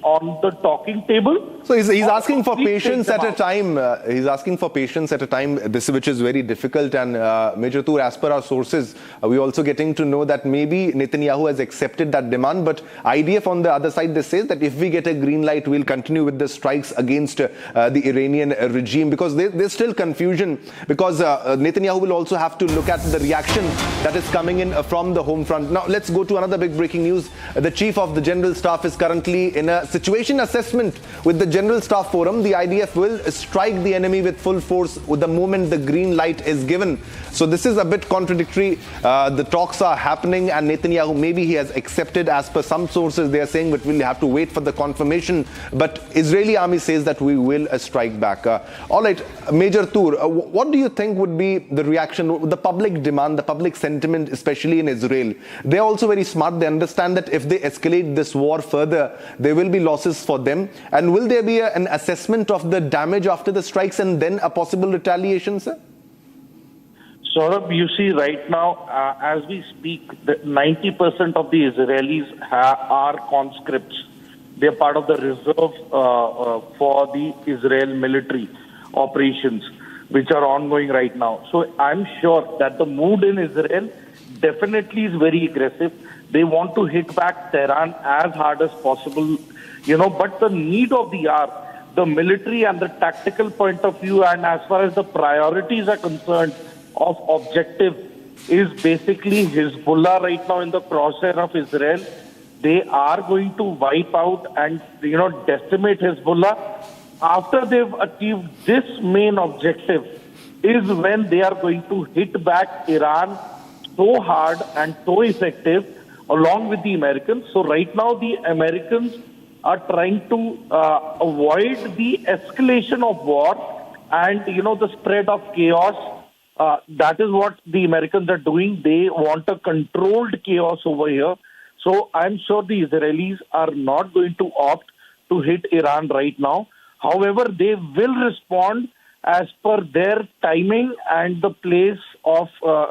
on the talking table. So he's asking for patience at a time. He's asking for patience at a time, this which is very difficult. And Major Tur, as per our sources, we're also getting to know that maybe Netanyahu has accepted that demand. But IDF on the other side, they say that if we get a green light, we'll continue with the strikes against the Iranian regime, because there's still confusion, because Netanyahu will also have to look at the reaction that is coming in from the home front. Now, let's go to another big breaking news. The Chief of the General Staff is currently in a situation assessment with the General Staff Forum. The IDF will strike the enemy with full force with the moment the green light is given. So this is a bit contradictory. The talks are happening and Netanyahu, maybe he has accepted as per some sources, they are saying, but we'll have to wait for the confirmation. But Israeli army says that we will strike back. All right, Major Tur, what do you think would be the reaction, the public demand, the public sentiment, especially in Israel? They're also very smart. They understand that if they escalate this war further, there will be losses for them. And will there be an assessment of the damage after the strikes and then a possible retaliation, sir? Saurabh, you see right now, as we speak, 90% of the Israelis are conscripts. They're part of the reserve for the Israel military operations, which are ongoing right now. So I'm sure that the mood in Israel definitely is very aggressive. They want to hit back Tehran as hard as possible, but the need of the hour, the military and the tactical point of view, and as far as the priorities are concerned of objective, is basically Hezbollah right now in the crosshair of Israel. They are going to wipe out and, decimate Hezbollah. After they've achieved this main objective is when they are going to hit back Iran so hard and so effective along with the Americans. So right now the Americans are trying to avoid the escalation of war and, the spread of chaos. That is what the Americans are doing. They want a controlled chaos over here. So I'm sure the Israelis are not going to opt to hit Iran right now. However, they will respond as per their timing, and the place of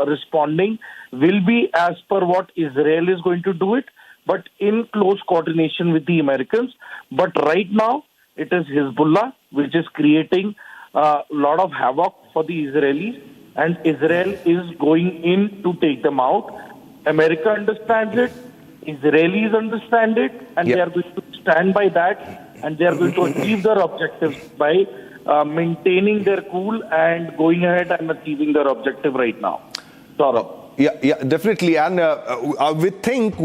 responding will be as per what Israel is going to do it, but in close coordination with the Americans. But right now, it is Hezbollah which is creating a lot of havoc for the Israelis, and Israel is going in to take them out. America understands it, Israelis understand it, and they are going to stand by that, and they are going to achieve their objectives by maintaining their cool and going ahead and achieving their objective right now. Saurabh. Yeah, definitely. And we think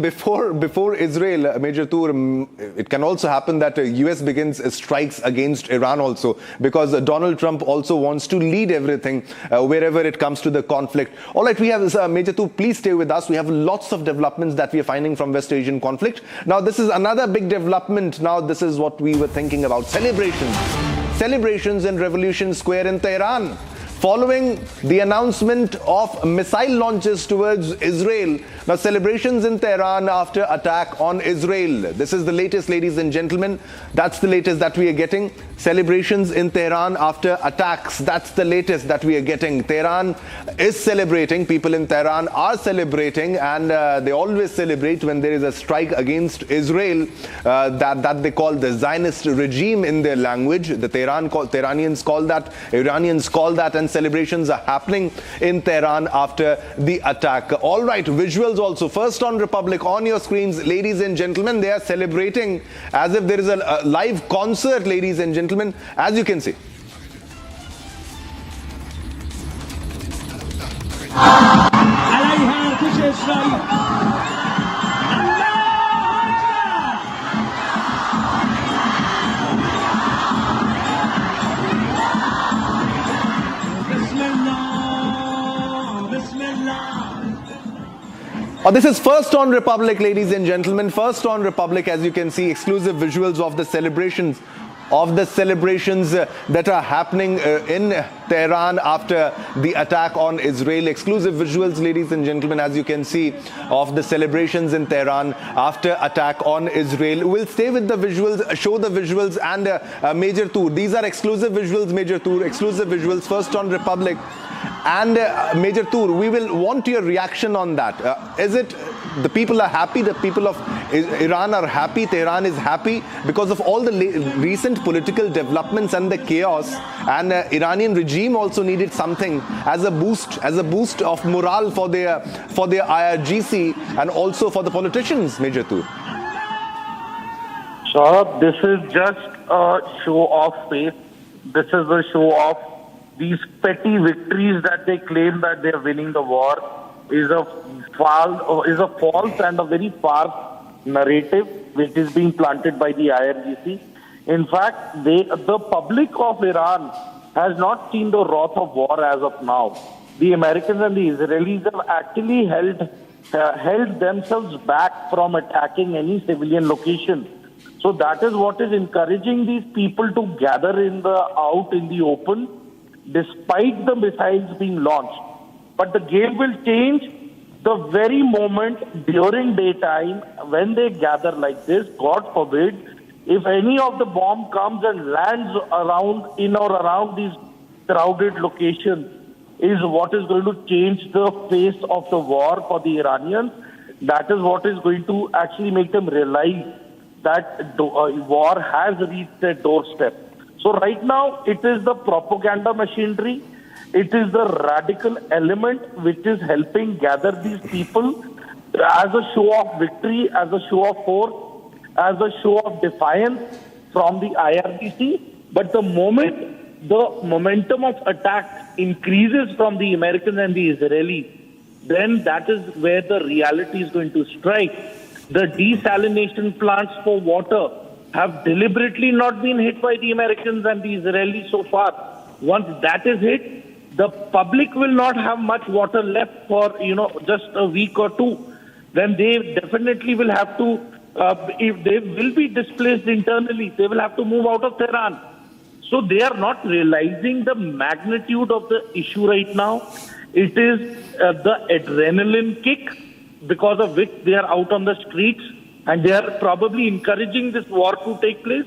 before Israel, Major Tur, it can also happen that US begins strikes against Iran also, because Donald Trump also wants to lead everything wherever it comes to the conflict. All right, we have Major Tur, please stay with us. We have lots of developments that we are finding from West Asian conflict. Now, this is another big development. Now, this is what we were thinking about. Celebrations in Revolution Square in Tehran, following the announcement of missile launches towards Israel. Now, celebrations in Tehran after attack on Israel. This is the latest, ladies and gentlemen. That's the latest that we are getting. Celebrations in Tehran after attacks. That's the latest that we are getting. Tehran is celebrating. People in Tehran are celebrating, and they always celebrate when there is a strike against Israel that they call the Zionist regime in their language. The Iranians call that, and celebrations are happening in Tehran after the attack. All right, visuals also. First on Republic on your screens, ladies and gentlemen. They are celebrating as if there is a live concert, ladies and gentlemen, as you can see. This is First on Republic, ladies and gentlemen. First on Republic, as you can see, exclusive visuals of the celebrations that are happening in Tehran after the attack on Israel. Exclusive visuals, ladies and gentlemen, as you can see, of the celebrations in Tehran after attack on Israel. We'll stay with the visuals, show the visuals, and Major Tur. These are exclusive visuals, Major Tur, exclusive visuals, First on Republic. And Major Tur, we will want your reaction on that. Is it the people are happy, the people of Iran are happy, Tehran is happy because of all the recent political developments and the chaos, and Iranian regime also needed something as a boost of morale for their IRGC and also for the politicians, Major Tur. Saurabh, this is just a show of faith. This is a show of these petty victories that they claim that they are winning the war is a false and a very false narrative which is being planted by the IRGC. In fact, the public of Iran has not seen the wrath of war as of now. The Americans and the Israelis have actually held themselves back from attacking any civilian location. So that is what is encouraging these people to gather out in the open, despite the missiles being launched. But the game will change the very moment during daytime when they gather like this. God forbid, if any of the bomb comes and lands in or around these crowded locations, is what is going to change the face of the war for the Iranians. That is what is going to actually make them realize that war has reached their doorstep. So right now, it is the propaganda machinery. It is the radical element which is helping gather these people as a show of victory, as a show of force, as a show of defiance from the IRGC. But the moment the momentum of attack increases from the Americans and the Israelis, then that is where the reality is going to strike. The desalination plants for water have deliberately not been hit by the Americans and the Israelis so far. Once that is hit, the public will not have much water left for, just a week or two. Then they definitely will have to, if they will be displaced internally, they will have to move out of Tehran. So they are not realizing the magnitude of the issue right now. It is the adrenaline kick because of which they are out on the streets and they are probably encouraging this war to take place.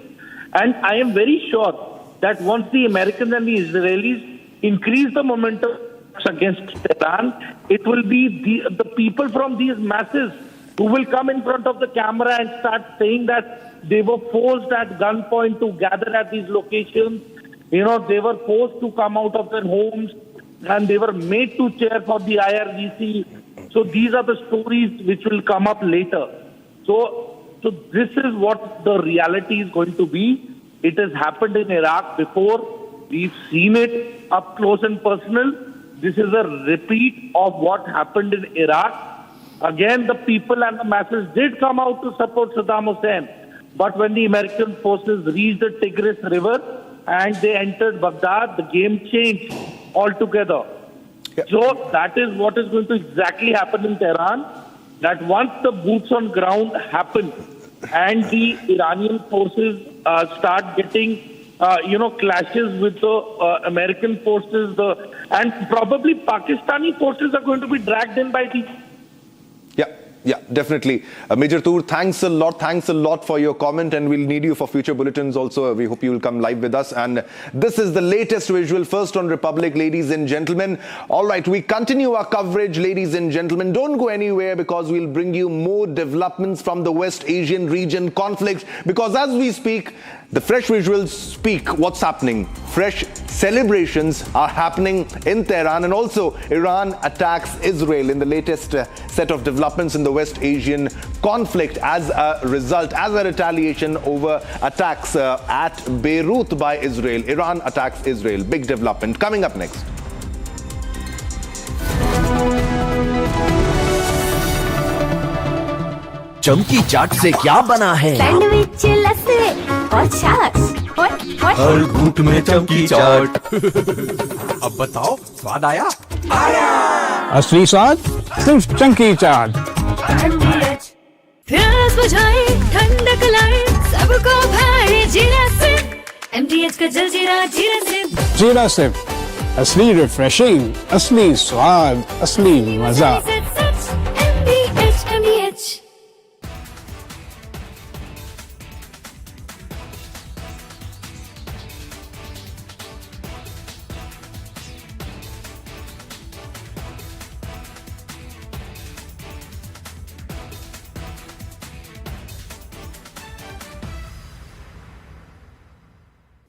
And I am very sure that once the Americans and the Israelis increase the momentum against Tehran, it will be the people from these masses who will come in front of the camera and start saying that they were forced at gunpoint to gather at these locations. They were forced to come out of their homes and they were made to cheer for the IRGC. So these are the stories which will come up later. So this is what the reality is going to be. It has happened in Iraq before. We've seen it up close and personal. This is a repeat of what happened in Iraq. Again, the people and the masses did come out to support Saddam Hussein. But when the American forces reached the Tigris River and they entered Baghdad, the game changed altogether. Yep. So that is what is going to exactly happen in Tehran. That once the boots on ground happen and the Iranian forces start getting, clashes with the American forces, and probably Pakistani forces are going to be dragged in by these. Yeah, definitely. Major Tur, thanks a lot for your comment, and we'll need you for future bulletins also. We hope you will come live with us. And this is the latest visual, first on Republic, ladies and gentlemen. All right, we continue our coverage, ladies and gentlemen. Don't go anywhere because we'll bring you more developments from the West Asian region conflicts. Because as we speak, the fresh visuals speak what's happening. Fresh celebrations are happening in Tehran, and also Iran attacks Israel in the latest set of developments in the West Asian conflict as a result, as a retaliation over attacks at Beirut by Israel. Iran attacks Israel. Big development coming up next. चमकी चाट से क्या बना है? Sandwich लस्सी और छाछ हर घूंट में चमकी चाट। अब बताओ स्वाद आया? आया। असली स्वाद सिर्फ चमकी चाट। प्यास बुझाए ठंडक लाए सबको भाए जीरा सिर्फ MTH का जलजीरा जीरा सिर्फ। जीरा सिर्फ असली रिफ्रेशिंग, असली स्वाद, असली मजा।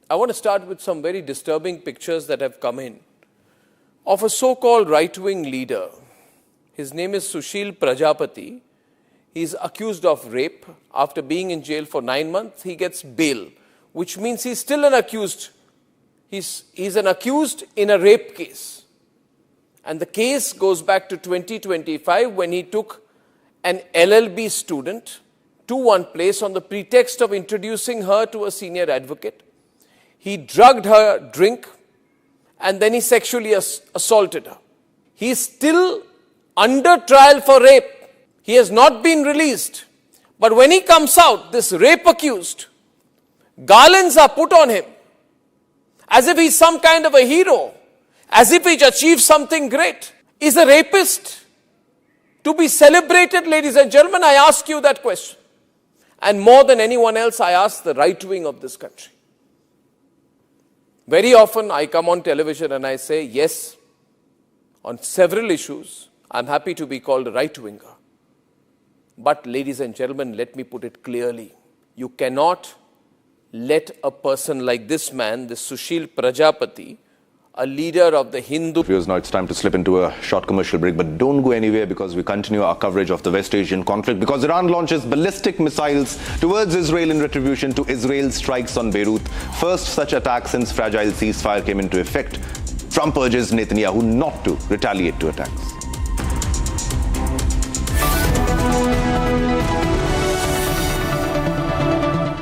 I want to start with some very disturbing pictures that have come in of a so-called right-wing leader. His name is Sushil Prajapati. He is accused of rape. After being in jail for 9 months, he gets bail, which means he's still an accused. He's an accused in a rape case. And the case goes back to 2025 when he took an LLB student to one place on the pretext of introducing her to a senior advocate. He drugged her drink and then he sexually assaulted her. He is still under trial for rape. He has not been released. But when he comes out, this rape accused, garlands are put on him as if he's some kind of a hero, as if he's achieved something great. Is a rapist to be celebrated, ladies and gentlemen? I ask you that question. And more than anyone else, I ask the right wing of this country. Very often I come on television and I say, yes, on several issues, I'm happy to be called a right-winger. But ladies and gentlemen, let me put it clearly. You cannot let a person like this man, this Sushil Prajapati, a leader of the Hindu... Now it's time to slip into a short commercial break, but don't go anywhere because we continue our coverage of the West Asian conflict because Iran launches ballistic missiles towards Israel in retribution to Israel's strikes on Beirut. First such attack since fragile ceasefire came into effect. Trump urges Netanyahu not to retaliate to attacks.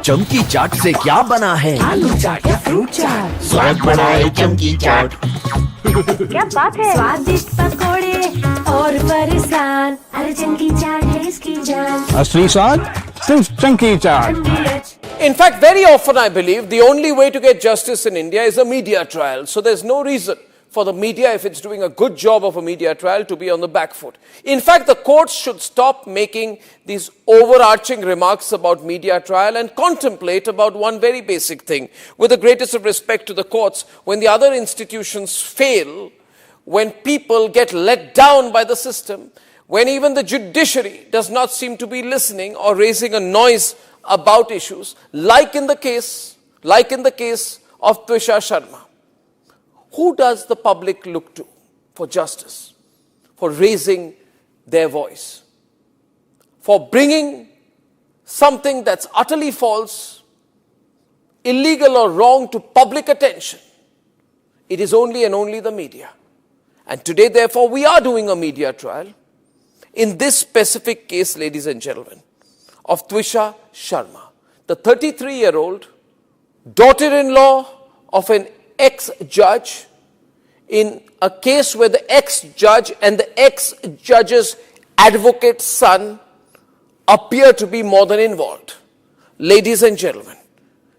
चमकी चाट से क्या बना है? आलू चाट या fruit चाट, स्वाद बनाए चमकी चाट। क्या बात है? स्वादिष्ट पकोड़े और फरसान, अरे चमकी चाट है इसकी जान। असली स्वाद सिर्फ चमकी चाट। In fact, very often I believe the only way to get justice in India is a media trial. So there's no reason for the media, if it's doing a good job of a media trial, to be on the back foot. In fact, the courts should stop making these overarching remarks about media trial and contemplate about one very basic thing. With the greatest of respect to the courts, when the other institutions fail, when people get let down by the system, when even the judiciary does not seem to be listening or raising a noise about issues, like in the case of Twisha Sharma. Who does the public look to for justice, for raising their voice, for bringing something that's utterly false, illegal or wrong to public attention? It is only and only the media. And today, therefore, we are doing a media trial in this specific case, ladies and gentlemen, of Twisha Sharma, the 33-year-old daughter-in-law of an ex-judge in a case where the ex-judge and the ex-judge's advocate's son appear to be more than involved. Ladies and gentlemen,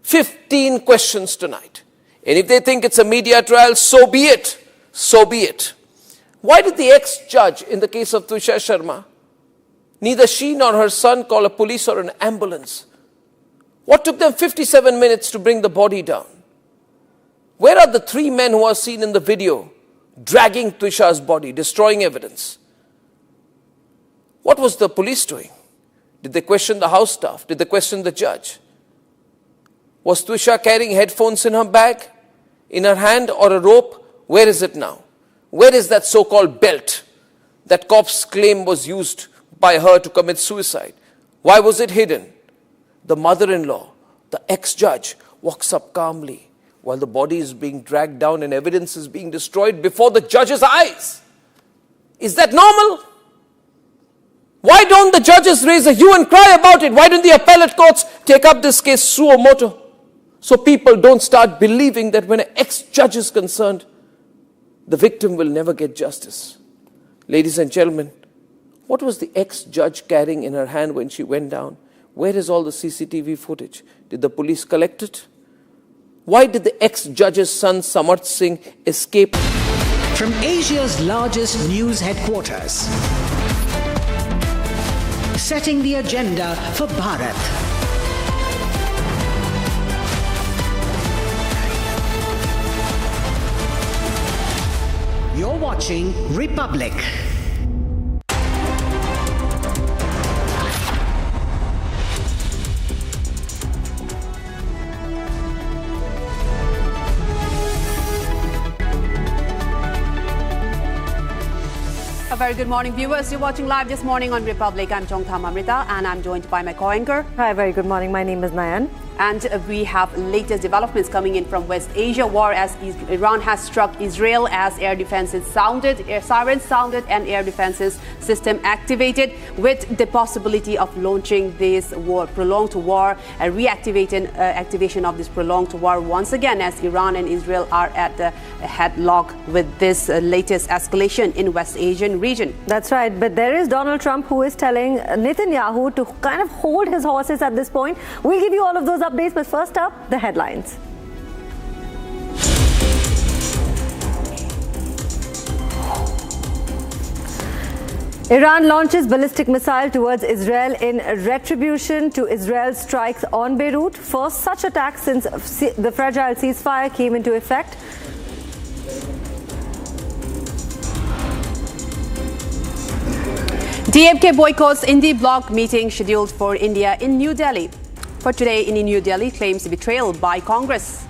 15 questions tonight. And if they think it's a media trial, so be it. So be it. Why did the ex-judge in the case of Twisha Sharma, neither she nor her son call a police or an ambulance? What took them 57 minutes to bring the body down? Where are the 3 men who are seen in the video dragging Twisha's body, destroying evidence? What was the police doing? Did they question the house staff? Did they question the judge? Was Twisha carrying headphones in her bag, in her hand, or a rope? Where is it now? Where is that so-called belt that cops claim was used by her to commit suicide? Why was it hidden? The mother-in-law, the ex-judge, walks up calmly while the body is being dragged down and evidence is being destroyed before the judge's eyes. Is that normal? Why don't the judges raise a hue and cry about it? Why don't the appellate courts take up this case suo motu? So people don't start believing that when an ex-judge is concerned, the victim will never get justice. Ladies and gentlemen, what was the ex-judge carrying in her hand when she went down? Where is all the CCTV footage? Did the police collect it? Why did the ex-judge's son Samarth Singh escape? From Asia's largest news headquarters, setting the agenda for Bharat. You're watching Republic. very good morning, viewers. You're watching live this morning on Republic. I'm Chongtham Amrita, and I'm joined by my co-anchor. Hi, very good morning. My name is Nayan. And we have latest developments coming in from West Asia. War as Iran has struck Israel as air defenses sounded, air sirens sounded, and air defenses system activated, with the possibility of launching this war, prolonged war, a activation of this prolonged war once again, as Iran and Israel are at the headlock with this latest escalation in West Asian region. That's right. But there is Donald Trump, who is telling Netanyahu to kind of hold his horses at this point. We'll give you all of those updates, but first up, the headlines. Iran launches ballistic missile towards Israel in retribution to Israel's strikes on Beirut. First such attack since the fragile ceasefire came into effect. DMK boycotts Indie bloc meeting scheduled for India in New Delhi. For today in New Delhi claims betrayal by Congress.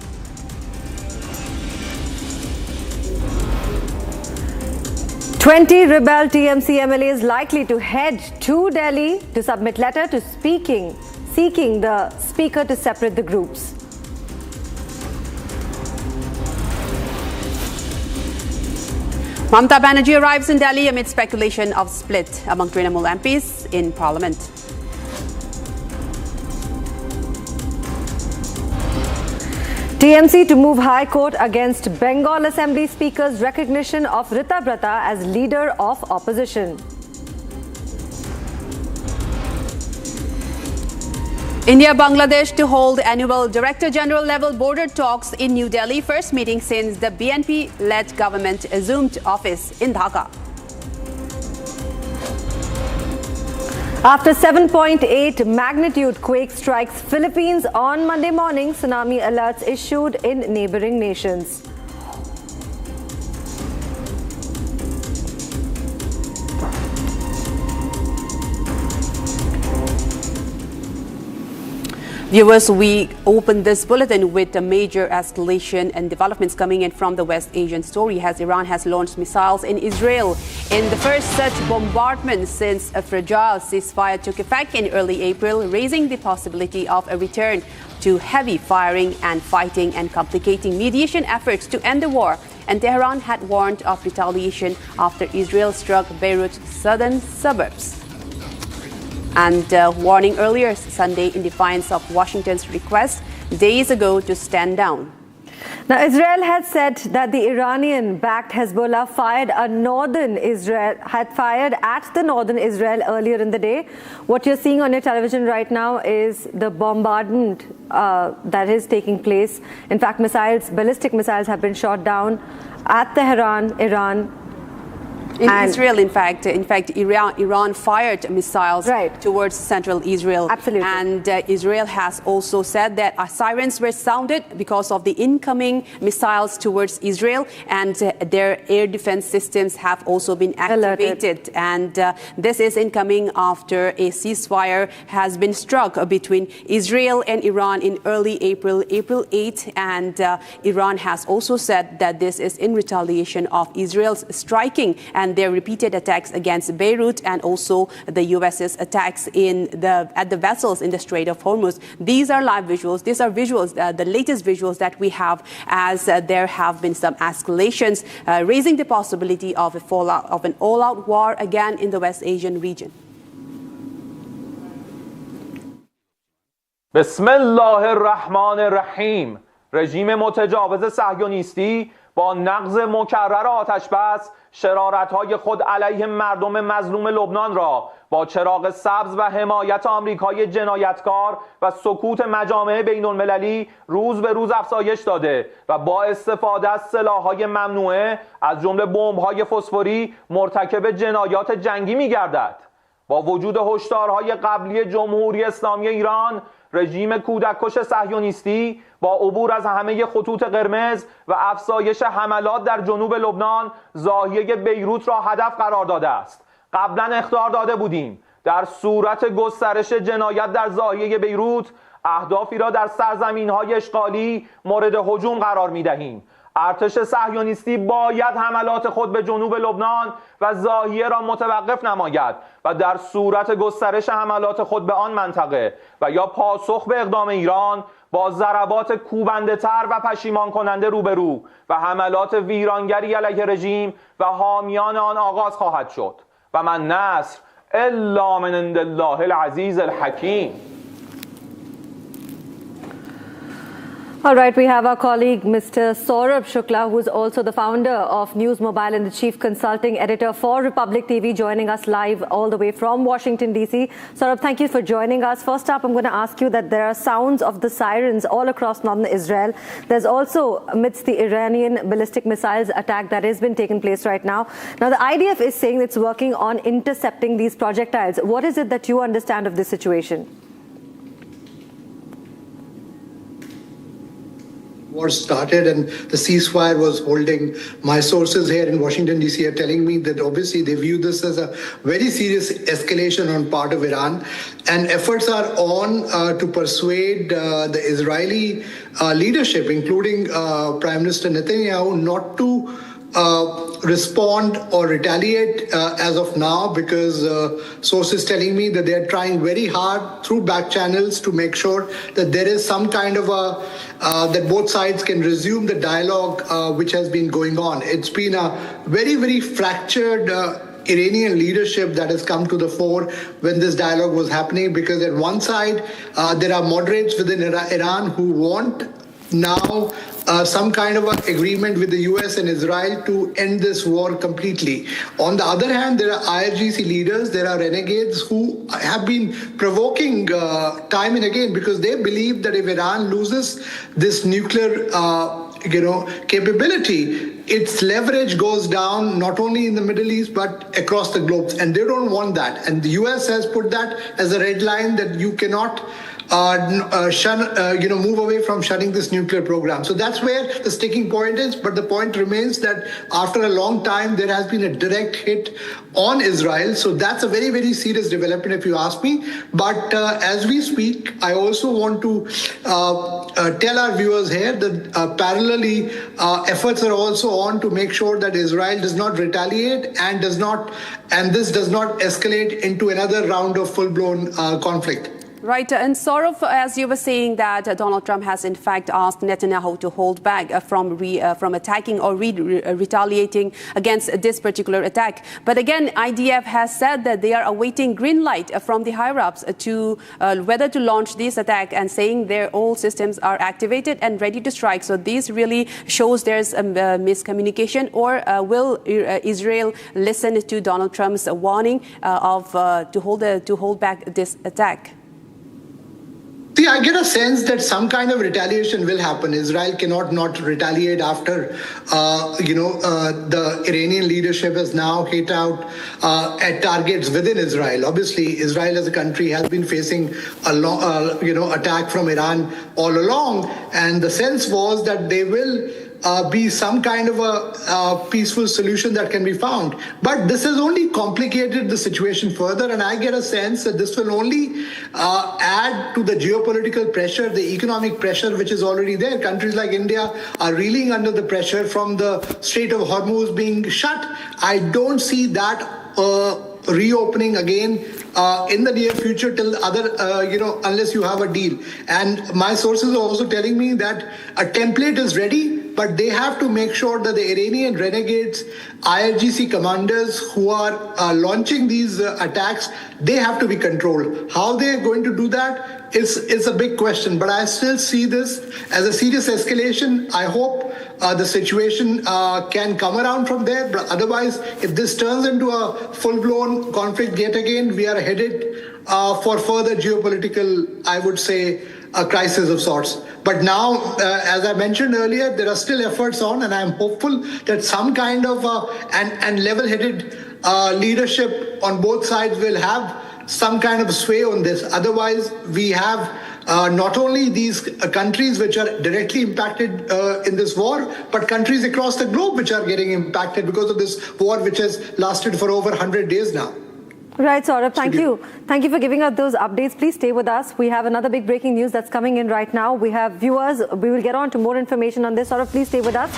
"20 rebel TMC MLAs likely to head to Delhi to submit letter to seeking the speaker to separate the groups." Mamata Banerjee arrives in Delhi amid speculation of split among Trinamool MPs in Parliament. TMC to move High Court against Bengal Assembly Speaker's recognition of Rita Brata as leader of opposition. India-Bangladesh to hold annual Director General level border talks in New Delhi, first meeting since the BNP-led government assumed office in Dhaka. After 7.8 magnitude quake strikes Philippines on Monday morning, tsunami alerts issued in neighboring nations. Viewers, we open this bulletin with a major escalation and developments coming in from the West Asian story, as Iran has launched missiles in Israel in the first such bombardment since a fragile ceasefire took effect in early April, raising the possibility of a return to heavy firing and fighting and complicating mediation efforts to end the war. And Tehran had warned of retaliation after Israel struck Beirut's southern suburbs. And warning earlier Sunday in defiance of Washington's request days ago to stand down. Now, Israel had said that the Iranian-backed Hezbollah fired at the northern Israel earlier in the day. What you're seeing on your television right now is the bombardment that is taking place. In fact, ballistic missiles have been shot down at Tehran, Iran. Israel, in fact, Iran fired missiles towards central Israel. Absolutely. And Israel has also said that sirens were sounded because of the incoming missiles towards Israel, and their air defense systems have also been activated. And this is incoming after a ceasefire has been struck between Israel and Iran in early April 8, and Iran has also said that this is in retaliation of Israel's striking and their repeated attacks against Beirut, and also the US's attacks at the vessels in the Strait of Hormuz. These are live visuals. These are visuals, the latest visuals that we have, as there have been some escalations, raising the possibility of an all-out war again in the West Asian region. بسم الله الرحمن الرحیم. رژیم متجاوز صهیونیستی با نقض مکرر آتش بس شرارت‌های خود علیه مردم مظلوم لبنان را با چراغ سبز و حمایت آمریکای جنایتکار و سکوت مجامع بین‌المللی روز به روز افزایش داده و با استفاده از سلاح‌های ممنوعه از جمله بمب‌های فسفوری مرتکب جنایات جنگی می‌گردد. با وجود هشدارهای قبلی جمهوری اسلامی ایران، رژیم کودککش صهیونیستی با عبور از همه خطوط قرمز و افزایش حملات در جنوب لبنان زاویه بیروت را هدف قرار داده است. قبلا اخطار داده بودیم در صورت گسترش جنایت در زاویه بیروت اهدافی را در سرزمین‌های اشغالی مورد هجوم قرار می‌دهیم. ارتش صهیونیستی باید حملات خود به جنوب لبنان و ضاحیه را متوقف نماید و در صورت گسترش حملات خود به آن منطقه و یا پاسخ به اقدام ایران با ضربات کوبنده تر و پشیمان کننده روبرو و حملات ویرانگری علیه رژیم و حامیان آن آغاز خواهد شد و من نصر الا من عند الله العزیز الحکیم. All right, we have our colleague, Mr. Saurabh Shukla, who is also the founder of News Mobile and the chief consulting editor for Republic TV, joining us live all the way from Washington, D.C. Saurabh, thank you for joining us. First up, I'm going to ask you that there are sounds of the sirens all across northern Israel. There's also, amidst the Iranian ballistic missiles attack that has been taking place right now. Now, the IDF is saying it's working on intercepting these projectiles. What is it that you understand of this situation? War started and the ceasefire was holding. My sources here in Washington, D.C. are telling me that obviously they view this as a very serious escalation on part of Iran, and efforts are on to persuade the Israeli leadership, including Prime Minister Netanyahu, not to respond or retaliate as of now, because sources telling me that they are trying very hard through back channels to make sure that there is some kind of a that both sides can resume the dialogue which has been going on. It's been a very, very fractured Iranian leadership that has come to the fore when this dialogue was happening, because at one side there are moderates within Iran who want now some kind of an agreement with the US and Israel to end this war completely. On the other hand, there are IRGC leaders, there are renegades who have been provoking time and again, because they believe that if Iran loses this nuclear capability, its leverage goes down not only in the Middle East but across the globe, and they don't want that. And the US has put that as a red line that you cannot move away from shutting this nuclear program. So that's where the sticking point is. But the point remains that after a long time, there has been a direct hit on Israel. So that's a very, very serious development, if you ask me. But as we speak, I also want to tell our viewers here that parallelly, efforts are also on to make sure that Israel does not retaliate and this does not escalate into another round of full-blown conflict. Right, and Saurabh, as you were saying that Donald Trump has in fact asked Netanyahu to hold back from attacking or retaliating against this particular attack. But again, IDF has said that they are awaiting green light from the higher-ups to whether to launch this attack, and saying their all systems are activated and ready to strike. So this really shows there's a miscommunication, or will Israel listen to Donald Trump's warning to hold back this attack? See, I get a sense that some kind of retaliation will happen. Israel cannot not retaliate after, the Iranian leadership has now hit out at targets within Israel. Obviously, Israel as a country has been facing a attack from Iran all along, and the sense was that they will be some kind of a peaceful solution that can be found. But this has only complicated the situation further, and I get a sense that this will only add to the geopolitical pressure, the economic pressure which is already there. Countries like India are reeling under the pressure from the Strait of Hormuz being shut. I don't see that reopening again in the near future till unless you have a deal. And my sources are also telling me that a template is ready, but they have to make sure that the Iranian renegades, IRGC commanders who are launching these attacks, they have to be controlled. How they're going to do that is a big question, but I still see this as a serious escalation. I hope the situation can come around from there, but otherwise, if this turns into a full-blown conflict yet again, we are headed for further geopolitical, I would say, a crisis of sorts. But now, as I mentioned earlier, there are still efforts on, and I'm hopeful that some kind of and level-headed leadership on both sides will have some kind of sway on this. Otherwise, we have not only these countries which are directly impacted in this war, but countries across the globe which are getting impacted because of this war which has lasted for over 100 days now. Right, Saurabh, thank you. Thank you for giving us those updates. Please stay with us. We have another big breaking news that's coming in right now. We have viewers. We will get on to more information on this. Saurabh, please stay with us.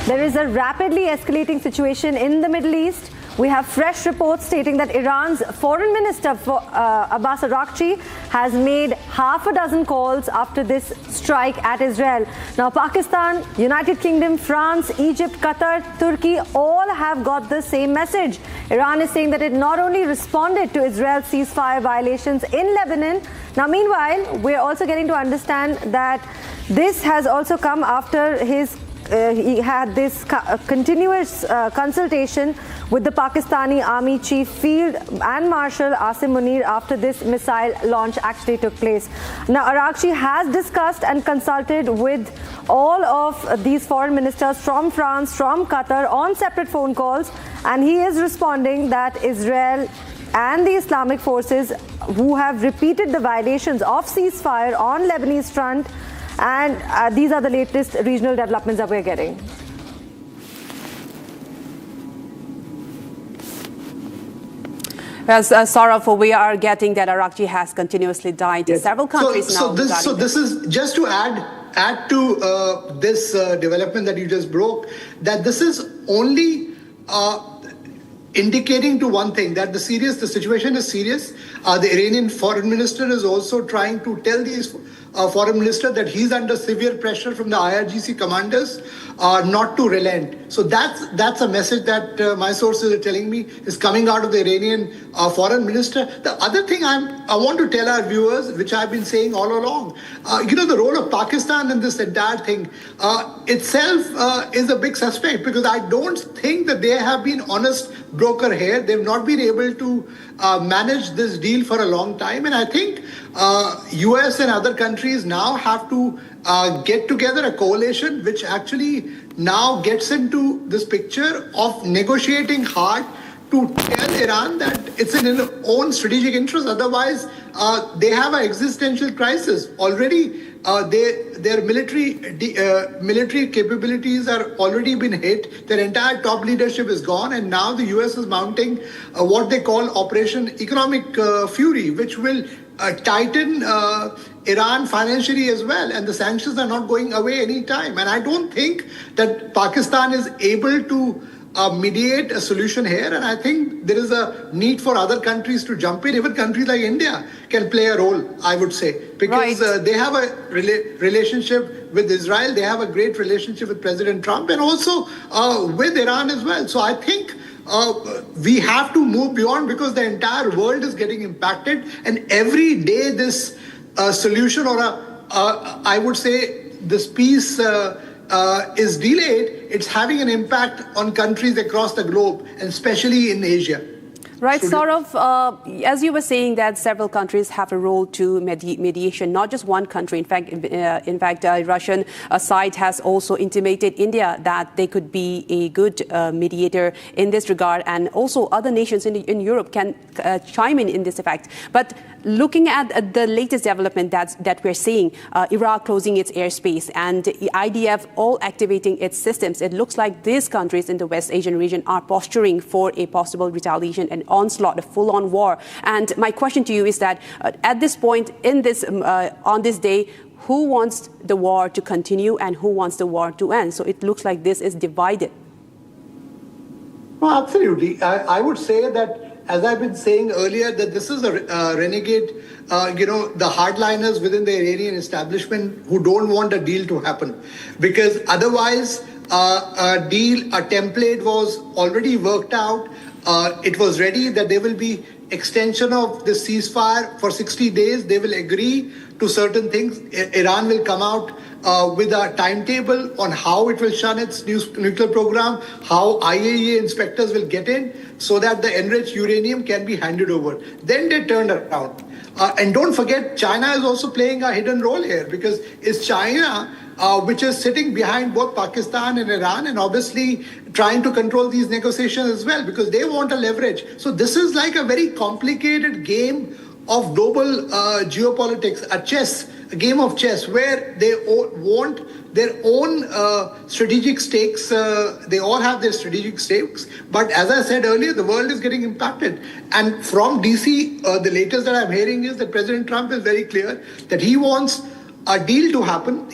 There is a rapidly escalating situation in the Middle East. We have fresh reports stating that Iran's foreign minister, Abbas Araghchi, has made half a dozen calls after this strike at Israel. Now, Pakistan, United Kingdom, France, Egypt, Qatar, Turkey all have got the same message. Iran is saying that it not only responded to Israel's ceasefire violations in Lebanon. Now, meanwhile, we're also getting to understand that this has also come after he had this continuous consultation with the Pakistani Army Chief Field and Marshal Asim Munir after this missile launch actually took place. Now, Araghchi has discussed and consulted with all of these foreign ministers from France, from Qatar on separate phone calls, and he is responding that Israel and the Islamic forces who have repeated the violations of ceasefire on Lebanese front. And these are the latest regional developments that we're getting. As Saurav, we are getting that Araghchi has continuously died in several countries now. So this is just to add to this development that you just broke, that this is only indicating to one thing, that the situation is serious. The Iranian foreign minister is also trying to tell these foreign minister that he's under severe pressure from the IRGC commanders not to relent. So that's a message that my sources are telling me is coming out of the Iranian foreign minister. The other thing I want to tell our viewers, which I've been saying all along, the role of Pakistan in this entire thing itself is a big suspect, because I don't think that they have been honest broker here. They've not been able to manage this deal for a long time, and I think US and other countries now have to get together a coalition which actually now gets into this picture of negotiating hard to tell Iran that it's in its own strategic interest. Otherwise, they have an existential crisis. Already, their military capabilities are already been hit. Their entire top leadership is gone, and now the US is mounting what they call Operation Economic Fury, which will tighten Iran financially as well, and the sanctions are not going away anytime. And I don't think that Pakistan is able to mediate a solution here, and I think there is a need for other countries to jump in. Even countries like India can play a role, I would say, because they have a relationship with Israel, they have a great relationship with President Trump, and also with Iran as well. So I think we have to move beyond, because the entire world is getting impacted, and every day this solution or I would say this peace is delayed, it's having an impact on countries across the globe, and especially in Asia. Right, Saurav, as you were saying that several countries have a role to mediation, not just one country. In fact, Russian side has also intimated India that they could be a good mediator in this regard, and also other nations in Europe can chime in this effect. But looking at the latest development that we're seeing, Iraq closing its airspace and IDF all activating its systems, it looks like these countries in the West Asian region are posturing for a possible retaliation and onslaught, a full-on war. And my question to you is that at this point, in this on this day, who wants the war to continue and who wants the war to end? So it looks like this is divided. Well, absolutely. I would say that, as I've been saying earlier, that this is a renegade, the hardliners within the Iranian establishment who don't want a deal to happen. Because otherwise, a template was already worked out. It was ready that there will be extension of the ceasefire for 60 days. They will agree to certain things. Iran will come out with a timetable on how it will shun its nuclear program, how IAEA inspectors will get in, so that the enriched uranium can be handed over. Then they turned around. And don't forget, China is also playing a hidden role here, because it's China which is sitting behind both Pakistan and Iran, and obviously trying to control these negotiations as well, because they want a leverage. So this is like a very complicated game of global geopolitics, a game of chess, where they want their own strategic stakes. They all have their strategic stakes. But as I said earlier, the world is getting impacted. And from DC, the latest that I'm hearing is that President Trump is very clear that he wants a deal to happen.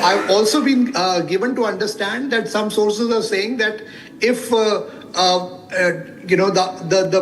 I've also been given to understand that some sources are saying that if the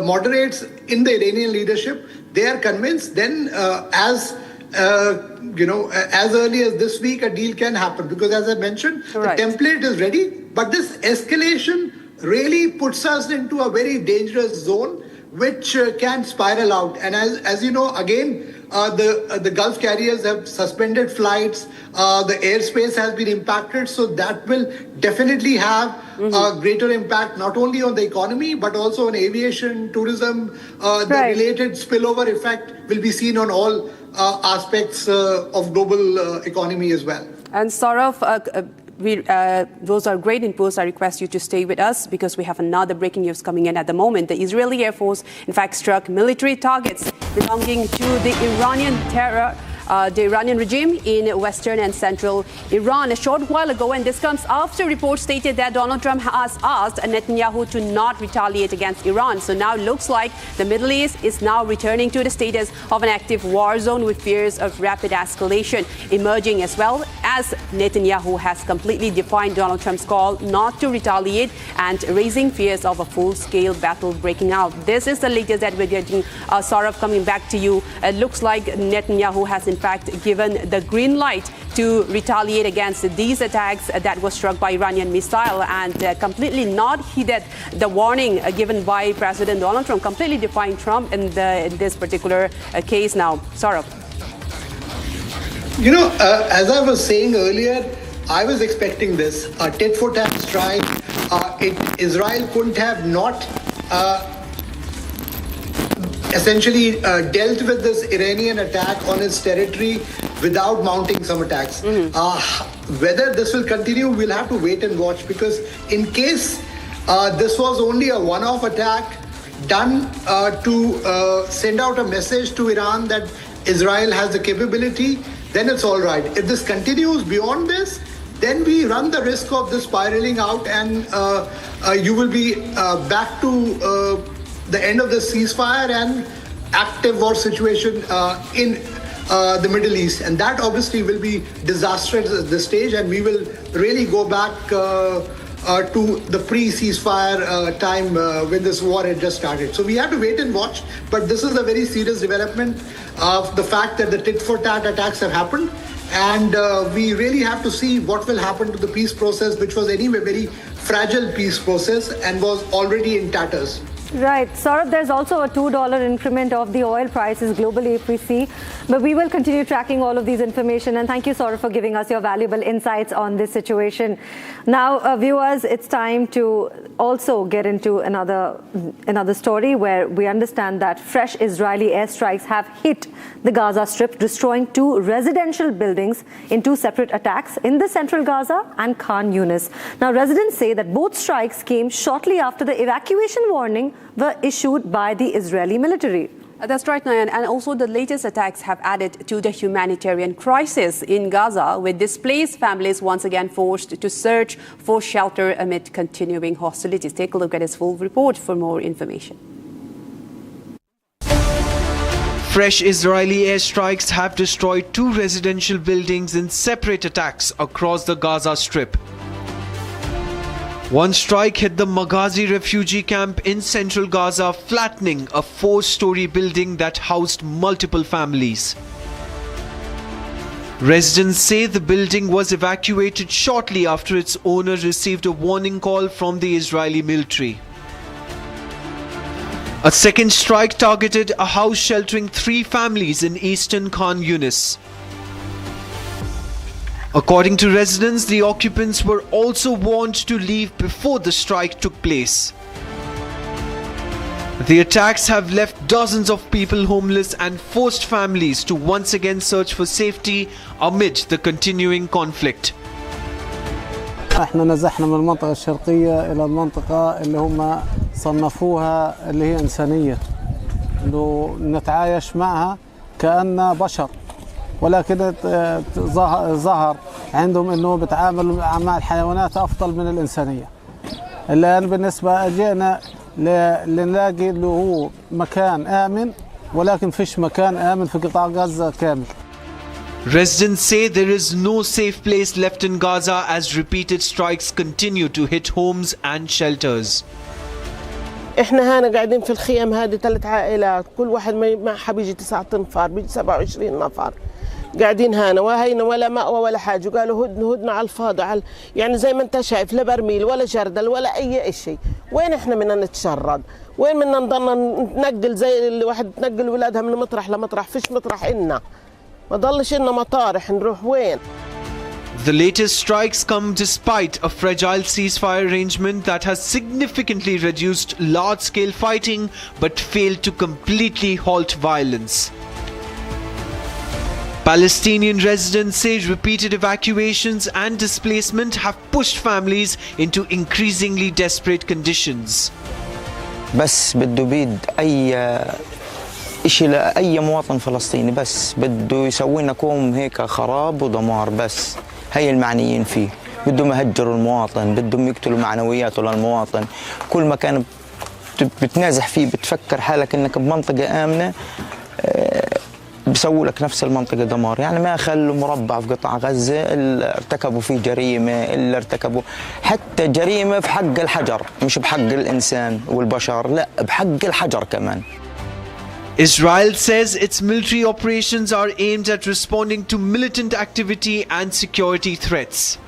moderates in the Iranian leadership, they are convinced, then as early as this week, a deal can happen. Because as I mentioned, the template is ready, but this escalation really puts us into a very dangerous zone, which can spiral out. And as you know, again, the Gulf carriers have suspended flights. The airspace has been impacted, so that will definitely have a greater impact not only on the economy but also on aviation, tourism. The related spillover effect will be seen on all aspects of global economy as well. And Saurav, those are great inputs. I request you to stay with us because we have another breaking news coming in at the moment. The Israeli Air Force, in fact, struck military targets belonging to the Iranian regime in western and central Iran a short while ago, and this comes after reports stated that Donald Trump has asked Netanyahu to not retaliate against Iran. So now it looks like the Middle East is now returning to the status of an active war zone with fears of rapid escalation emerging, as well as Netanyahu has completely defied Donald Trump's call not to retaliate and raising fears of a full-scale battle breaking out. This is the latest that we're getting. Saurav, coming back to you, it looks like Netanyahu has in fact given the green light to retaliate against these attacks that was struck by Iranian missile, and completely not heeded the warning given by President Donald Trump, completely defying Trump in this particular case now. Saurav. As I was saying earlier, I was expecting this, a tit-for-tat strike. Israel couldn't have not essentially dealt with this Iranian attack on its territory without mounting some attacks. Whether this will continue, we'll have to wait and watch, because in case this was only a one-off attack done to send out a message to Iran that Israel has the capability, then it's all right. If this continues beyond this, then we run the risk of this spiraling out, and you will be back to the end of the ceasefire and active war situation in the Middle East. And that obviously will be disastrous at this stage, and we will really go back to the pre-ceasefire time when this war had just started. So we have to wait and watch, but this is a very serious development of the fact that the tit-for-tat attacks have happened, and we really have to see what will happen to the peace process, which was anyway a very fragile peace process and was already in tatters. Right. Saurav, there's also a $2 increment of the oil prices globally, if we see. But we will continue tracking all of these information. And thank you, Saurav, for giving us your valuable insights on this situation. Now, viewers, it's time to also get into another story where we understand that fresh Israeli airstrikes have hit the Gaza Strip, destroying 2 residential buildings in 2 separate attacks in the central Gaza and Khan Yunis. Now, residents say that both strikes came shortly after the evacuation warning were issued by the Israeli military. That's right, Nayan. And also the latest attacks have added to the humanitarian crisis in Gaza, with displaced families once again forced to search for shelter amid continuing hostilities. Take a look at his full report for more information. Fresh Israeli airstrikes have destroyed 2 residential buildings in separate attacks across the Gaza Strip. One strike hit the Maghazi refugee camp in central Gaza, flattening a 4-story building that housed multiple families. Residents say the building was evacuated shortly after its owner received a warning call from the Israeli military. A second strike targeted a house sheltering 3 families in eastern Khan Yunis. According to residents, the occupants were also warned to leave before the strike took place. The attacks have left dozens of people homeless and forced families to once again search for safety amid the continuing conflict. احنا نزحنا من المنطقة الشرقية إلى المنطقة اللي هم صنفوها اللي هي إنسانية، إنه نتعايش معها كأننا بشر، ولكن ظهر عندهم انه بتعاملوا مع الحيوانات افضل من الانسانيه. الان بالنسبه جينا لنلاقي اللي هو مكان امن، ولكن فيش مكان امن في قطاع غزه كامل. Residents say there is no safe place left in Gaza as repeated strikes continue to hit homes and shelters. احنا هنا قاعدين في الخيم هذه 3 عائلات، كل واحد معها بيجي 9 انفار، بيجي 27 نفر قاعدين هنا وهينا ولا مأوى ولا حاجه، قالوا هدنا على الفاضي يعني زي ما انت شايف لا برميل ولا جردل ولا اي شيء. وين احنا بدنا نتشرد؟ وين بدنا نضلنا ننقل زي الواحد تنقل ولادها من مطرح لمطرح؟ فيش مطرح إلنا، ما ضلش إلنا مطارح، نروح وين؟ The latest strikes come despite a fragile ceasefire arrangement that has significantly reduced large-scale fighting but failed to completely halt violence. Palestinian residents say repeated evacuations and displacement have pushed families into increasingly desperate conditions. بس بده بيد أي إشي لأي مواطن فلسطيني، بس بده يسوي لنا كوم هيك خراب ودمار، بس هي المعنيين فيه. بدهم يهجروا المواطن، بدهم يقتلوا معنوياته للمواطن. كل ما كان بتنازح فيه بتفكر حالك انك بمنطقة آمنة، بيسووا لك نفس المنطقة دمار. يعني ما خلوا مربع في قطاع غزة اللي ارتكبوا فيه جريمة، اللي ارتكبوا حتى جريمة في حق الحجر، مش بحق الإنسان والبشر، لا بحق الحجر كمان. Israel says its military operations are aimed at responding to militant activity and security threats.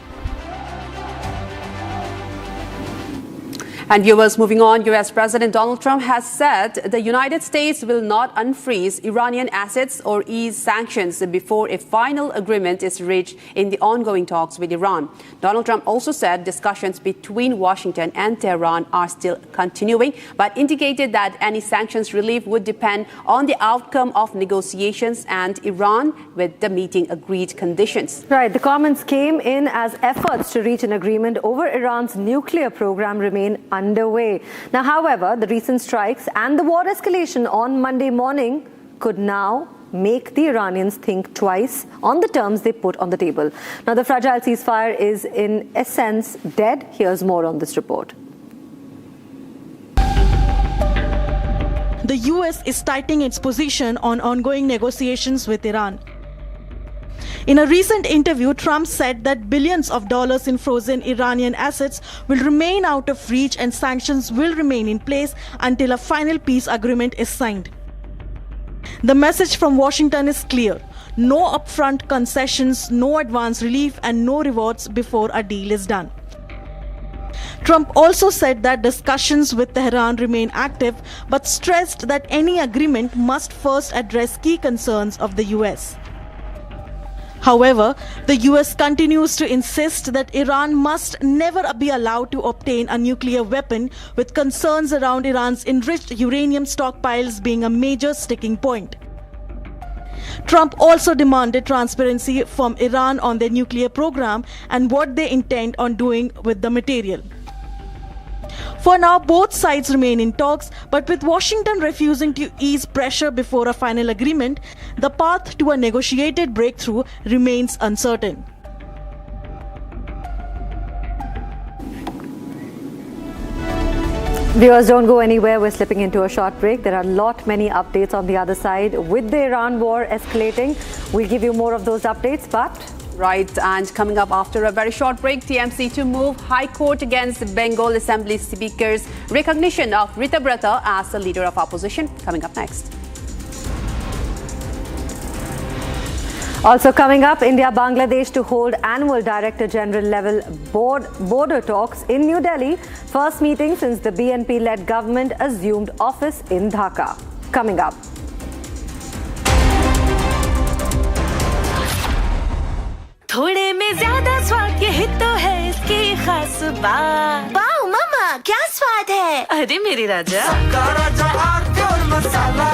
And viewers, moving on, US President Donald Trump has said the United States will not unfreeze Iranian assets or ease sanctions before a final agreement is reached in the ongoing talks with Iran. Donald Trump also said discussions between Washington and Tehran are still continuing, but indicated that any sanctions relief would depend on the outcome of negotiations and Iran with the meeting agreed conditions. Right. The comments came in as efforts to reach an agreement over Iran's nuclear program remain underway. Now, however, the recent strikes and the war escalation on Monday morning could now make the Iranians think twice on the terms they put on the table. Now, the fragile ceasefire is in essence dead. Here's more on this report. The US is tightening its position on ongoing negotiations with Iran. In a recent interview, Trump said that billions of dollars in frozen Iranian assets will remain out of reach and sanctions will remain in place until a final peace agreement is signed. The message from Washington is clear: no upfront concessions, no advance relief, and no rewards before a deal is done. Trump also said that discussions with Tehran remain active, but stressed that any agreement must first address key concerns of the US. However, the US continues to insist that Iran must never be allowed to obtain a nuclear weapon, with concerns around Iran's enriched uranium stockpiles being a major sticking point. Trump also demanded transparency from Iran on their nuclear program and what they intend on doing with the material. For now, both sides remain in talks, but with Washington refusing to ease pressure before a final agreement, the path to a negotiated breakthrough remains uncertain. Viewers, don't go anywhere. We're slipping into a short break. There are many updates on the other side with the Iran war escalating. We'll give you more of those updates, but... Right, and coming up after a very short break, TMC to move High Court against Bengal Assembly Speaker's recognition of Rita Brata as the leader of opposition. Coming up next. Also coming up, India-Bangladesh to hold annual Director General level border talks in New Delhi. First meeting since the BNP-led government assumed office in Dhaka. Coming up. थोड़े में ज्यादा स्वाद यही तो है इसकी खास बात। वाओ मामा, क्या स्वाद है? अरे मेरी राजा, सबका राजा आरती और मसाला।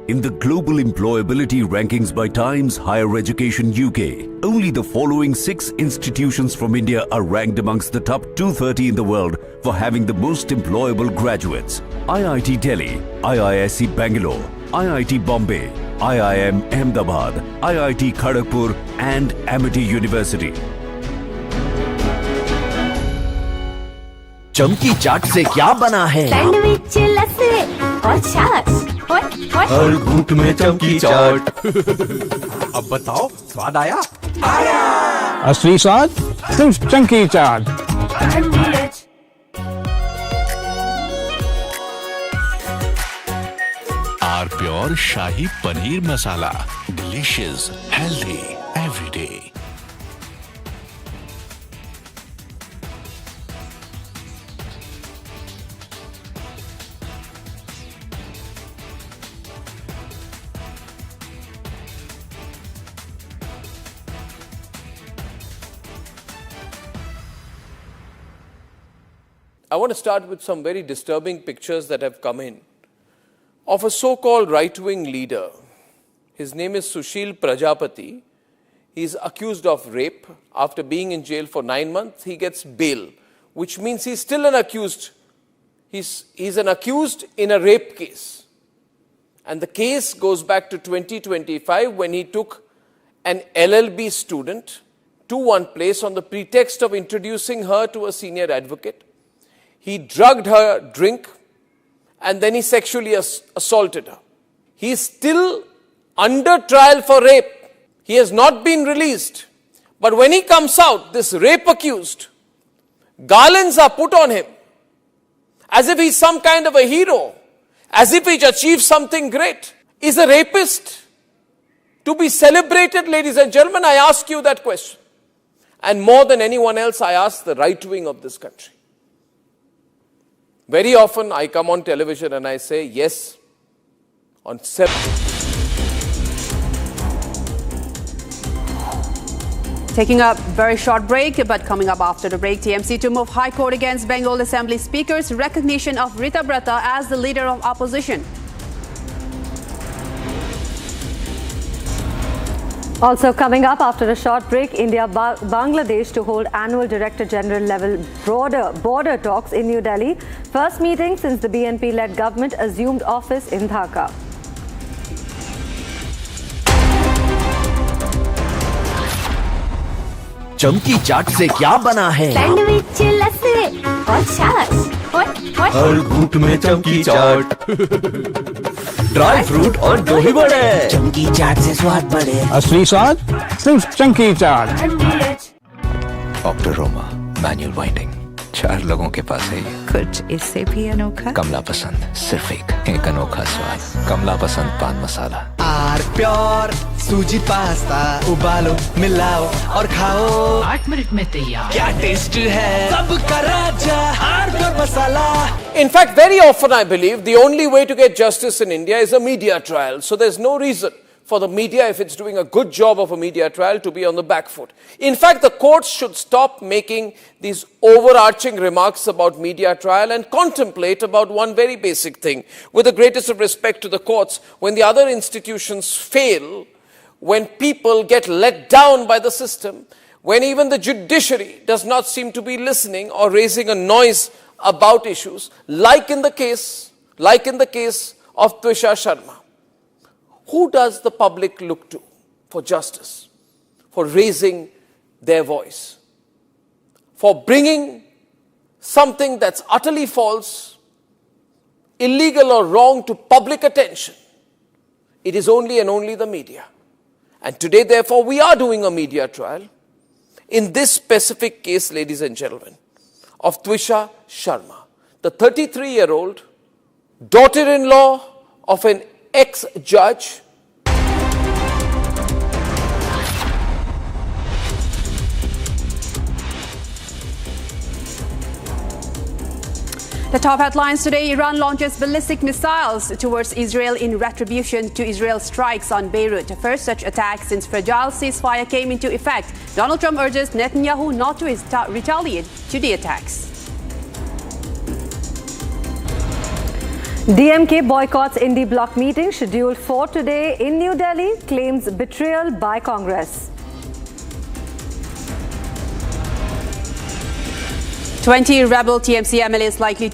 In the global employability rankings by Times Higher Education UK, only the following 6 institutions from India are ranked amongst the top 230 in the world for having the most employable graduates: IIT Delhi, IISc Bangalore, IIT Bombay, IIM Ahmedabad, IIT Kharagpur and Amity University. चमकी चाट से क्या बना है? Sandwich, लस्सी और छाछ। हर घूंट में चमकी चाट। अब बताओ स्वाद आया? असली स्वाद सिर्फ Chunky Chaat. R pure shahi paneer masala, delicious, healthy every day. I want to start with some very disturbing pictures that have come in of a so-called right-wing leader. His name is Sushil Prajapati. He's accused of rape. After being in jail for 9 months, he gets bail, which means he's still an accused. He's an accused in a rape case. And the case goes back to 2025 when he took an LLB student to one place on the pretext of introducing her to a senior advocate. He drugged her drink and then he sexually assaulted her. He is still under trial for rape. He has not been released. But when he comes out, this rape accused, garlands are put on him as if he's some kind of a hero, as if he's achieved something great. Is a rapist to be celebrated, ladies and gentlemen? I ask you that question. And more than anyone else, I ask the right wing of this country. Very often I come on television and I say, yes, on 7. Taking a very short break, but coming up after the break, TMC to move High Court against Bengal Assembly Speaker's recognition of Rita Brata as the leader of opposition. Also coming up after a short break, India-Bangladesh to hold annual Director General level border talks in New Delhi. First meeting since the BNP-led government assumed office in Dhaka. चमकी चाट से क्या बना है? Sandwich लस्सी और छाछ हर घूंट में चमकी चाट, ड्राई फ्रूट और दही बड़े। चमकी चाट से स्वाद बढ़े। असली स्वाद सिर्फ चंकी चाट। ऑक्टोरोमा मैनुअल वाइंडिंग 4 लोगों के पास है। कुछ इससे भी अनोखा। कमला पसंद सिर्फ एक अनोखा स्वाद। कमला पसंद पान मसाला। आर प्योर सूजी पास्ता उबालो मिलाओ और खाओ 8 मिनट में तैयार। क्या टेस्ट है सबका राजा R pure masala. In fact, very often I believe the only way to get justice in India is a media trial. So there's no reason for the media, if it's doing a good job of a media trial, to be on the back foot. In fact, the courts should stop making these overarching remarks about media trial and contemplate about one very basic thing. With the greatest of respect to the courts, when the other institutions fail, when people get let down by the system, when even the judiciary does not seem to be listening or raising a noise about issues, like in the case of Twisha Sharma. Who does the public look to for justice, for raising their voice, for bringing something that's utterly false, illegal or wrong to public attention? It is only and only the media. And today, therefore, we are doing a media trial in this specific case, ladies and gentlemen, of Twisha Sharma, the 33-year-old daughter-in-law of an ex-judge. The top headlines today: Iran launches ballistic missiles towards Israel in retribution to Israel's strikes on Beirut. The first such attack since fragile ceasefire came into effect. Donald Trump urges Netanyahu not to retaliate to the attacks. DMK boycotts Indy bloc meeting scheduled for today in New Delhi, claims betrayal by Congress. 20 rebel TMC MLAs likely.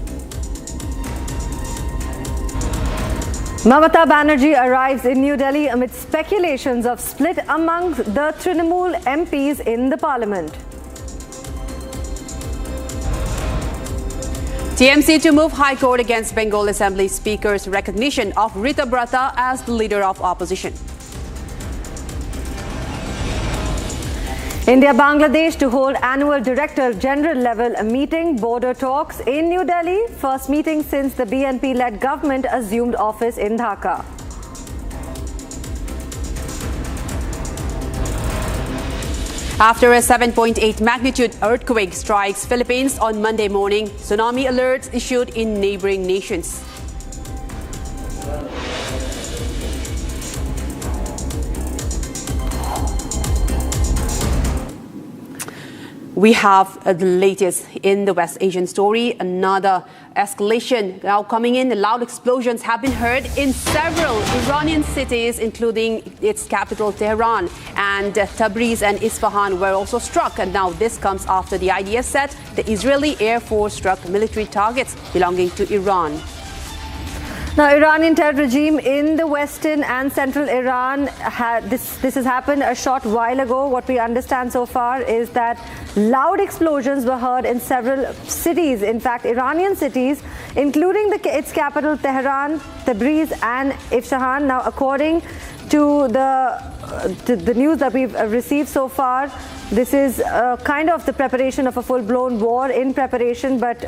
Mamata Banerjee arrives in New Delhi amid speculations of split among the Trinamool MPs in the parliament. TMC to move High Court against Bengal Assembly Speaker's recognition of Rita Brata as the leader of opposition. India-Bangladesh to hold annual Director General level meeting, border talks in New Delhi. First meeting since the BNP-led government assumed office in Dhaka. After a 7.8 magnitude earthquake strikes Philippines on Monday morning, tsunami alerts issued in neighboring nations. We have the latest in the West Asian story. Another escalation now coming in. Loud explosions have been heard in several Iranian cities, including its capital Tehran, and Tabriz and Isfahan were also struck. And now this comes after the IDF said the Israeli Air Force struck military targets belonging to Iran. Now, Iranian terror regime in the western and central Iran, this has happened a short while ago. What we understand so far is that loud explosions were heard in several cities, in fact, Iranian cities, including its capital Tehran, Tabriz and Isfahan. Now, according to the news that we've received so far, this is kind of the preparation of a full-blown war in preparation, but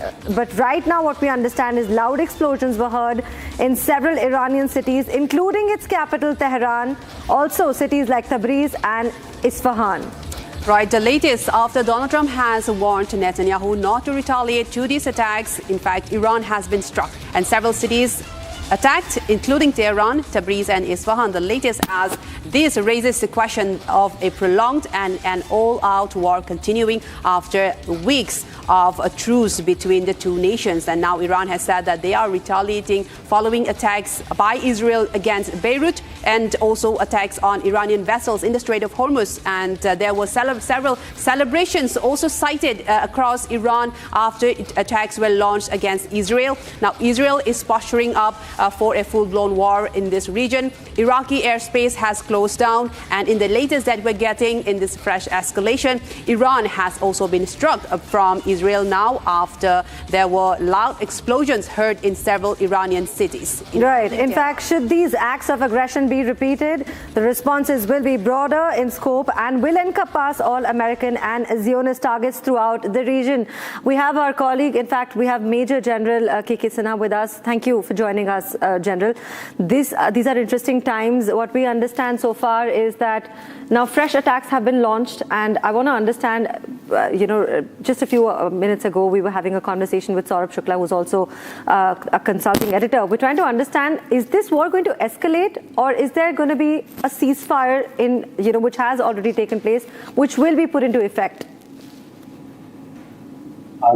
right now what we understand is loud explosions were heard in several Iranian cities, including its capital Tehran, also cities like Tabriz and Isfahan. Right, the latest after Donald Trump has warned Netanyahu not to retaliate to these attacks. In fact, Iran has been struck and several cities attacked, including Tehran, Tabriz and Isfahan. The latest as this raises the question of a prolonged and an all-out war continuing after weeks of a truce between the two nations. And now Iran has said that they are retaliating following attacks by Israel against Beirut and also attacks on Iranian vessels in the Strait of Hormuz. And there were several celebrations also cited across Iran after attacks were launched against Israel. Now Israel is posturing up for a full-blown war in this region. Iraqi airspace has closed down, and in the latest that we're getting in this fresh escalation, Iran has also been struck from Israel now after there were loud explosions heard in several Iranian cities. Right. In fact, should these acts of aggression be repeated, the responses will be broader in scope and will encompass all American and Zionist targets throughout the region. We have our colleague, in fact, we have Major General K.K. Sinha with us. Thank you for joining us, General. These are interesting times. What we understand so far is that now fresh attacks have been launched, and I want to understand, just a few minutes ago, we were having a conversation with Saurabh Shukla, who's also a consulting editor. We're trying to understand, is this war going to escalate, or is there going to be a ceasefire which has already taken place, which will be put into effect?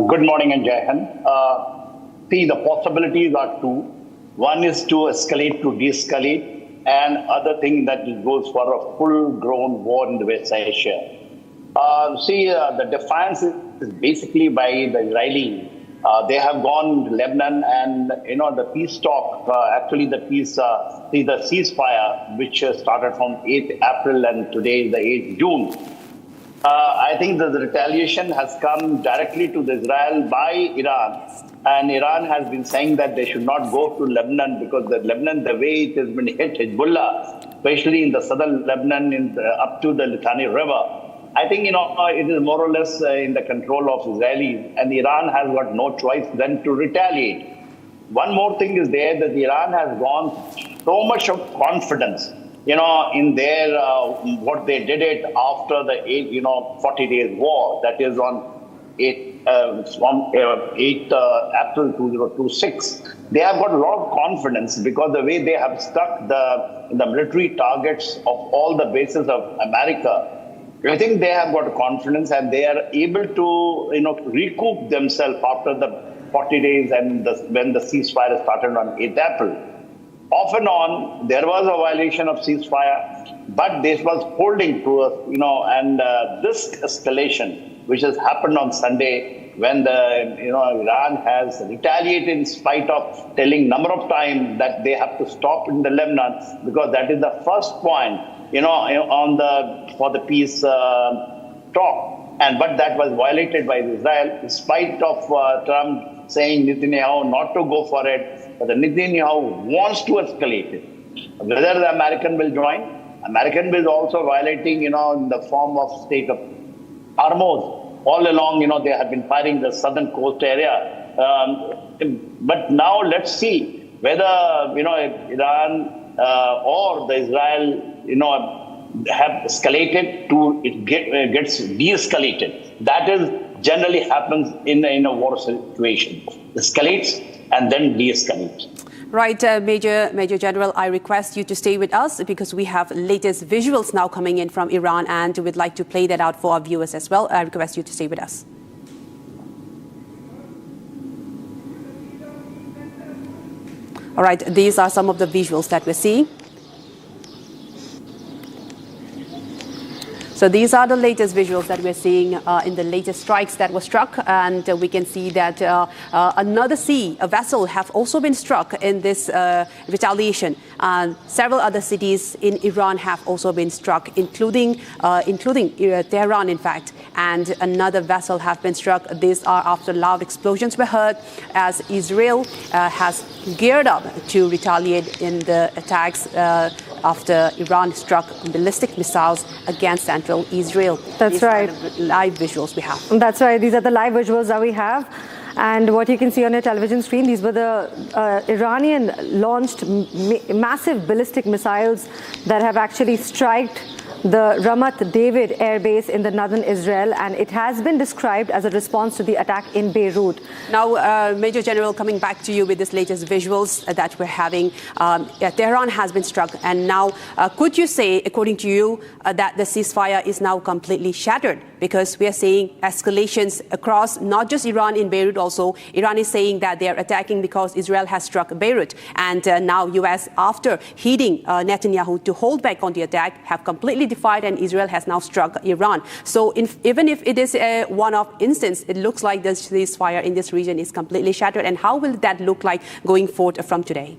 Good morning and Jai Hind. See, the possibilities are two. One is to escalate to de-escalate, and other thing that goes for a full-grown war in the West Asia. The defiance is basically by the Israeli. They have gone to Lebanon, and the peace talk, the ceasefire, which started from 8th April and today is the 8th June. I think that the retaliation has come directly to Israel by Iran, and Iran has been saying that they should not go to Lebanon because Lebanon, the way it has been hit, Hezbollah, especially in the southern Lebanon, up to the Litani River, I think it is more or less in the control of Israelis, and Iran has got no choice than to retaliate. One more thing is there that Iran has gone so much of confidence, in their what they did it after the 40 days war, that is on 8 April 2026. They have got a lot of confidence because the way they have stuck the military targets of all the bases of America. I think they have got confidence and they are able to recoup themselves after the 40 days and when the ceasefire started on 8th April. Off and on, there was a violation of ceasefire, but this was holding to us, and this escalation, which has happened on Sunday, when Iran has retaliated in spite of telling number of times that they have to stop in the Lebanon, because that is the first point, for the peace talk. But that was violated by Israel, in spite of Trump saying Netanyahu not to go for it. But the Netanyahu wants to escalate it. Whether the American will join, American will also violating, in the form of state of Hormuz. All along, they have been firing the southern coast area. But now let's see whether, Iran or the Israel, have escalated to it gets de-escalated. That is generally happens in a war situation. Escalates and then de-escalates. Right, Major General, I request you to stay with us because we have latest visuals now coming in from Iran and we'd like to play that out for our viewers as well. I request you to stay with us. All right, these are some of the visuals that we're seeing. So these are the latest visuals that we're seeing in the latest strikes that were struck. And we can see that a vessel have also been struck in this retaliation. Several other cities in Iran have also been struck, including Tehran, in fact. And another vessel have been struck. These are after loud explosions were heard as Israel has geared up to retaliate in the attacks after Iran struck ballistic missiles against central Israel. That's right. These are the live visuals we have. That's right. These are the live visuals that we have. And what you can see on your television screen, these were the Iranian-launched massive ballistic missiles that have actually struck the Ramat David Air Base in the northern Israel, and it has been described as a response to the attack in Beirut. Now, Major General, coming back to you with this latest visuals that we're having, Tehran has been struck, and now could you say, according to you, that the ceasefire is now completely shattered? Because we are seeing escalations across not just Iran, in Beirut also. Iran is saying that they are attacking because Israel has struck Beirut, and now US, after heeding Netanyahu to hold back on the attack, have completely defied, and Israel has now struck Iran. So even if it is a one-off instance, it looks like the ceasefire in this region is completely shattered. And how will that look like going forward from today?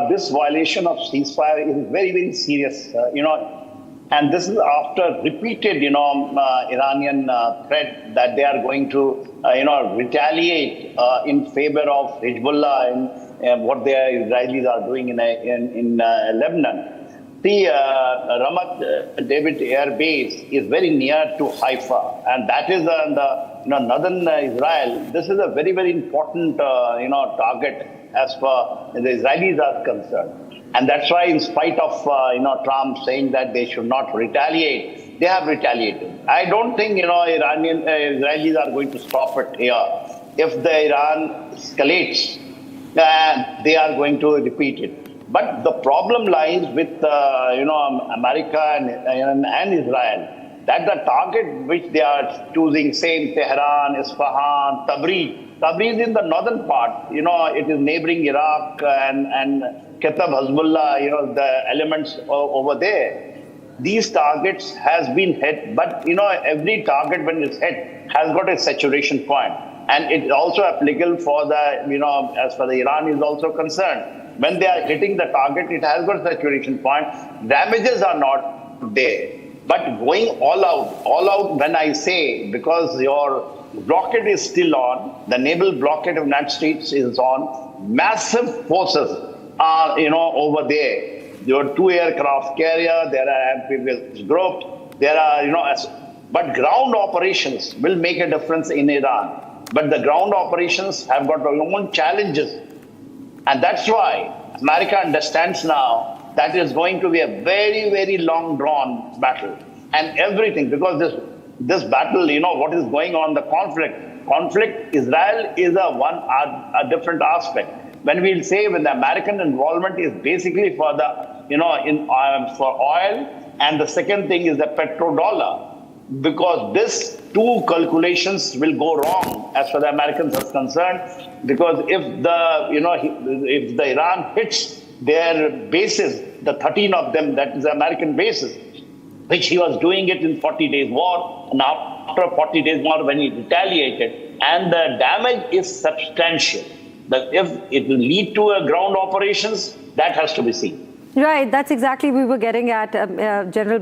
This violation of ceasefire is very, very serious, and this is after repeated, Iranian threat that they are going to, retaliate in favor of Hezbollah and what the Israelis are doing in Lebanon. The Ramat David Air Base is very near to Haifa, and that is in the northern Israel. This is a very, very important, target as far as the Israelis are concerned. And that's why, in spite of Trump saying that they should not retaliate, they have retaliated. I don't think Israelis are going to stop it here. If the Iran escalates, they are going to repeat it. But the problem lies with America and Israel, that the target which they are choosing, same Tehran, Isfahan, Tabriz in the northern part, it is neighboring Iraq and Katab, Hezbollah, the elements over there. These targets has been hit, but every target when it's hit has got a saturation point. And it's also applicable for the, as far as Iran is also concerned. When they are hitting the target, it has got a saturation point. Damages are not there. But going all out when I say, because your blockade is still on, the naval blockade of the United States is on, massive forces are, over there. There are 2 aircraft carrier, there are amphibious groups, there are, but ground operations will make a difference in Iran. But the ground operations have got their own challenges. And that's why America understands now that is going to be a very, very long drawn battle. And everything, because this battle, what is going on, the conflict, Israel is a different aspect. When we'll say when the American involvement is basically for the, for oil, and the second thing is the petrodollar. Because this 2 calculations will go wrong as far as the Americans are concerned. Because if the Iran hits their bases, the 13 of them, that is the American bases, which he was doing it in 40 days war, and after 40 days war when he retaliated, and the damage is substantial. But if it will lead to a ground operations, that has to be seen. Right, that's exactly we were getting at, General General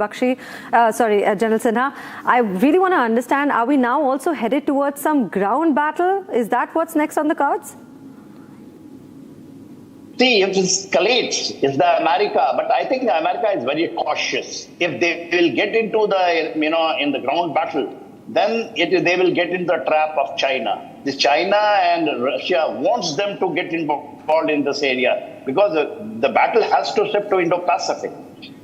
Sinha. I really want to understand, are we now also headed towards some ground battle? Is that what's next on the cards? See, if it escalates, it's the America, but I think America is very cautious. If they will get into the, in the ground battle, then they will get into the trap of China. China and Russia wants them to get involved in this area because the battle has to shift to Indo-Pacific.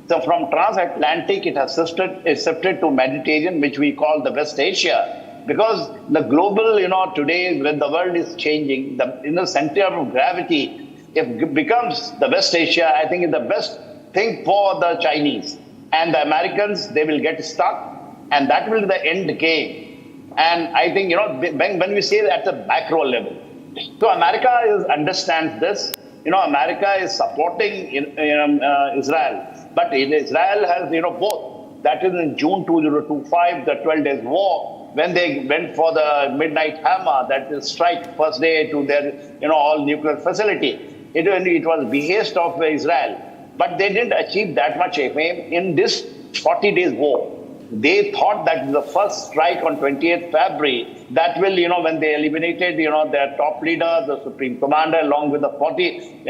So from transatlantic, it has shifted to Mediterranean, which we call the West Asia. Because the global, today when the world is changing, the center of gravity, if it becomes the West Asia, I think it's the best thing for the Chinese. And the Americans, they will get stuck. And that will be the end game. And I think, when we say that at the macro level, so America understands this. America is supporting Israel. But Israel has, both. That is in June 2025, the 12 days war, when they went for the midnight hammer, that is strike first day to their, all nuclear facility. It was behest of Israel. But they didn't achieve that much aim in this 40 days war. They thought that the first strike on 28th February, that will, when they eliminated, their top leader, the supreme commander, along with the 40,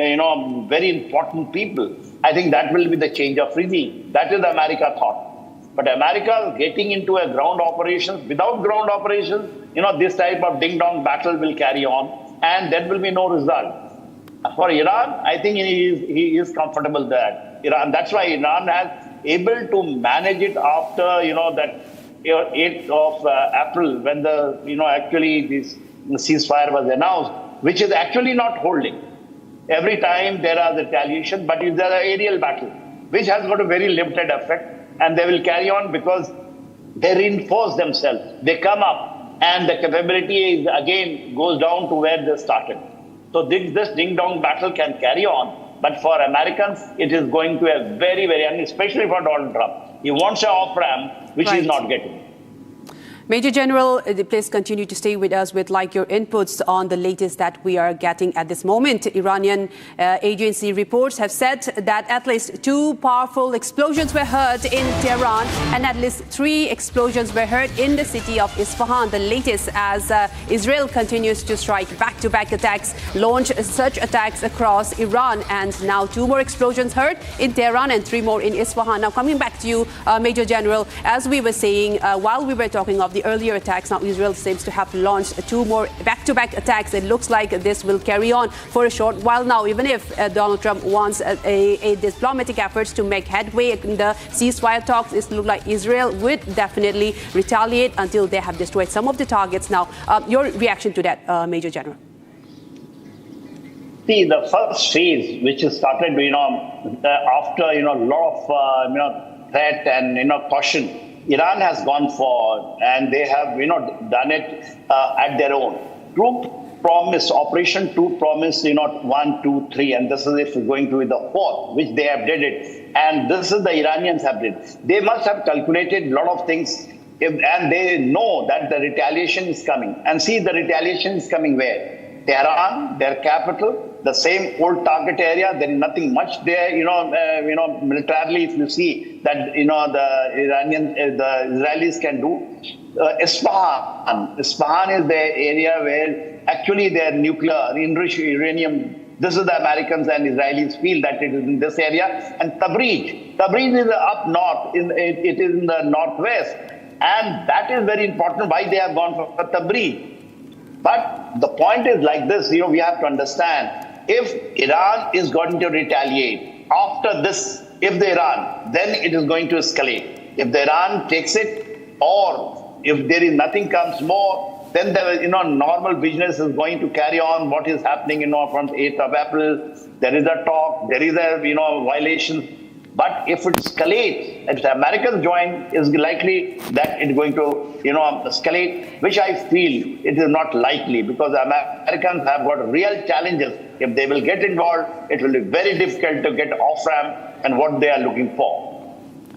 very important people, I think that will be the change of regime. That is the America thought. But America getting into a ground operations, without ground operations, this type of ding-dong battle will carry on, and there will be no result. For Iran, I think he is comfortable there. That's why Iran has able to manage it after, that 8th of April, when the, actually this ceasefire was announced, which is actually not holding. Every time there are retaliation, but it's an aerial battle, which has got a very limited effect, and they will carry on because they reinforce themselves. They come up, and the capability again goes down to where they started. So this ding-dong battle can carry on. But for Americans, it is going to a very, very, and especially for Donald Trump. He wants an off-ramp, which he's not getting. Major General, please continue to stay with us with your inputs on the latest that we are getting at this moment. Iranian agency reports have said that at least 2 powerful explosions were heard in Tehran and at least 3 explosions were heard in the city of Isfahan. The latest as Israel continues to strike back-to-back attacks, launch such attacks across Iran, and now 2 more explosions heard in Tehran and 3 more in Isfahan. Now coming back to you, Major General, as we were saying while we were talking of the earlier attacks, now Israel seems to have launched 2 more back-to-back attacks. It looks like this will carry on for a short while now, even if Donald Trump wants a diplomatic efforts to make headway in the ceasefire talks. It looks like Israel would definitely retaliate until they have destroyed some of the targets. Now, your reaction to that, Major General? See, the first phase, which is started, after, a lot of, threat and, caution, Iran has gone forward and they have, done it at their own. Operation True Promise, 1, 2, 3, and this is if going to be the 4th, which they have did it. And this is the Iranians have did. They must have calculated a lot of things, and they know that the retaliation is coming. And see, the retaliation is coming where? Tehran, their capital, the same old target area. There is nothing much there, militarily. If you see that, the Israelis can do. Isfahan is the area where actually their nuclear, enriched uranium. This is the Americans and Israelis feel that it is in this area. And Tabriz is up north. It is in the northwest, and that is very important. Why they have gone for Tabriz? But the point is like this, we have to understand, if Iran is going to retaliate after this, then it is going to escalate. If the Iran takes it, or if there is nothing comes more, then the normal business is going to carry on what is happening, from 8th of April. There is a talk, there is a, violation. But if it escalates, if the Americans join, it's likely that it's going to, escalate, which I feel it is not likely, because the Americans have got real challenges. If they will get involved, it will be very difficult to get off-ramp and what they are looking for.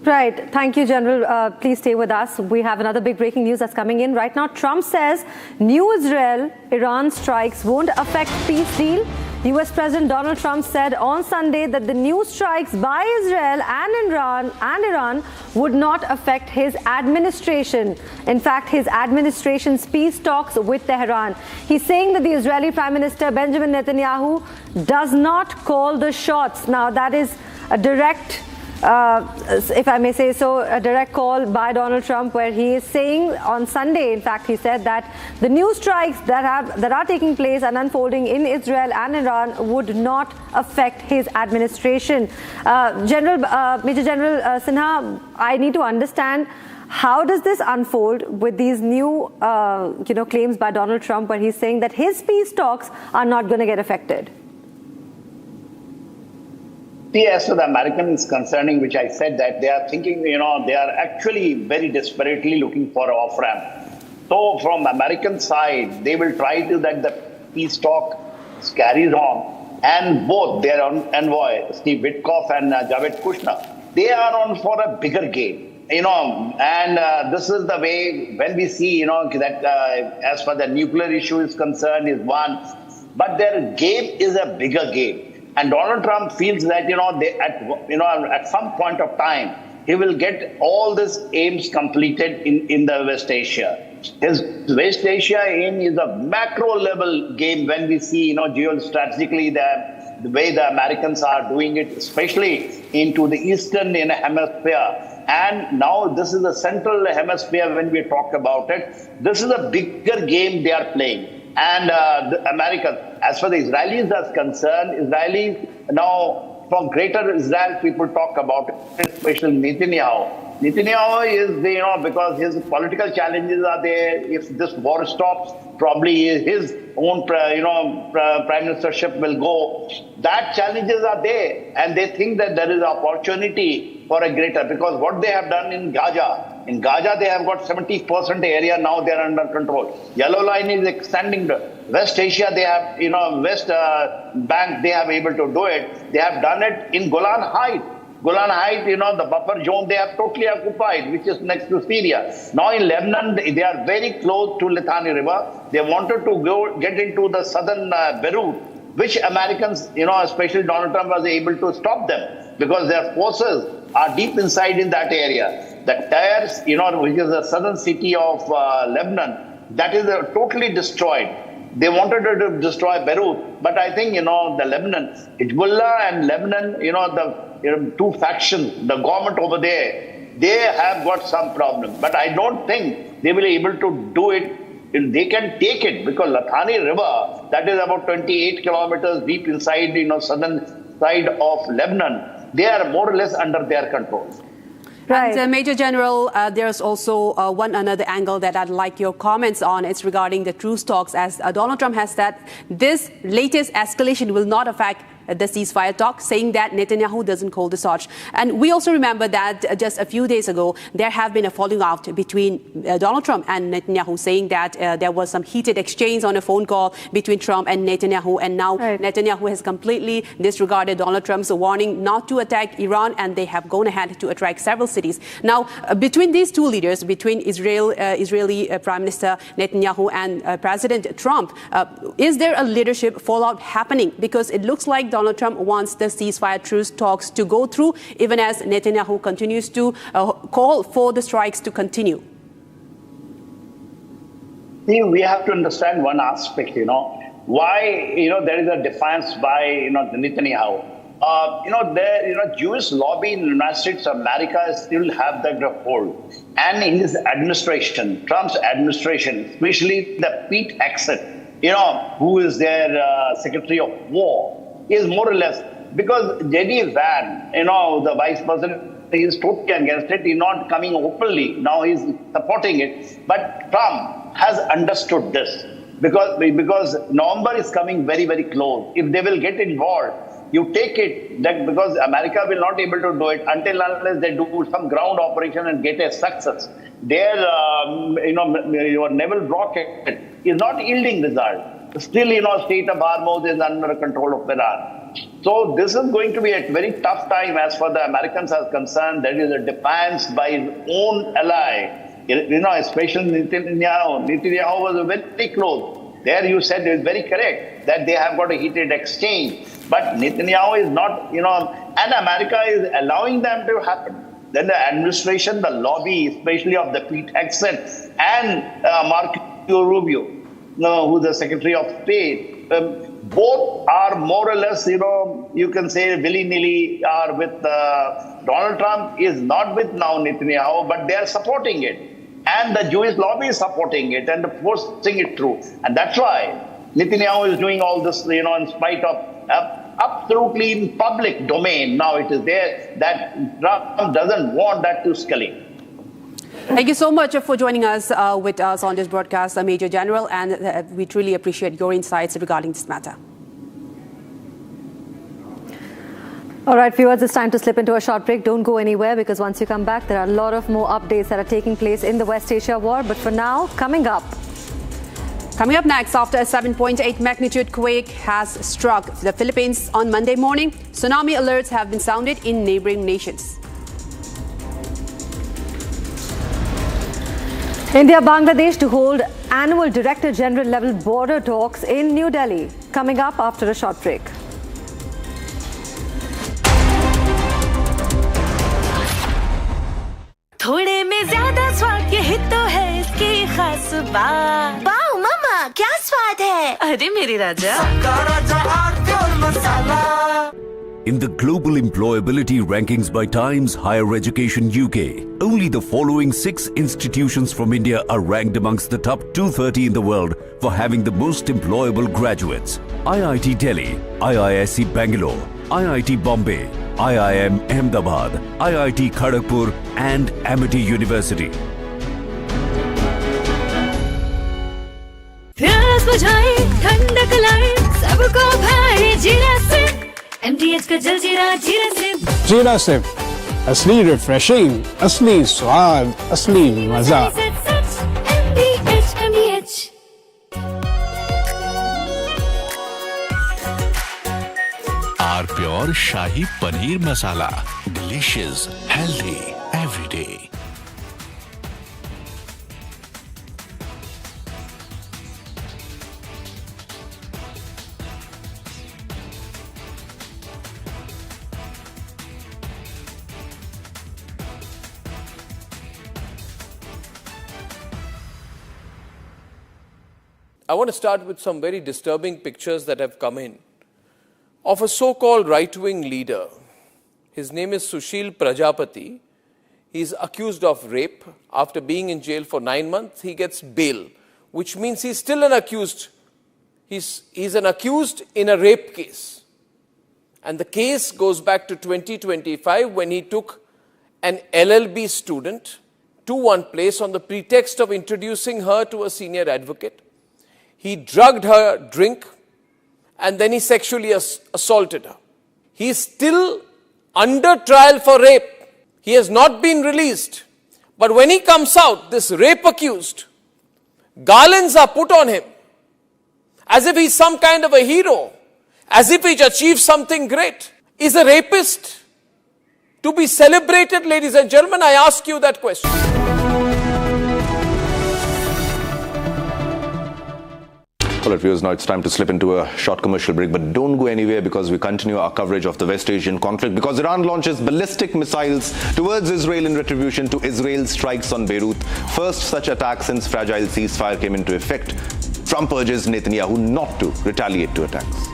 Right. Thank you, General. Please stay with us. We have another big breaking news that's coming in right now. Trump says new Israel-Iran strikes won't affect peace deal. US President Donald Trump said on Sunday that the new strikes by Israel and Iran would not affect his administration. In fact, his administration's peace talks with Tehran. He's saying that the Israeli Prime Minister Benjamin Netanyahu does not call the shots. Now, that is a direct, if I may say so, a direct call by Donald Trump, where he is saying on Sunday, in fact, he said that the new strikes that are taking place and unfolding in Israel and Iran would not affect his administration. Major General Sinha, I need to understand, how does this unfold with these new, claims by Donald Trump, where he's saying that his peace talks are not going to get affected? As for the Americans concerning, which I said that they are thinking, they are actually very desperately looking for an off-ramp. So from American side, they will try to that the peace talk carries on. And both their envoy, Steve Witkoff and Jared Kushner, they are on for a bigger game. And this is the way when we see, that as far the nuclear issue is concerned is one, but their game is a bigger game. And Donald Trump feels that, at some point of time, he will get all these aims completed in the West Asia. His West Asia aim is a macro level game when we see, geostrategically the way the Americans are doing it, especially into the Eastern hemisphere. And now this is the central hemisphere when we talk about it. This is a bigger game they are playing. And the Americans, as far as the Israelis are concerned, Israelis now, from greater Israel, people talk about it, especially Netanyahu. Netanyahu is, because his political challenges are there. If this war stops, probably his own, prime ministership will go. That challenges are there, and they think that there is opportunity for a greater, because what they have done in Gaza. In Gaza, they have got 70% area now they are under control. Yellow line is extending. West Asia, they have, West Bank, they have able to do it. They have done it in Golan Heights. Golan Heights, the buffer zone, they have totally occupied, which is next to Syria. Now in Lebanon, they are very close to Litani River. They wanted to get into the southern Beirut, which Americans, especially Donald Trump, was able to stop them because their forces are deep inside in that area. The Tyres, which is the southern city of Lebanon, that is totally destroyed. They wanted to destroy Beirut, but I think, the Lebanon, Hezbollah and Lebanon, the two factions, the government over there, they have got some problem. But I don't think they will be able to do it. They can take it because Litani River, that is about 28 kilometers deep inside, southern side of Lebanon, they are more or less under their control. Right. And Major General, there's also one another angle that I'd like your comments on. It's regarding the truce talks. As Donald Trump has said, this latest escalation will not affect the ceasefire talk, saying that Netanyahu doesn't call the shots. And we also remember that just a few days ago, there have been a falling out between Donald Trump and Netanyahu, saying that there was some heated exchange on a phone call between Trump and Netanyahu. And now Netanyahu has completely disregarded Donald Trump's warning not to attack Iran, and they have gone ahead to attack several cities. Now, between these two leaders, between Israeli Prime Minister Netanyahu and President Trump, is there a leadership fallout happening? Because it looks like Donald Trump wants the ceasefire truce talks to go through, even as Netanyahu continues to call for the strikes to continue. See, we have to understand one aspect, why, there is a defiance by, Netanyahu. Jewish lobby in the United States of America still have that hold. And in his administration, Trump's administration, especially the Pete Hegseth, who is their Secretary of War, is more or less, because J.D. Vance, the Vice President, he is totally against it. He's not coming openly. Now he's supporting it. But Trump has understood this because November is coming very, very close. If they will get involved, you take it that because America will not be able to do it until unless they do some ground operation and get a success. Their, your naval rocket is not yielding result. Still, State of Hormuz is under control of Iran. So this is going to be a very tough time as far as the Americans are concerned. There is a defiance by his own ally, especially Netanyahu. Netanyahu was very close. There you said is very correct that they have got a heated exchange. But Netanyahu is not, and America is allowing them to happen. Then the administration, the lobby, especially of the Pete Hegseth and Marco Rubio, who's the Secretary of State, both are more or less, you can say willy-nilly are with Donald Trump is not with now Netanyahu, but they are supporting it. And the Jewish lobby is supporting it and forcing it through. And that's why Netanyahu is doing all this, in spite of absolutely in public domain. Now it is there that Trump doesn't want that to escalate. Thank you so much for joining us with us on this broadcast, Major General, and we truly appreciate your insights regarding this matter. All right, viewers, it's time to slip into a short break. Don't go anywhere, because once you come back, there are a lot of more updates that are taking place in the West Asia war. But for now, coming up next, after a 7.8 magnitude quake has struck the Philippines on Monday morning, tsunami alerts have been sounded in neighboring nations. India-Bangladesh to hold annual Director General level border talks in New Delhi. Coming up after a short break. थोड़े में ज्यादा स्वाद यही तो है इसकी खास बात। वाओ मामा, क्या स्वाद है? अरे मेरे राजा। In the global employability rankings by Times Higher Education UK, only the following 6 institutions from India are ranked amongst the top 230 in the world for having the most employable graduates. IIT Delhi, IISc Bangalore, IIT Bombay, IIM Ahmedabad, IIT Kharagpur and Amity University. प्यास बुझाए, ठंडक लाए, सबको भाए जीरा से। MTH का जलजीरा जीरा से। जीरा से असली रिफ्रेशिंग, असली स्वाद, असली मजा। MTH। R pure shahi paneer masala, delicious, healthy every day. I want to start with some very disturbing pictures that have come in of a so-called right-wing leader. His name is Sushil Prajapati. He is accused of rape. After being in jail for 9 months, he gets bail, which means he's still an accused. He's an accused in a rape case. And the case goes back to 2025 when he took an LLB student to one place on the pretext of introducing her to a senior advocate. He drugged her drink and then he sexually assaulted her. He is still under trial for rape. He has not been released. But when he comes out, this rape accused, garlands are put on him as if he's some kind of a hero, as if he's achieved something great. Is a rapist to be celebrated, ladies and gentlemen? I ask you that question. Well, viewers, now it's time to slip into a short commercial break, but don't go anywhere because we continue our coverage of the West Asian conflict because Iran launches ballistic missiles towards Israel in retribution to Israel's strikes on Beirut. First such attack since fragile ceasefire came into effect. Trump urges Netanyahu not to retaliate to attacks.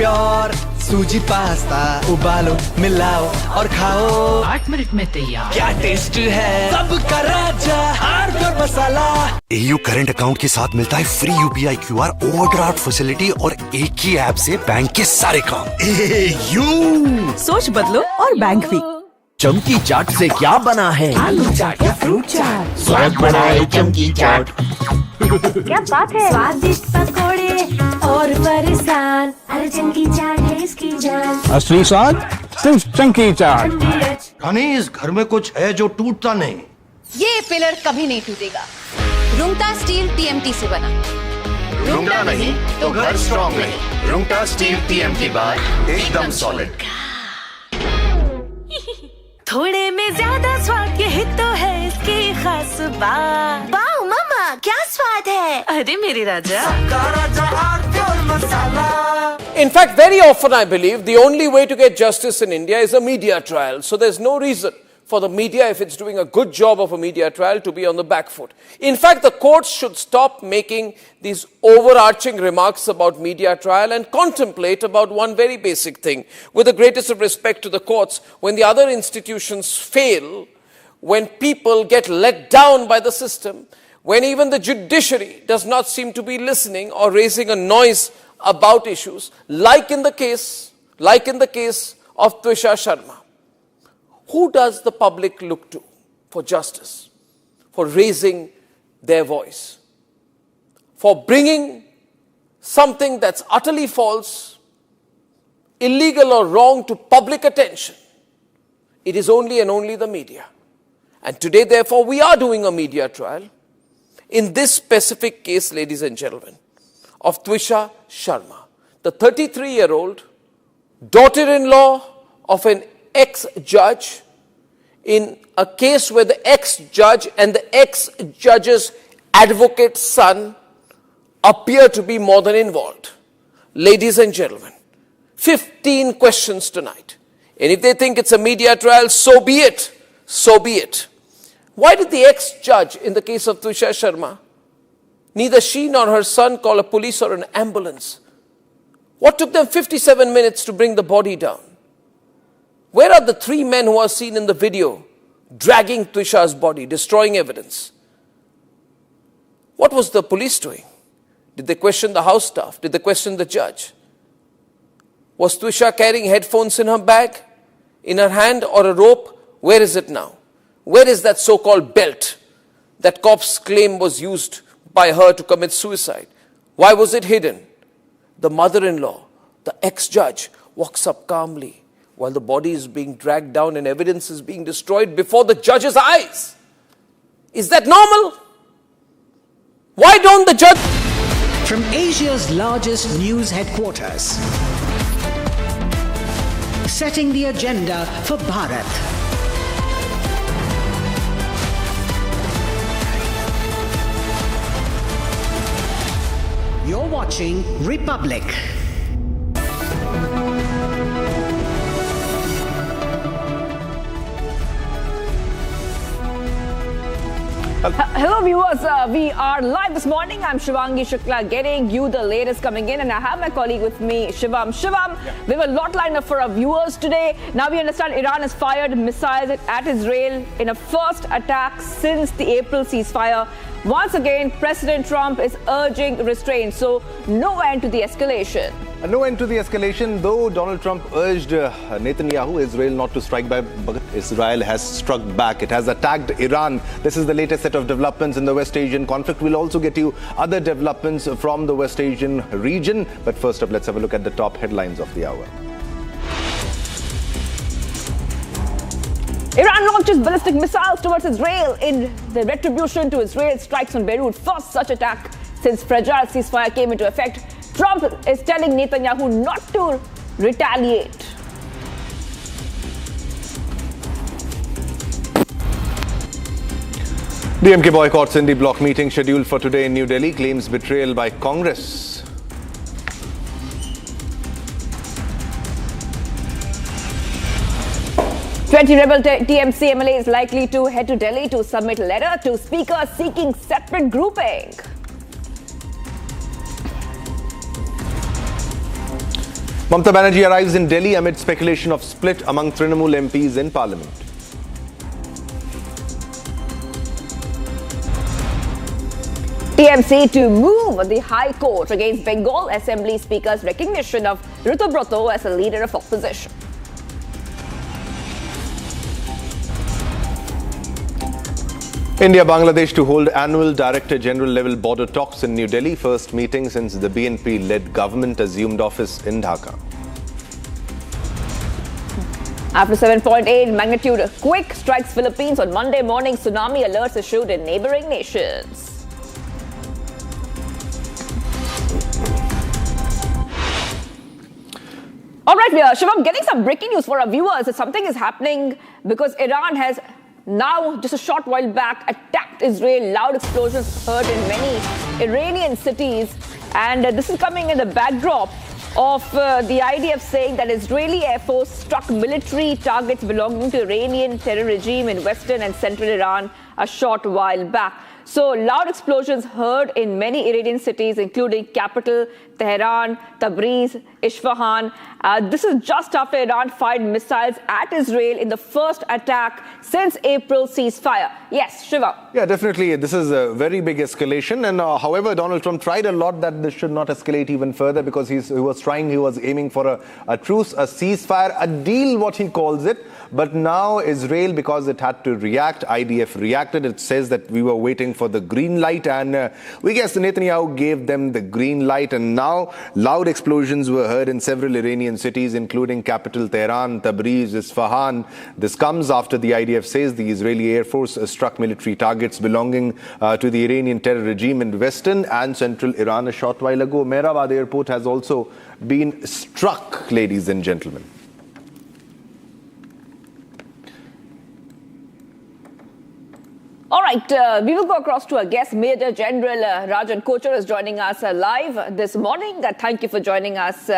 Pure सूजी pasta उबालो मिलाओ और खाओ 8 minute में तैयार। क्या taste है सबका राजा R pure masala. AU current account के साथ मिलता है free UPI QR overdraft facility और एक ही ऐप से बैंक के सारे काम। AU सोच बदलो और बैंक भी। चमकी चाट से क्या बना है? आलू चाट या फ्रूट चाट, स्वाद बनाए चमकी चाट। क्या बात है? स्वादिष्ट पकोड़े और फरसान, अरे चमकी चाट है इसकी जान। असली स्वाद सिर्फ चमकी चाट। रानी, इस घर में कुछ है जो टूटता नहीं। ये पिलर कभी नहीं टूटेगा। रुंगटा स्टील TMT से बना। रुंगटा नहीं तो घर स्ट्रॉन्ग नहीं। रुंगटा स्टील TMT बार एकदम सॉलिड। थोड़े में ज्यादा स्वाद यही तो है इसकी खास बात। वाओ मामा क्या स्वाद है। अरे मेरे राजा। In fact, very often I believe the only way to get justice in India is a media trial. So there's no reason for the media, if it's doing a good job of a media trial, to be on the back foot. In fact, the courts should stop making these overarching remarks about media trial and contemplate about one very basic thing. With the greatest of respect to the courts, when the other institutions fail, when people get let down by the system, when even the judiciary does not seem to be listening or raising a noise about issues, like in the case of Twisha Sharma, who does the public look to for justice, for raising their voice, for bringing something that's utterly false, illegal or wrong to public attention? It is only and only the media. And today, therefore, we are doing a media trial in this specific case, ladies and gentlemen, of Twisha Sharma, the 33-year-old daughter-in-law of an ex-judge, in a case where the ex-judge and the ex-judge's advocate son appear to be more than involved. Ladies and gentlemen, 15 questions tonight. And if they think it's a media trial, so be it. So be it. Why did the ex-judge in the case of Twisha Sharma, neither she nor her son call a police or an ambulance? What took them 57 minutes to bring the body down? Where are the 3 men who are seen in the video dragging Twisha's body, destroying evidence? What was the police doing? Did they question the house staff? Did they question the judge? Was Twisha carrying headphones in her bag, in her hand, or a rope? Where is it now? Where is that so-called belt that cops claim was used by her to commit suicide? Why was it hidden? The mother-in-law, the ex-judge, walks up calmly while the body is being dragged down and evidence is being destroyed before the judge's eyes. Is that normal? Why don't the judge... From Asia's largest news headquarters, setting the agenda for Bharat. You're watching Republic. Hello viewers, we are live this morning. I'm Shivangi Shukla getting you the latest coming in, and I have my colleague with me, Shivam. Shivam, we have a lot lined up for our viewers today. Now we understand Iran has fired missiles at Israel in a first attack since the April ceasefire. Once again, President Trump is urging restraint, so no end to the escalation. No end to the escalation, though Donald Trump urged Netanyahu, Israel, not to strike back, but Israel has struck back. It has attacked Iran. This is the latest set of developments in the West Asian conflict. We'll also get you other developments from the West Asian region. But first up, let's have a look at the top headlines of the hour. Iran launches ballistic missiles towards Israel in the retribution to Israel's strikes on Beirut. First such attack since fragile ceasefire came into effect. Trump is telling Netanyahu not to retaliate. DMK boycotts Indy bloc meeting scheduled for today in New Delhi, claims betrayal by Congress. Twenty rebel TMC MLAs likely to head to Delhi to submit a letter to Speaker seeking separate grouping. Mamata Banerjee arrives in Delhi amid speculation of split among Trinamool MPs in Parliament. TMC to move the High Court against Bengal Assembly Speaker's recognition of Ritubroto as a leader of opposition. India-Bangladesh to hold annual Director General level border talks in New Delhi. First meeting since the BNP-led government assumed office in Dhaka. After 7.8 magnitude quake strikes Philippines on Monday morning, tsunami alerts issued in neighboring nations. All right, Shivam, getting some breaking news for our viewers. Something is happening because Iran has now, just a short while back, attacked Israel. Loud explosions heard in many Iranian cities. And this is coming in the backdrop of the IDF saying that Israeli Air Force struck military targets belonging to Iranian terror regime in western and central Iran a short while back. So loud explosions heard in many Iranian cities, including capital Tehran, Tabriz, Isfahan. This is just after Iran fired missiles at Israel in the first attack since April ceasefire. Yes, Shiva. Yeah, definitely. This is a very big escalation. And however, Donald Trump tried a lot that this should not escalate even further, because he was aiming for a truce, a ceasefire, a deal, what he calls it. But now Israel, because it had to react, IDF reacted. It says that we were waiting for the green light, and we guess Netanyahu gave them the green light. And now loud explosions were heard in several Iranian cities, including capital Tehran, Tabriz, Isfahan. This comes after the IDF says the Israeli Air Force struck military targets belonging to the Iranian terror regime in western and central Iran a short while ago. Mehrabad airport has also been struck, ladies and gentlemen. All right, we will go across to our guest, Major General Rajan Kochar is joining us live this morning. Thank you for joining us.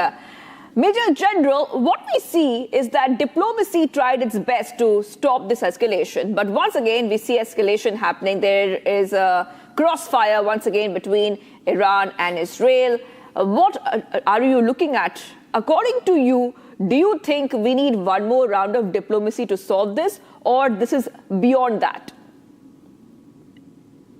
Major General, what we see is that diplomacy tried its best to stop this escalation. But once again, we see escalation happening. There is a crossfire once again between Iran and Israel. What are you looking at? According to you, do you think we need one more round of diplomacy to solve this, or this is beyond that?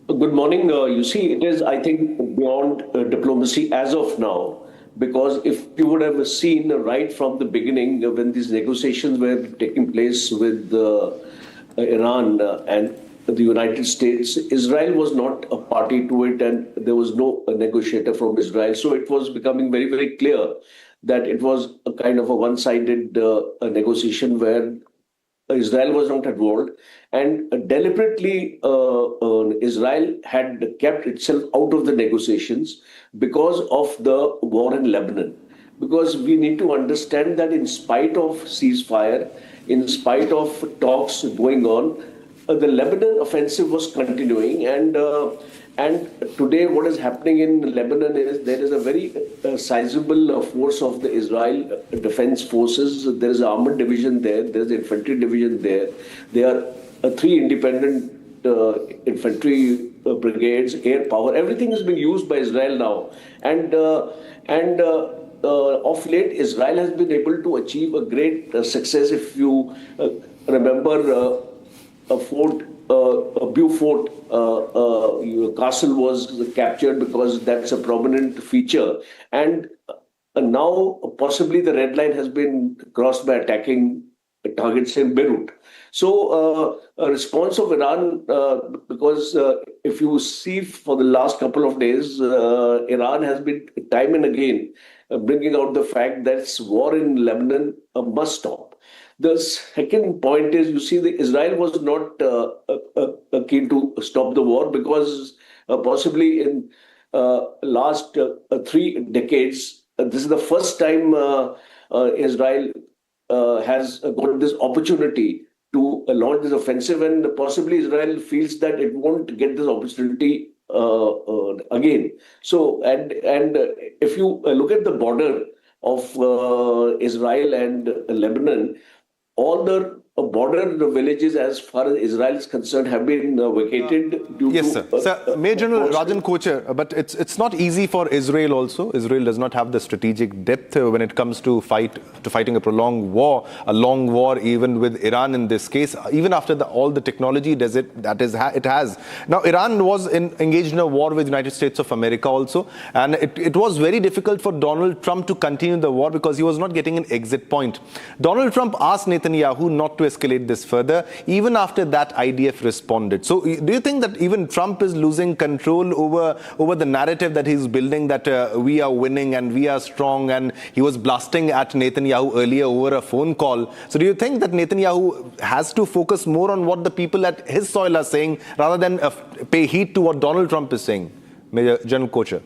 Good morning. You see, it is, I think, beyond diplomacy as of now, because if you would have seen right from the beginning when these negotiations were taking place with Iran and the United States, Israel was not a party to it, and there was no negotiator from Israel. So it was becoming very, very clear that it was a kind of a one-sided negotiation where Israel was not involved, and deliberately Israel had kept itself out of the negotiations because of the war in Lebanon. Because we need to understand that in spite of ceasefire, in spite of talks going on, the Lebanon offensive was continuing, and today what is happening in Lebanon is there is a very sizable force of the Israel Defense Forces. There is an armored division there. There is an infantry division there. There are 3 independent infantry brigades, air power. Everything is being used by Israel now. And of late, Israel has been able to achieve a great success. If you remember, a fort, Beaufort castle was captured because that's a prominent feature. And now possibly the red line has been crossed by attacking targets in Beirut. So a response of Iran, because if you see for the last couple of days, Iran has been time and again bringing out the fact that war in Lebanon must stop. The second point is, you see, Israel was not keen to stop the war because possibly in last 3 decades, this is the first time Israel has got this opportunity to launch this offensive, and possibly Israel feels that it won't get this opportunity again. So, and if you look at the border of Israel and Lebanon, all the border villages, as far as Israel is concerned, have been vacated due yes, to... sir. Sir, Major General Rajan Kochar, but it's not easy for Israel also. Israel does not have the strategic depth when it comes to fighting a prolonged war, a long war, even with Iran in this case, even after all the technology it has. Now, Iran was engaged in a war with the United States of America also, and it was very difficult for Donald Trump to continue the war because he was not getting an exit point. Donald Trump asked Netanyahu not to escalate this further. Even after that, IDF responded. So do you think that even Trump is losing control over the narrative that he's building, that we are winning and we are strong, and he was blasting at Netanyahu earlier over a phone call? So do you think that Netanyahu has to focus more on what the people at his soil are saying rather than pay heed to what Donald Trump is saying? Major General Kochar.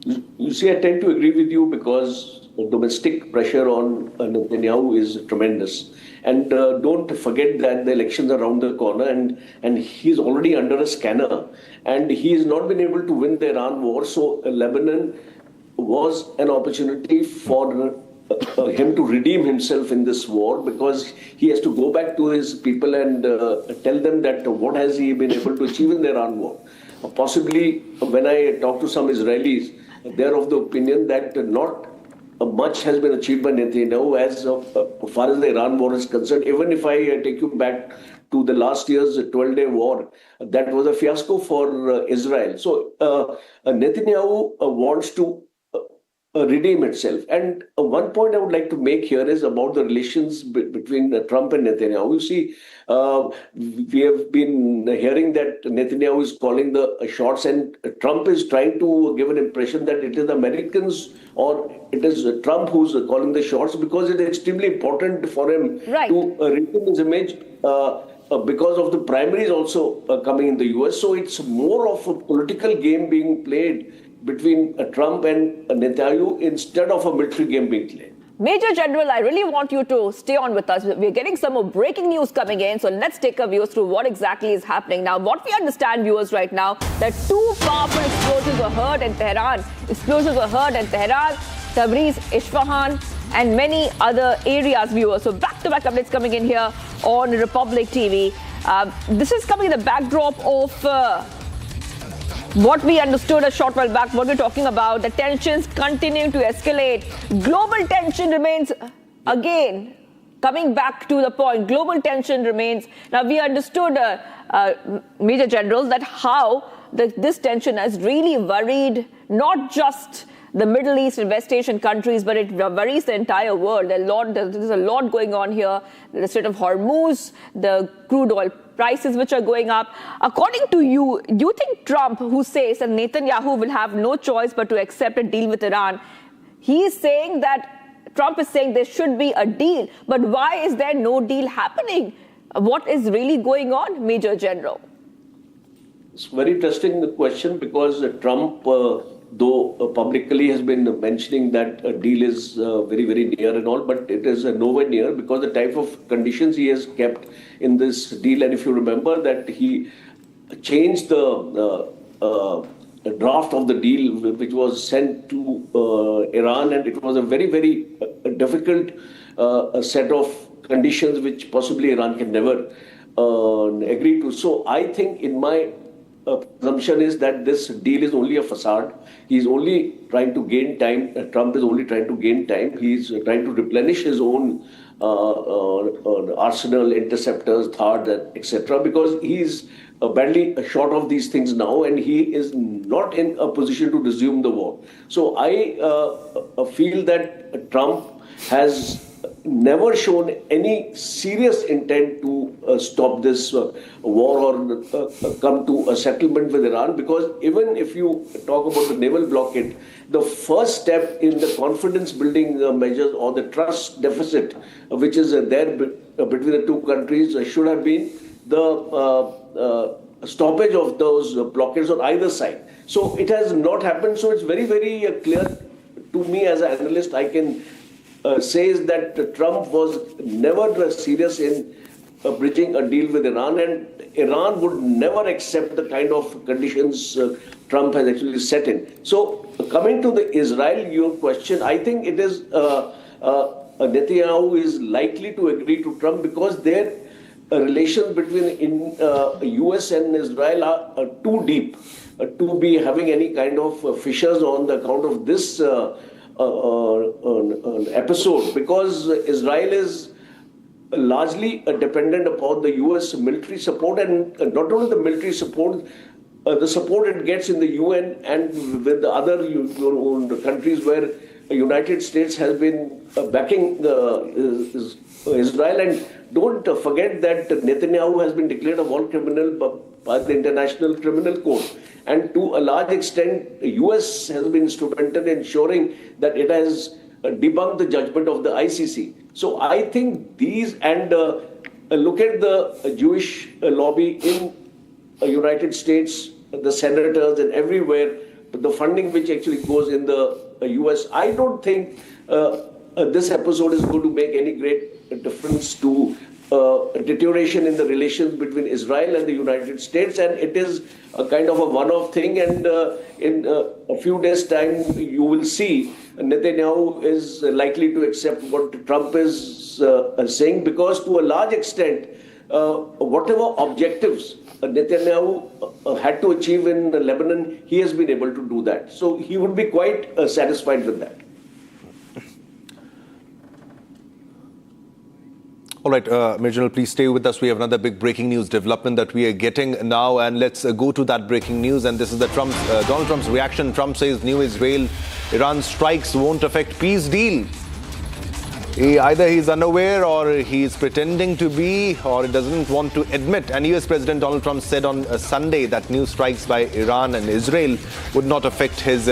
You see, I tend to agree with you because domestic pressure on Netanyahu is tremendous. And don't forget that the elections are around the corner, and he's already under a scanner, and he's not been able to win the Iran war. So Lebanon was an opportunity for him to redeem himself in this war, because he has to go back to his people and tell them that what has he been able to achieve in the Iran war. Possibly, when I talk to some Israelis, they're of the opinion that not much has been achieved by Netanyahu as far as the Iran war is concerned. Even if I take you back to the last year's 12-day war, that was a fiasco for Israel. So Netanyahu wants to redeem itself. And one point I would like to make here is about the relations between Trump and Netanyahu. You see, we have been hearing that Netanyahu is calling the shots, and Trump is trying to give an impression that it is the Americans or it is Trump who's calling the shots, because it is extremely important for him to retain his image because of the primaries also coming in the US. So it's more of a political game being played between Trump and Netanyahu instead of a military game being played. Major General, I really want you to stay on with us. We're getting some more breaking news coming in, so let's take our viewers through what exactly is happening. Now, what we understand, viewers, right now, that two powerful explosions were heard in Tehran. Tabriz, Isfahan, and many other areas, viewers. So back-to-back updates coming in here on Republic TV. This is coming in the backdrop of what we understood a short while back, what we're talking about, the tensions continuing to escalate. Global tension remains, again, coming back to the point, global tension remains. Now, we understood, Major General, that how this tension has really worried not just the Middle East and West Asian countries, but it worries the entire world. There's a lot going on here. The Strait of Hormuz, the crude oil prices which are going up. According to you, you think Trump, who says that Netanyahu will have no choice but to accept a deal with Iran, Trump is saying there should be a deal, but why is there no deal happening? What is really going on, Major General? It's very interesting question, because Trump, though publicly has been mentioning that a deal is very, very near and all, but it is nowhere near, because the type of conditions he has kept in this deal. And if you remember that he changed the draft of the deal, which was sent to Iran, and it was a very, very difficult set of conditions which possibly Iran can never agree to. So I think, in my assumption is that this deal is only a facade. He's only trying to gain time. Trump is only trying to gain time. He's trying to replenish his own arsenal, interceptors, THAAD, etc. because he's badly short of these things now, and he is not in a position to resume the war. So I feel that Trump has never shown any serious intent to stop this war or come to a settlement with Iran, because even if you talk about the naval blockade, the first step in the confidence building measures or the trust deficit which is there between the two countries should have been the stoppage of those blockades on either side. So it has not happened. So it's very, very clear to me as an analyst. I can says that Trump was never serious in bridging a deal with Iran, and Iran would never accept the kind of conditions Trump has actually set in. So coming to the Israel, your question, I think it is Netanyahu is likely to agree to Trump, because their relations between US and Israel are too deep to be having any kind of fissures on the account of this episode, because Israel is largely dependent upon the US military support, and not only the military support, the support it gets in the UN and with the other countries where the United States has been backing Israel. And don't forget that Netanyahu has been declared a war criminal by the International Criminal Court. And to a large extent, the US has been instrumental in ensuring that it has debunked the judgment of the ICC. So I think these, and look at the Jewish lobby in the United States, the senators and everywhere, the funding which actually goes in the US. I don't think this episode is going to make any great difference to deterioration in the relations between Israel and the United States, and it is a kind of a one-off thing. And in a few days' time, you will see Netanyahu is likely to accept what Trump is saying, because to a large extent, whatever objectives Netanyahu had to achieve in Lebanon, he has been able to do that. So he would be quite satisfied with that. All right, Major General, please stay with us. We have another big breaking news development that we are getting now, and let's go to that breaking news. And this is the Donald Trump's reaction. Trump says new Israel-Iran strikes won't affect peace deal. Either he's unaware, or he's pretending to be, or he doesn't want to admit. And US President Donald Trump said on Sunday that new strikes by Iran and Israel would not affect his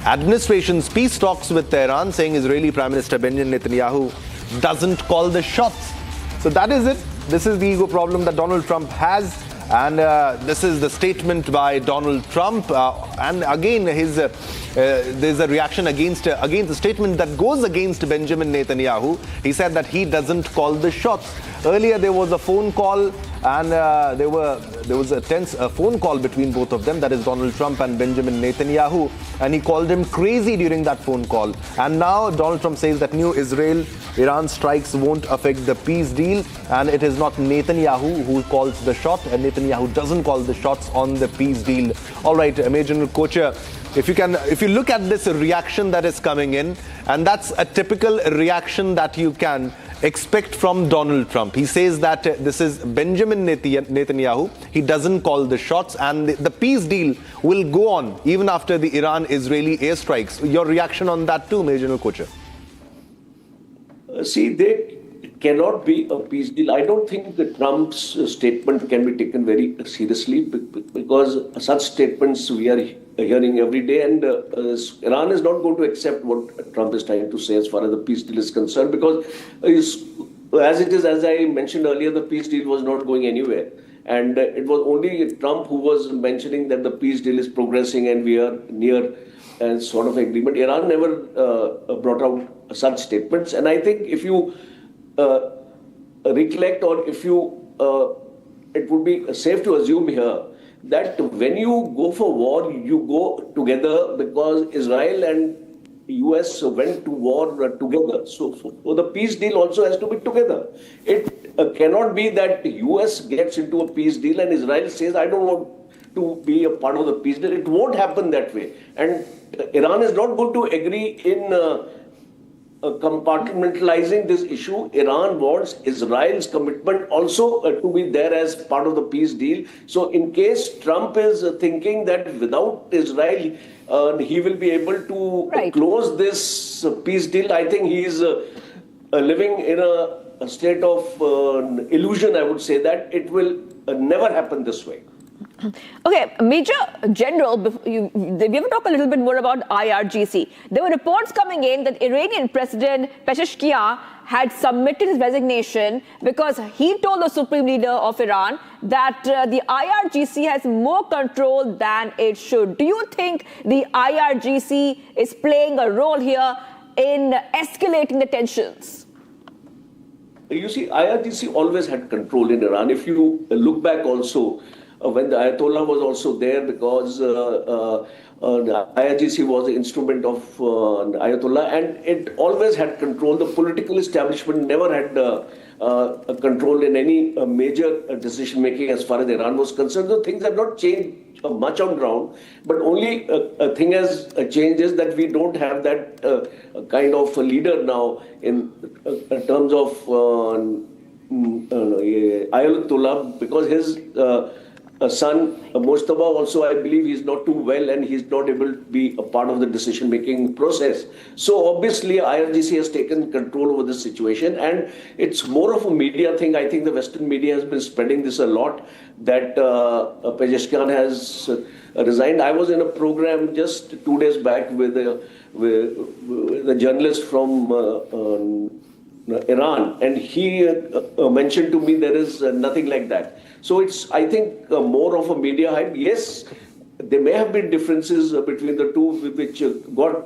administration's peace talks with Tehran, saying Israeli Prime Minister Benjamin Netanyahu doesn't call the shots. So that is it. This is the ego problem that Donald Trump has. And this is the statement by Donald Trump. And again, there's a reaction against the statement that goes against Benjamin Netanyahu. He said that he doesn't call the shots. Earlier, there was a phone call, and there was a tense phone call between both of them, that is Donald Trump and Benjamin Netanyahu, and he called him crazy during that phone call. And now Donald Trump says that new Israel-Iran strikes won't affect the peace deal, and it is not Netanyahu who calls the shot, and Netanyahu doesn't call the shots on the peace deal. All right, Major General Kocher, if you look at this reaction that is coming in, and that's a typical reaction that you can expect from Donald Trump. He says that this is Benjamin Netanyahu. He doesn't call the shots, and the peace deal will go on even after the Iran-Israeli airstrikes. Your reaction on that too, Major General Kocher? See, there cannot be a peace deal. I don't think that Trump's statement can be taken very seriously, because such statements we are hearing every day, and Iran is not going to accept what Trump is trying to say as far as the peace deal is concerned, because as I mentioned earlier, the peace deal was not going anywhere. And it was only Trump who was mentioning that the peace deal is progressing and we are near a sort of agreement. Iran never brought out such statements. And I think if you recollect, or if you, it would be safe to assume here that when you go for war, you go together, because Israel and US went to war together. So the peace deal also has to be together. It cannot be that US gets into a peace deal and Israel says, I don't want to be a part of the peace deal. It won't happen that way. And Iran is not going to agree in compartmentalizing this issue. Iran wants Israel's commitment also to be there as part of the peace deal. So in case Trump is thinking that without Israel, he will be able to close this peace deal, I think he is living in a state of illusion, I would say, that it will never happen this way. Okay, Major General, we have to talk a little bit more about IRGC. There were reports coming in that Iranian President Pezeshkian had submitted his resignation because he told the Supreme Leader of Iran that the IRGC has more control than it should. Do you think the IRGC is playing a role here in escalating the tensions? You see, IRGC always had control in Iran. If you look back also, when the Ayatollah was also there, because the IRGC was the instrument of the Ayatollah, and it always had control. The political establishment never had control in any major decision making as far as Iran was concerned. So things have not changed much on ground, but only a thing has changed is that we don't have that kind of a leader now in terms of Ayatollah, because his son, Mustafa, also, I believe he's not too well and he's not able to be a part of the decision-making process. So obviously, IRGC has taken control over the situation, and it's more of a media thing. I think the Western media has been spreading this a lot, that Pezeshkian has resigned. I was in a program just 2 days back with a journalist from Iran, and he mentioned to me there is nothing like that. So it's, I think, more of a media hype. Yes, there may have been differences between the two, which got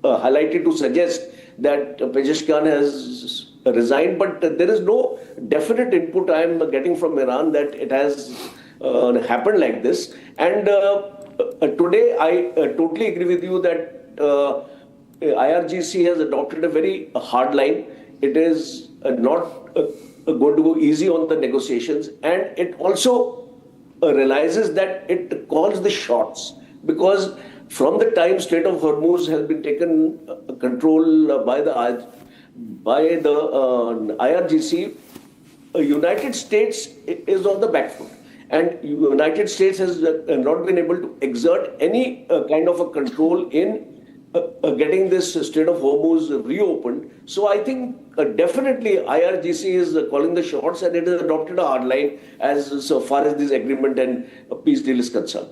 highlighted to suggest that Pezeshkian has resigned, but there is no definite input I am getting from Iran that it has happened like this. And today I totally agree with you that IRGC has adopted a very hard line. It is not going to go easy on the negotiations, and it also realizes that it calls the shots, because from the time Strait of Hormuz has been taken control by the IRGC, United States is on the back foot. And United States has not been able to exert any kind of a control in getting this Strait of Hormuz reopened. So I think definitely IRGC is calling the shots, and it has adopted a hard line so far as this agreement and peace deal is concerned.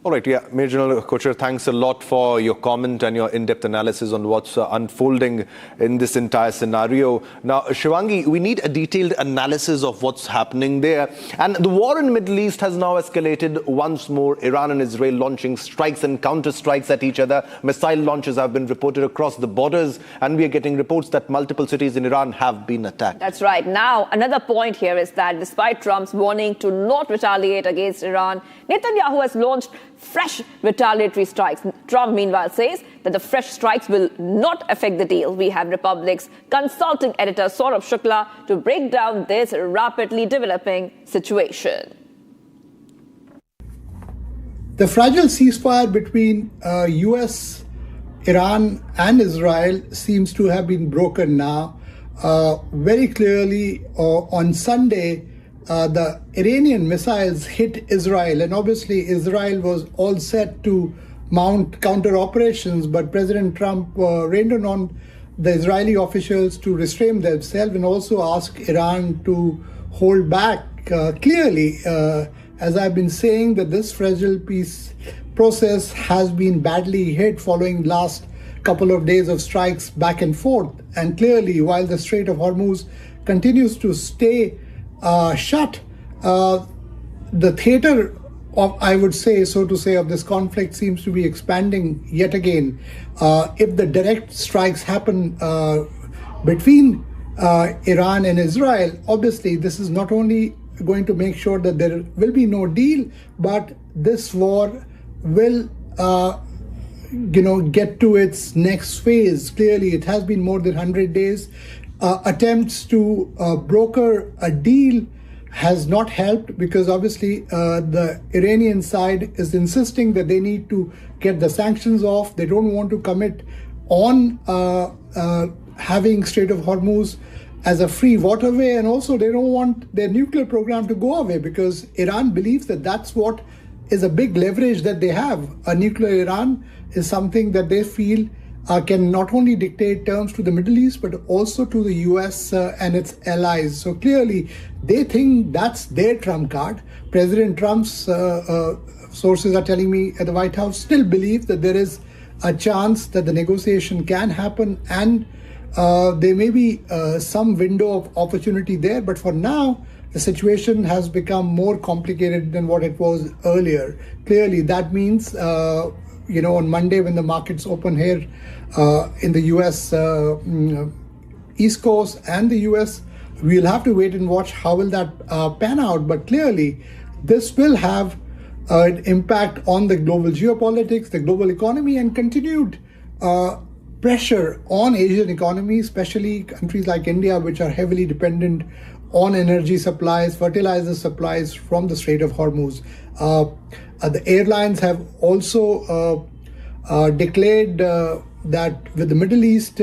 All right, yeah, Major General Kocher, thanks a lot for your comment and your in-depth analysis on what's unfolding in this entire scenario. Now, Shivangi, we need a detailed analysis of what's happening there. And the war in the Middle East has now escalated once more. Iran and Israel launching strikes and counter-strikes at each other. Missile launches have been reported across the borders, and we are getting reports that multiple cities in Iran have been attacked. That's right. Now, another point here is that despite Trump's warning to not retaliate against Iran, Netanyahu has launched fresh retaliatory strikes. Trump, meanwhile, says that the fresh strikes will not affect the deal. We have Republic's consulting editor Saurabh Shukla to break down this rapidly developing situation. The fragile ceasefire between US, Iran and Israel seems to have been broken now. Very clearly on Sunday, the Iranian missiles hit Israel, and obviously Israel was all set to mount counter operations, but President Trump rained on the Israeli officials to restrain themselves and also ask Iran to hold back. Clearly, as I've been saying, that this fragile peace process has been badly hit following last couple of days of strikes back and forth. And clearly, while the Strait of Hormuz continues to stay shut, the theater of, I would say, so to say, of this conflict seems to be expanding yet again. If the direct strikes happen between Iran and Israel, obviously this is not only going to make sure that there will be no deal, but this war will get to its next phase. Clearly, it has been more than 100 days. Attempts to broker a deal has not helped, because obviously the Iranian side is insisting that they need to get the sanctions off. They don't want to commit on having Strait of Hormuz as a free waterway, and also they don't want their nuclear program to go away, because Iran believes that that's what is a big leverage that they have. A nuclear Iran is something that they feel can not only dictate terms to the Middle East, but also to the US and its allies. So clearly, they think that's their trump card. President Trump's sources are telling me at the White House still believe that there is a chance that the negotiation can happen, and there may be some window of opportunity there. But for now, the situation has become more complicated than what it was earlier. Clearly, that means on Monday when the markets open here in the US East Coast and the US, we'll have to wait and watch how will that pan out. But clearly, this will have an impact on the global geopolitics, the global economy, and continued pressure on Asian economies, especially countries like India, which are heavily dependent on energy supplies, fertilizer supplies from the Strait of Hormuz. The airlines have also declared that with the Middle East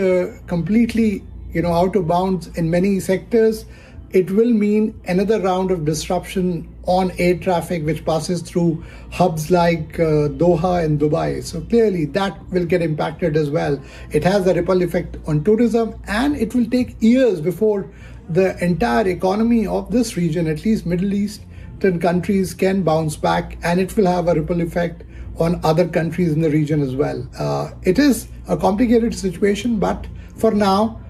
completely out of bounds in many sectors, it will mean another round of disruption on air traffic which passes through hubs like Doha and Dubai. So clearly that will get impacted as well. It has a ripple effect on tourism, and it will take years before the entire economy of this region, at least Middle Eastern countries, can bounce back, and it will have a ripple effect on other countries in the region as well. It is a complicated situation, but for now,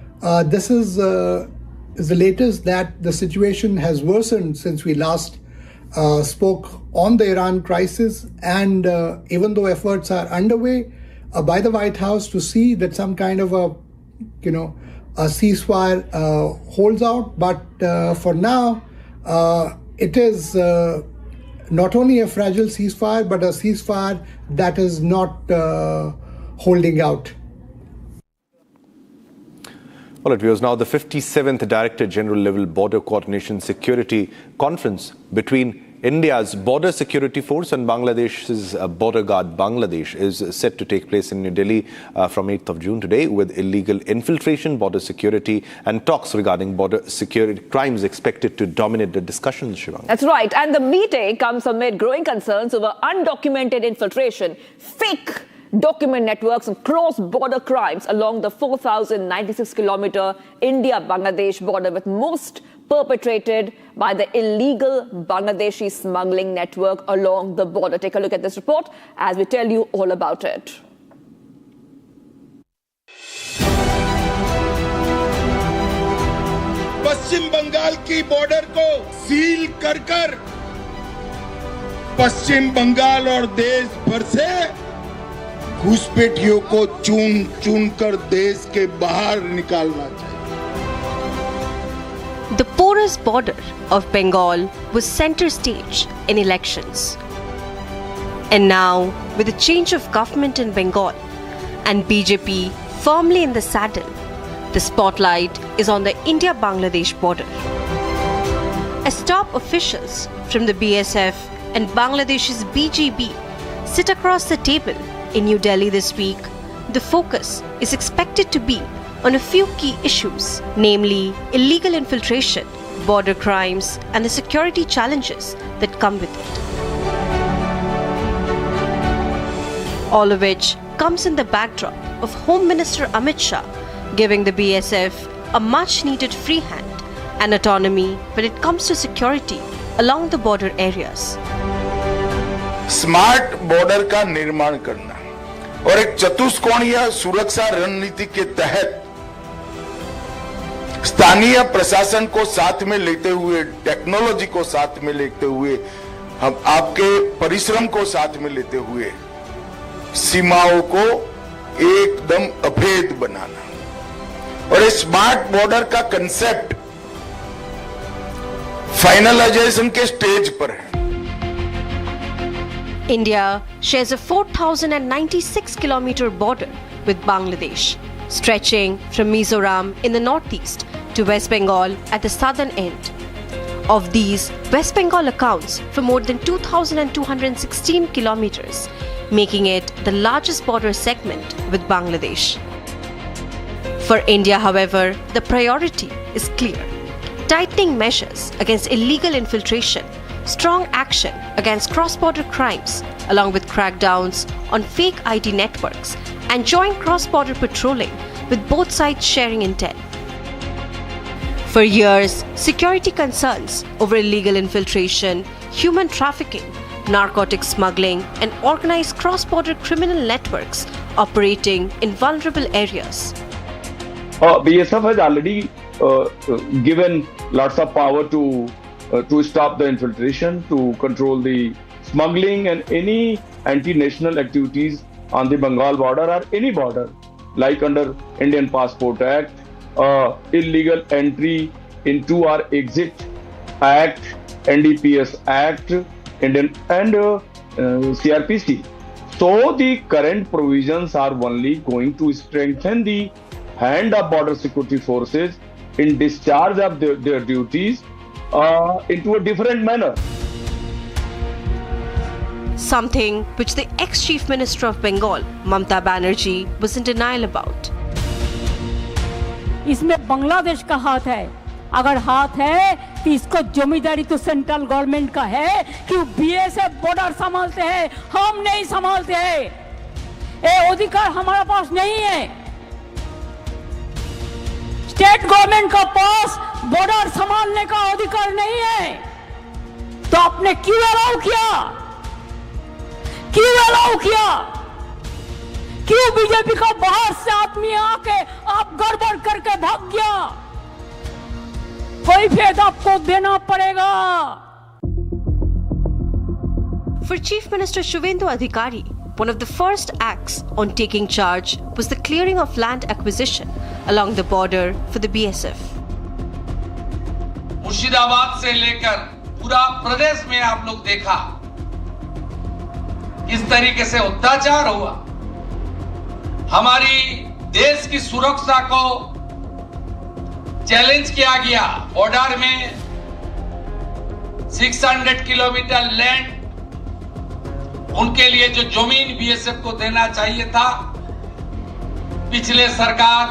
this is the latest that the situation has worsened since we last spoke on the Iran crisis. And even though efforts are underway, by the White House to see that some kind of a ceasefire holds out. But for now, it is not only a fragile ceasefire, but a ceasefire that is not holding out. Well, it was now the 57th Director General level Border Coordination Security Conference between India's Border Security Force and Bangladesh's Border Guard Bangladesh is set to take place in New Delhi from 8th of June today, with illegal infiltration, border security and talks regarding border security crimes expected to dominate the discussions, Shivang. That's right. And the meeting comes amid growing concerns over undocumented infiltration, fake document networks and cross-border crimes along the 4,096-kilometer India-Bangladesh border, with most perpetrated by the illegal Bangladeshi smuggling network along the border. Take a look at this report as we tell you all about it. पश्चिम बंगाल की border को seal कर पश्चिम बंगाल और देश भर से घुसपैठियों को चुन कर देश के बाहर निकालना चाहिए. The porous border of Bengal was center stage in elections. And now, with the change of government in Bengal and BJP firmly in the saddle, the spotlight is on the India-Bangladesh border. As top officials from the BSF and Bangladesh's BGB sit across the table in New Delhi this week, the focus is expected to be on a few key issues, namely illegal infiltration, border crimes, and the security challenges that come with it. All of which comes in the backdrop of Home Minister Amit Shah giving the BSF a much-needed free hand and autonomy when it comes to security along the border areas. Smart border का निर्माण करना और एक चतुष्कोणीय सुरक्षा रणनीति के तहत स्थानीय प्रशासन को साथ में लेते हुए, टेक्नोलॉजी को साथ में लेते हुए, हम आपके परिश्रम को साथ में लेते हुए सीमाओं को एकदम अभेद बनाना और इस स्मार्ट बॉर्डर का कंसेप्ट फाइनलाइजेशन के स्टेज पर है. India shares a 4,096-kilometer border with Bangladesh, stretching from Mizoram in the northeast to West Bengal at the southern end. Of these, West Bengal accounts for more than 2,216 kilometers, making it the largest border segment with Bangladesh. For India, however, the priority is clear: tightening measures against illegal infiltration, strong action against cross-border crimes, along with crackdowns on fake ID networks and joint cross-border patrolling, with both sides sharing intel. For years, security concerns over illegal infiltration, human trafficking, narcotics smuggling, and organized cross-border criminal networks operating in vulnerable areas. BSF has already given lots of power to stop the infiltration, to control the smuggling and any anti-national activities on the Bengal border or any border, like under Indian Passport Act, illegal entry into or exit Act, NDPS Act, Indian and CRPC. So the current provisions are only going to strengthen the hand of border security forces in discharge of their duties into a different manner. Something which the ex-Chief Minister of Bengal, Mamata Banerjee, was in denial about. इसमें बांग्लादेश का हाथ है. अगर हाथ है तो इसको जिम्मेदारी तो सेंट्रल गवर्नमेंट का है कि बीएसएफ बॉर्डर संभालते हैं, हम नहीं संभालते हैं. ये अधिकार हमारे पास नहीं है. स्टेट गवर्नमेंट का पास बॉर्डर संभालने का अधिकार नहीं है. तो आपने क्यों अलाउ किया? क्यों अलाउ किया? क्यों बीजेपी का बाहर से आदमी आके आप गड़बड़ करके भाग गया? कोई फेद आपको देना पड़ेगा. For Chief Minister Shubhendu Adhikari, one of the first acts on taking charge was the clearing of land acquisition along the border for the BSF. Murshidabad से लेकर पूरा प्रदेश में आप लोग देखा किस तरीके से अत्याचार हुआ। हमारी देश की सुरक्षा को चैलेंज किया गया। बॉर्डर में 600 किलोमीटर लैंड उनके लिए जो जमीन बीएसएफ को देना चाहिए था, पिछले सरकार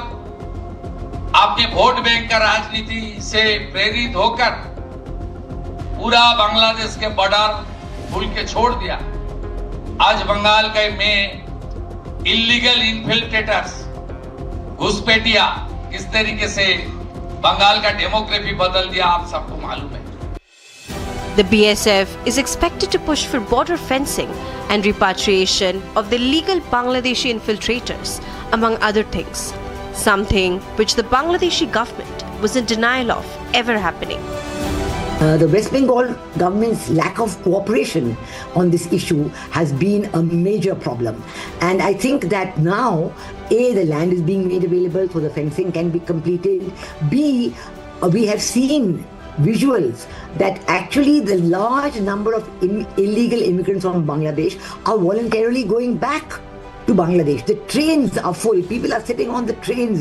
आपके वोट बैंक का राजनीति से प्रेरित होकर पूरा बांग्लादेश के बॉर्डर भूल के छोड़ दिया। आज बंगाल के में इलीगल इन्फिल्ट्रेटर्स, घुसपैठिया किस तरीके से बंगाल का डेमोग्राफी बदल दिया, आप सबको मालूम है। The BSF is expected to push for border fencing and repatriation of the illegal Bangladeshi infiltrators, among other things, something which the Bangladeshi government was in denial of ever happening. The West Bengal government's lack of cooperation on this issue has been a major problem. And I think that now, A, the land is being made available so the fencing can be completed. B, we have seen visuals that actually the large number of illegal immigrants from Bangladesh are voluntarily going back to Bangladesh. The trains are full. People are sitting on the trains,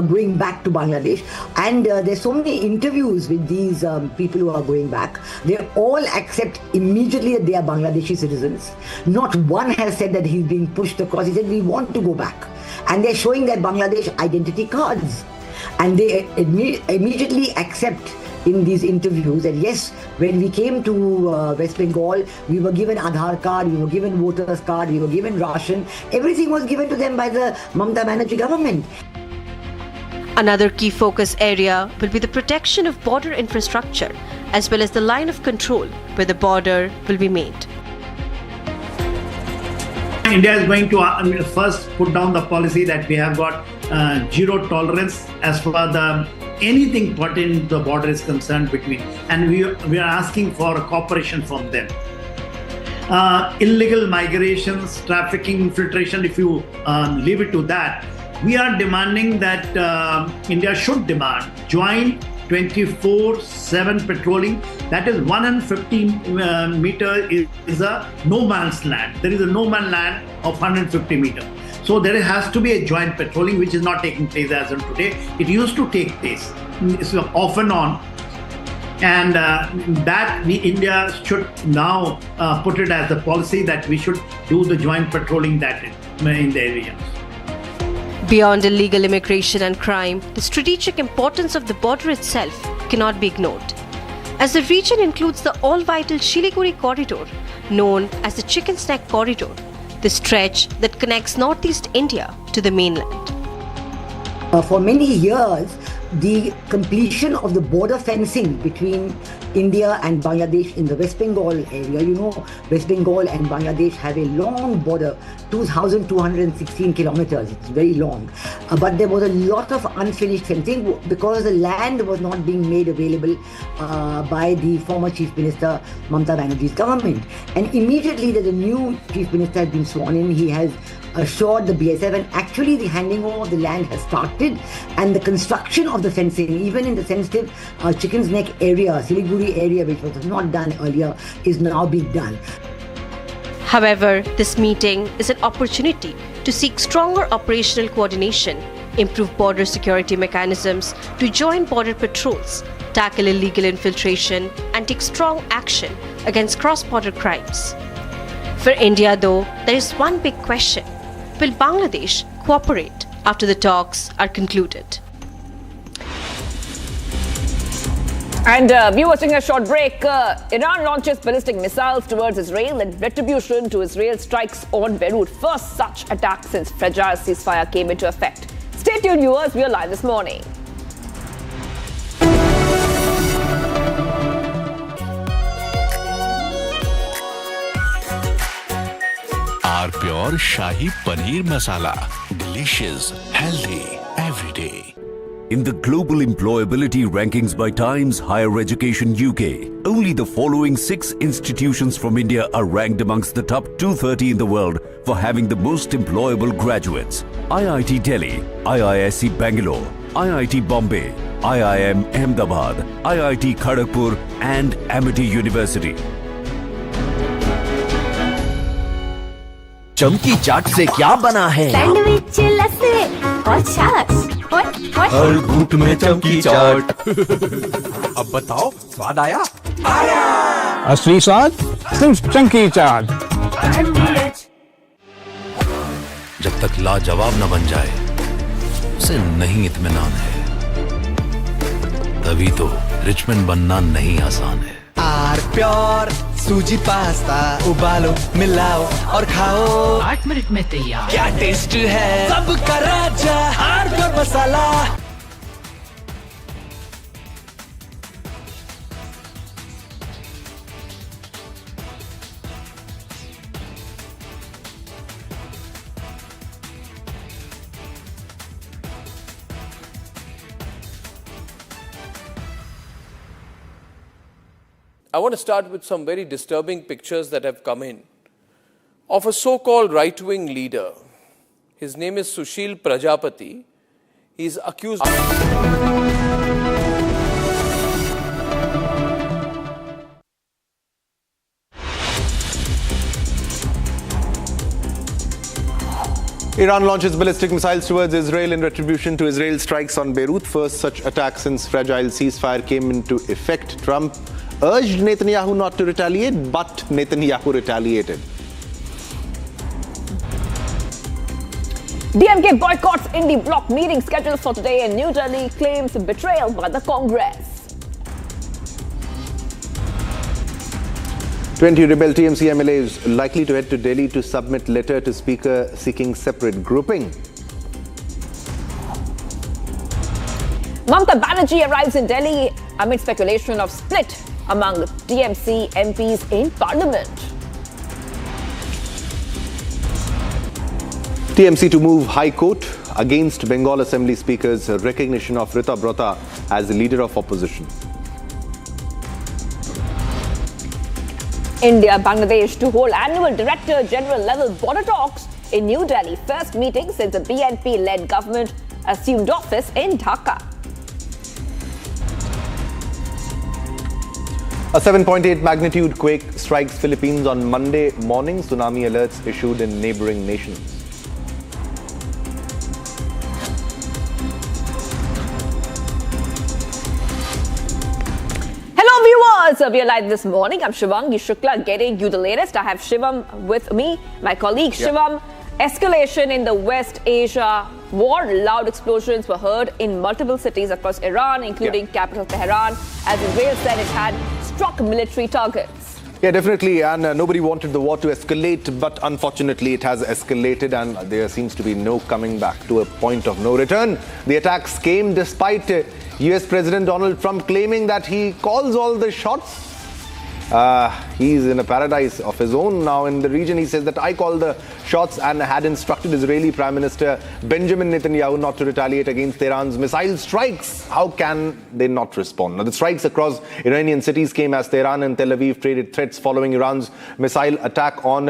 going back to Bangladesh. And there's so many interviews with these people who are going back. They all accept immediately that they are Bangladeshi citizens. Not one has said that he's being pushed across. He said, we want to go back. And they're showing their Bangladesh identity cards. And they immediately accept in these interviews that yes, when we came to West Bengal, we were given Aadhaar card, we were given voters card, we were given ration. Everything was given to them by the Mamata Banerjee government. Another key focus area will be the protection of border infrastructure as well as the line of control where the border will be made. India is going to first put down the policy that we have got zero tolerance as far as anything pertaining to the border is concerned between, and we are asking for cooperation from them. Illegal migrations, trafficking, infiltration, if you leave it to that, we are demanding that India should demand joint 24/7 patrolling. That is 150 meter is a no man's land. There is a no man's land of 150 meter. So there has to be a joint patrolling, which is not taking place as of today. It used to take place off and on, and that India should now put it as a policy that we should do the joint patrolling that in the area. Beyond illegal immigration and crime, the strategic importance of the border itself cannot be ignored, as the region includes the all-vital Siliguri corridor, known as the Chicken's Neck corridor, the stretch that connects northeast India to the mainland. For many years, the completion of the border fencing between India and Bangladesh in the West Bengal area, West Bengal and Bangladesh have a long border, 2,216 kilometers, it's very long. But there was a lot of unfinished fencing because the land was not being made available by the former Chief Minister Mamata Banerjee's government. And immediately that the new Chief Minister has been sworn in, he has assured the BSF, and actually the handing over of the land has started, and the construction of the fencing, even in the sensitive Chicken's Neck area, Siliguri area, which was not done earlier, is now being done. However, this meeting is an opportunity to seek stronger operational coordination, improve border security mechanisms, to join border patrols, tackle illegal infiltration, and take strong action against cross-border crimes. For India, though, there is one big question. Will Bangladesh cooperate after the talks are concluded? And viewers, taking a short break. Iran launches ballistic missiles towards Israel in retribution to Israel strikes on Beirut. First such attack since fragile ceasefire came into effect. Stay tuned, viewers. We are live this morning. Our pure Shahi Paneer Masala. Delicious, healthy, every day. In the global employability rankings by Times Higher Education UK, only the following 6 institutions from India are ranked amongst the top 230 in the world for having the most employable graduates. IIT Delhi, IISc Bangalore, IIT Bombay, IIM Ahmedabad, IIT Kharagpur and Amity University. चमकी चाट से क्या बना है? Sandwich लस्सी और छाछ। हर घूंट में चमकी चाट। अब बताओ स्वाद आया? आया। असली स्वाद सिर्फ चमकी चाट। जब तक लाजवाब न बन जाए उसे नहीं इत्मीनान है। तभी तो रिचमंड बनना नहीं आसान है। आर प्योर सूजी पास्ता उबालो मिलाओ और खाओ 8 मिनट में तैयार। क्या टेस्ट है सबका राजा R pure masala. I want to start with some very disturbing pictures that have come in of a so-called right-wing leader. His name is Sushil Prajapati. He is accused. Iran launches ballistic missiles towards Israel in retribution to Israel's strikes on Beirut. First such attack since fragile ceasefire came into effect. Trump urged Netanyahu not to retaliate, but Netanyahu retaliated. DMK boycotts Indie bloc meeting scheduled for today in New Delhi, claims betrayal by the Congress. 20 rebel TMC MLAs likely to head to Delhi to submit letter to Speaker seeking separate grouping. Mamata Banerjee arrives in Delhi amid speculation of split among TMC MPs in Parliament. TMC to move High Court against Bengal Assembly Speaker's recognition of Rita Brata as the leader of opposition. India-Bangladesh to hold annual Director General level border talks in New Delhi. First meeting since the BNP-led government assumed office in Dhaka. A 7.8 magnitude quake strikes Philippines on Monday morning. Tsunami alerts issued in neighboring nations. Hello viewers, we are live this morning. I'm Shivangi Shukla getting you the latest. I have Shivam with me, my colleague Shivam. Escalation in the West Asia war. Loud explosions were heard in multiple cities across Iran, including capital Tehran, as Israel said it had struck military targets. Yeah, definitely. And nobody wanted the war to escalate, but unfortunately it has escalated and there seems to be no coming back to a point of no return. The attacks came despite US President Donald Trump claiming that he calls all the shots. He's in a paradise of his own now in the region. He says that I call the shots and had instructed Israeli Prime Minister Benjamin Netanyahu not to retaliate against Tehran's missile strikes. How can they not respond? Now, the strikes across Iranian cities came as Tehran and Tel Aviv traded threats following Iran's missile attack on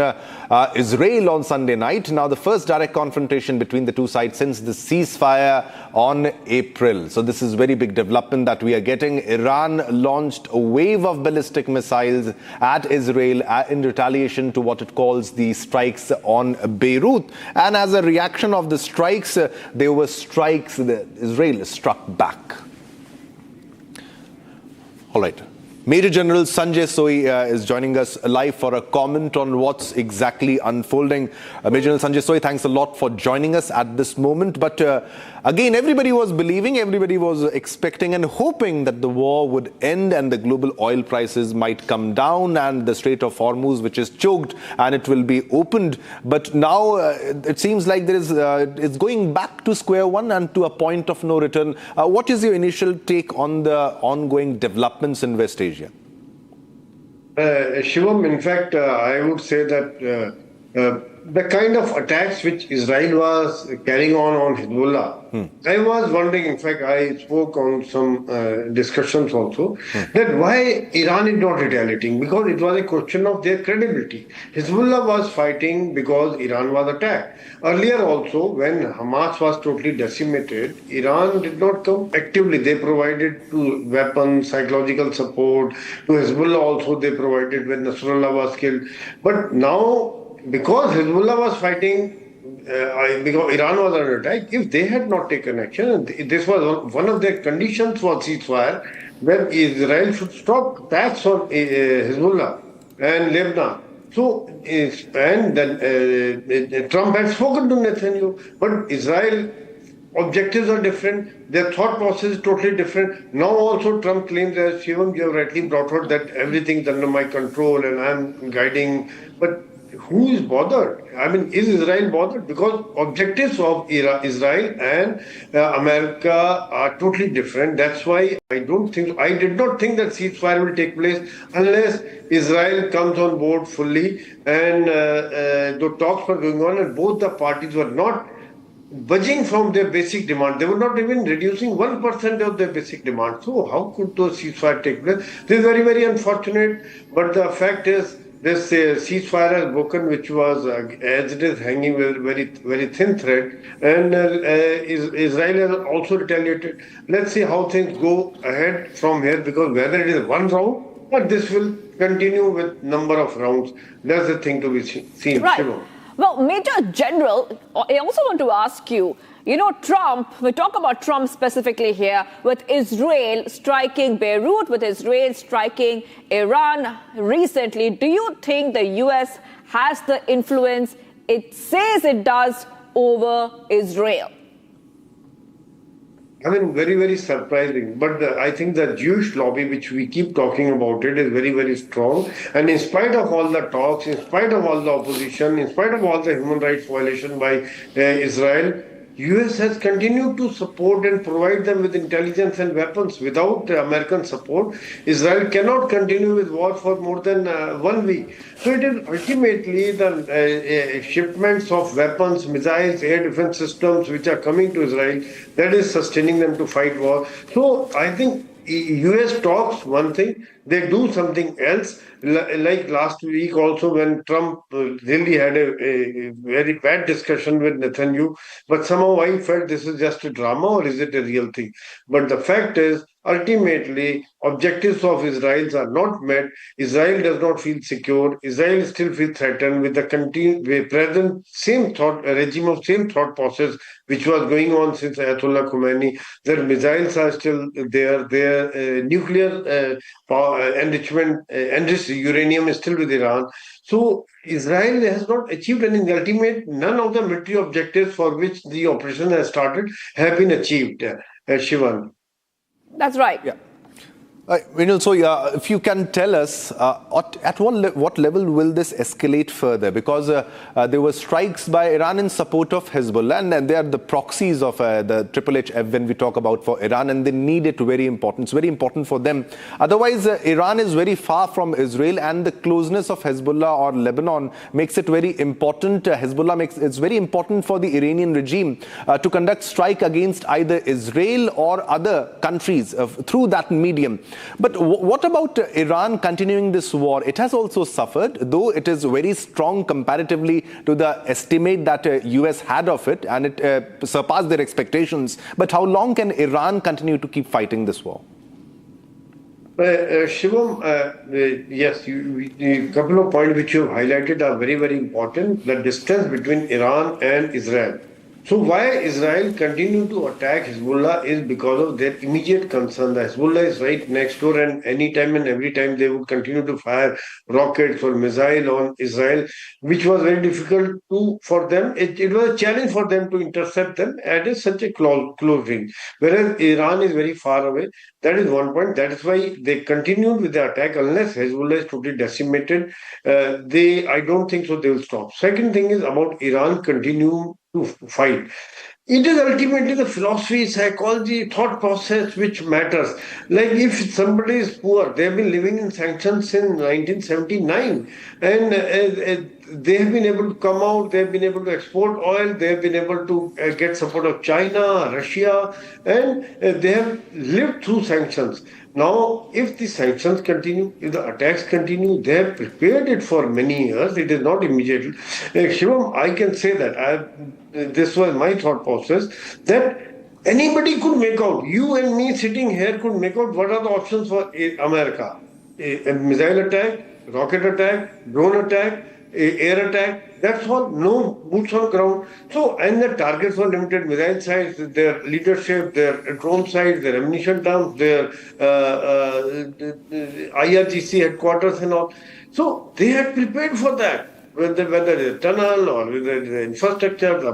Israel on Sunday night. Now, the first direct confrontation between the two sides since the ceasefire on April. So this is very big development that we are getting. Iran launched a wave of ballistic missiles at Israel in retaliation to what it calls the strikes on Beirut. And as a reaction of the strikes, there were strikes that Israel struck back. All right. Major General Sanjay Soi is joining us live for a comment on what's exactly unfolding. Major General Sanjay Soi, thanks a lot for joining us at this moment. But again, everybody was believing, everybody was expecting and hoping that the war would end and the global oil prices might come down and the Strait of Hormuz, which is choked, and it will be opened. But now it seems like there is it's going back to square one and to a point of no return. What is your initial take on the ongoing developments in West Asia? Shivam, in fact, I would say that the kind of attacks which Israel was carrying on Hezbollah, I was wondering, in fact, I spoke on some discussions also, that why Iran is not retaliating, because it was a question of their credibility. Hezbollah was fighting because Iran was attacked. Earlier also, when Hamas was totally decimated, Iran did not come actively. They provided weapons, psychological support. To Hezbollah also they provided when Nasrallah was killed. But now, because Hezbollah was fighting, because Iran was under attack, if they had not taken action, and this was one of their conditions for ceasefire, when Israel should stop attacks on Hezbollah and Lebanon. So, and then Trump had spoken to Netanyahu, but Israel objectives are different, their thought process is totally different. Now also Trump claims, as Shivam, you have rightly brought out, that everything's under my control and I'm guiding, but who is bothered? I mean, is Israel bothered? Because objectives of Israel and America are totally different. That's why I did not think that ceasefire will take place unless Israel comes on board fully, and the talks were going on and both the parties were not budging from their basic demand. They were not even reducing 1% of their basic demand. So how could those ceasefire take place? This is very, very unfortunate, but the fact is, this ceasefire has broken, which was, as it is, hanging with very, very thin thread, and Israel has also retaliated. Let's see how things go ahead from here, because whether it is one round, but this will continue with number of rounds. That's the thing to be seen. Right. Well, Major General, I also want to ask you, Trump, we talk about Trump specifically here, with Israel striking Beirut, with Israel striking Iran recently. Do you think the US has the influence it says it does over Israel? I mean, very, very surprising. But I think the Jewish lobby, which we keep talking about it, is very, very strong. And in spite of all the talks, in spite of all the opposition, in spite of all the human rights violation by Israel, US has continued to support and provide them with intelligence and weapons. Without American support, Israel cannot continue with war for more than 1 week. So it is ultimately the shipments of weapons, missiles, air defense systems which are coming to Israel that is sustaining them to fight war. So I think US talks one thing, they do something else. Like last week also, when Trump really had a very bad discussion with Netanyahu, but somehow I felt this is just a drama, or is it a real thing? But the fact is, ultimately, objectives of Israel are not met. Israel does not feel secure. Israel still feels threatened with the present same thought regime of same thought process which was going on since Ayatollah Khomeini. Their missiles are still there. Their nuclear enrichment, enriched uranium is still with Iran. So Israel has not achieved any ultimate. None of the military objectives for which the operation has started have been achieved. Shivan. That's right. Yeah. So if you can tell us, at what level will this escalate further? Because there were strikes by Iran in support of Hezbollah, and they are the proxies of the HHF when we talk about for Iran, and they need it very important. It's very important for them. Otherwise, Iran is very far from Israel, and the closeness of Hezbollah or Lebanon makes it very important. It's very important for the Iranian regime to conduct strike against either Israel or other countries through that medium. But what about Iran continuing this war? It has also suffered, though it is very strong comparatively to the estimate that US had of it, and it surpassed their expectations. But how long can Iran continue to keep fighting this war? Shivam, yes, a couple of points which you have highlighted are very, very important. The distance between Iran and Israel. So why Israel continue to attack Hezbollah is because of their immediate concern. The Hezbollah is right next door, and anytime and every time they would continue to fire rockets or missile on Israel, which was very difficult for them. It was a challenge for them to intercept them at such a close range. Whereas Iran is very far away. That is one point. That is why they continued with the attack. Unless Hezbollah is totally decimated, I don't think so they will stop. Second thing is about Iran continue to fight. It is ultimately the philosophy, psychology, thought process which matters. Like if somebody is poor, they have been living in sanctions since 1979, and they have been able to come out, they have been able to export oil, they have been able to get support of China, Russia, and they have lived through sanctions. Now, if the sanctions continue, if the attacks continue, they have prepared it for many years. It is not immediate. Shivam, I can say that this was my thought process, that anybody could make out. You and me sitting here could make out what are the options for America. A missile attack, rocket attack, drone attack, air attack. That's all. No boots on ground. So, and the targets were limited: missile sites, their leadership, their drone sites, their ammunition dumps, their IRGC headquarters, and all. So they had prepared for that. Whether it's a tunnel or whether it's the infrastructure, the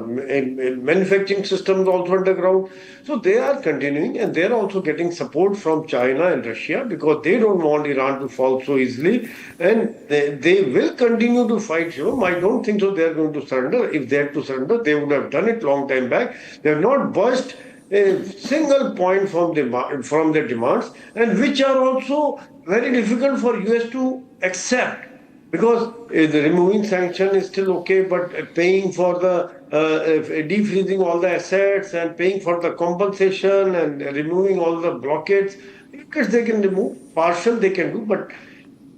manufacturing systems also underground. So they are continuing, and they are also getting support from China and Russia because they don't want Iran to fall so easily, and they will continue to fight. I don't think so they are going to surrender. If they had to surrender, they would have done it long time back. They have not budged a single point from their demands, and which are also very difficult for US to accept. Because the removing sanction is still okay, but paying for the defreezing all the assets and paying for the compensation and removing all the blockades, because they can remove, partial they can do, but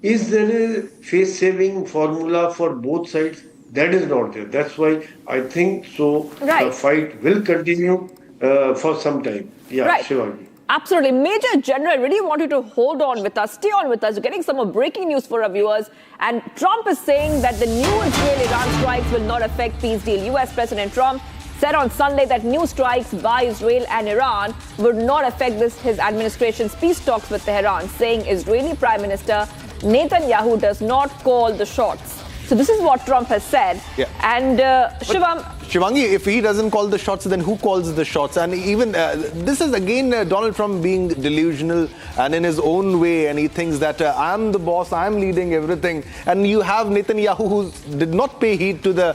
is there a face-saving formula for both sides? That is not there. That's why I think so. Right. The fight will continue for some time. Yeah, right. Shivangi. Absolutely. Major General, I really want you to hold on with us, stay on with us. We're getting some more breaking news for our viewers. And Trump is saying that the new Israel-Iran strikes will not affect peace deal. US President Trump said on Sunday that new strikes by Israel and Iran would not affect his administration's peace talks with Tehran, saying Israeli Prime Minister Netanyahu does not call the shots. So this is what Trump has said. Yeah. And Shivangi, if he doesn't call the shots, then who calls the shots? And even this is again Donald Trump being delusional and in his own way, and he thinks that I'm the boss, I'm leading everything. And you have Netanyahu who did not pay heed to the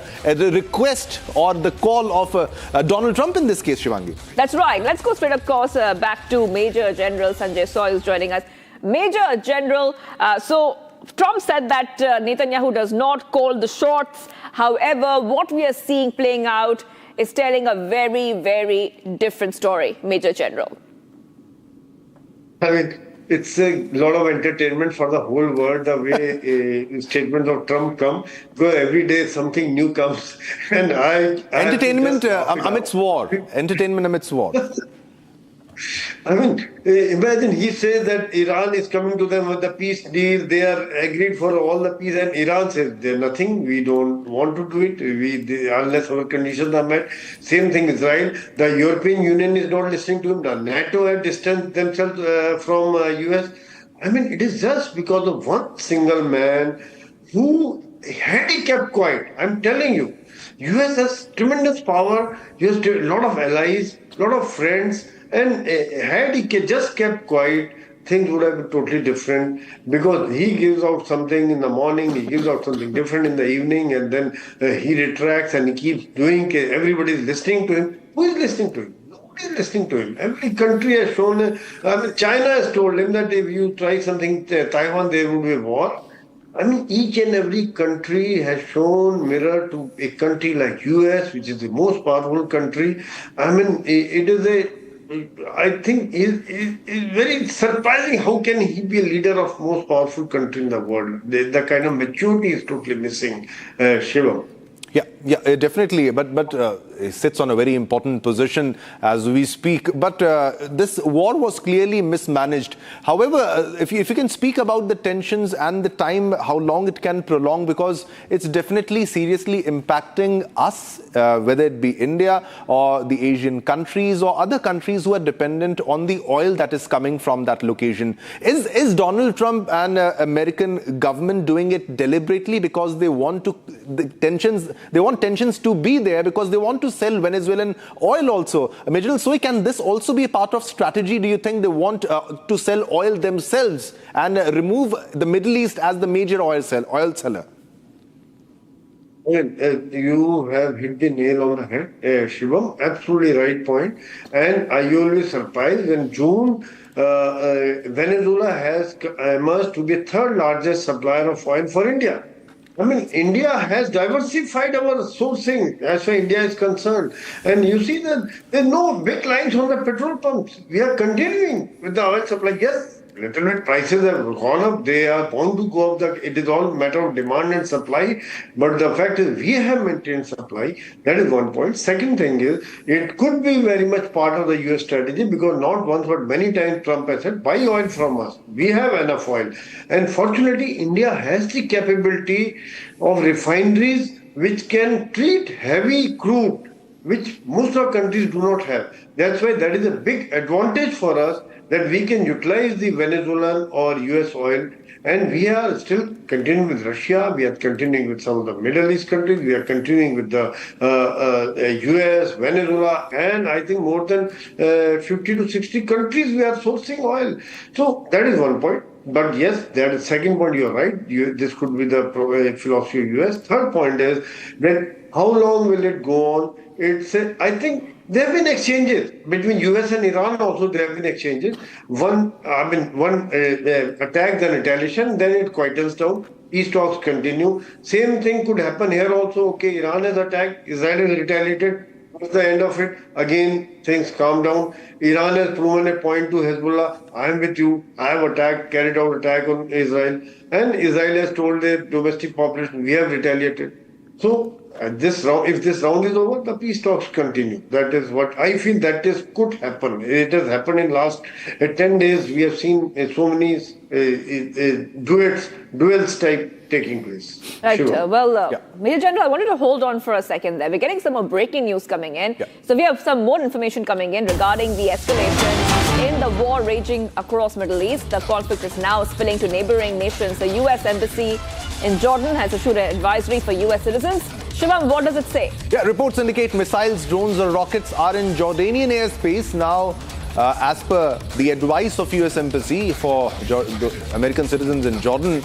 request or the call of Donald Trump in this case, Shivangi. That's right. Let's go straight, of course, back to Major General Sanjay Soy, who's joining us. Major General, so Trump said that Netanyahu does not call the shots. However, what we are seeing playing out is telling a very, very different story, Major General. I mean, it's a lot of entertainment for the whole world, the way statements of Trump come. Because every day something new comes. And entertainment amidst war. Entertainment amidst war. I mean, imagine he says that Iran is coming to them with the peace deal. They are agreed for all the peace, and Iran says there's nothing. We don't want to do it unless our conditions are met. Same thing, Israel. The European Union is not listening to him. The NATO have distanced themselves from US. I mean, it is just because of one single man who, had he kept quiet, I'm telling you, US has tremendous power. He has a lot of allies, a lot of friends. And had he just kept quiet, things would have been totally different, because he gives out something in the morning, he gives out something different in the evening, and then he retracts and he keeps doing. Everybody is listening to him. Who is listening to him? Nobody is listening to him. Every country has shown. China has told him that if you try something, Taiwan, there will be a war. I mean, each and every country has shown mirror to a country like US, which is the most powerful country. I mean, it is I think it's very surprising. How can he be a leader of most powerful country in the world? The kind of maturity is totally missing, Shiva. Yeah, definitely. But he sits on a very important position as we speak. But this war was clearly mismanaged. However, if you can speak about the tensions and the time, how long it can prolong, because it's definitely seriously impacting us, whether it be India or the Asian countries or other countries who are dependent on the oil that is coming from that location. Is Donald Trump and American government doing it deliberately because they want tensions to be there, because they want to sell Venezuelan oil also? Major Soy, can this also be a part of strategy? Do you think they want to sell oil themselves and remove the Middle East as the major oil seller? You have hit the nail on the head, Shivam. Absolutely right point. And I always surprised when June, Venezuela has emerged to be the third largest supplier of oil for India. I mean, India has diversified our sourcing as far as India is concerned. And you see that there's no big lines on the petrol pumps. We are continuing with the oil supply. Yes, little bit prices have gone up. They are bound to go up. It is all a matter of demand and supply. But the fact is, we have maintained supply. That is one point. Second thing is, it could be very much part of the US strategy because not once but many times Trump has said, buy oil from us. We have enough oil. And fortunately, India has the capability of refineries which can treat heavy crude, which most of countries do not have. That's why that is a big advantage for us, that we can utilize the Venezuelan or US oil, and we are still continuing with Russia, we are continuing with some of the Middle East countries, we are continuing with the US, Venezuela, and I think more than 50 to 60 countries we are sourcing oil. So that is one point. But yes, that is second point, you're right. This could be the philosophy of US. Third point is that how long will it go on? I think there have been exchanges between US and Iran. Also, there have been exchanges. One attack, then retaliation, then it quietens down. Peace talks continue. Same thing could happen here also. Okay, Iran has attacked, Israel has retaliated. What's the end of it? Again, things calm down. Iran has proven a point to Hezbollah. I am with you. I have carried out attack on Israel. And Israel has told their domestic population, we have retaliated. So, if this round is over, the peace talks continue. That is what I feel could happen. It has happened in last 10 days. We have seen so many duels type taking place. Right. Sure. Major General, I wanted to hold on for a second there. We're getting some more breaking news coming in. Yeah. So we have some more information coming in regarding the escalation in the war raging across Middle East. The conflict is now spilling to neighboring nations. The U.S. Embassy in Jordan has issued an advisory for U.S. citizens. Shivam, what does it say? Yeah, reports indicate missiles, drones or rockets are in Jordanian airspace now. As per the advice of U.S. Embassy for American citizens in Jordan,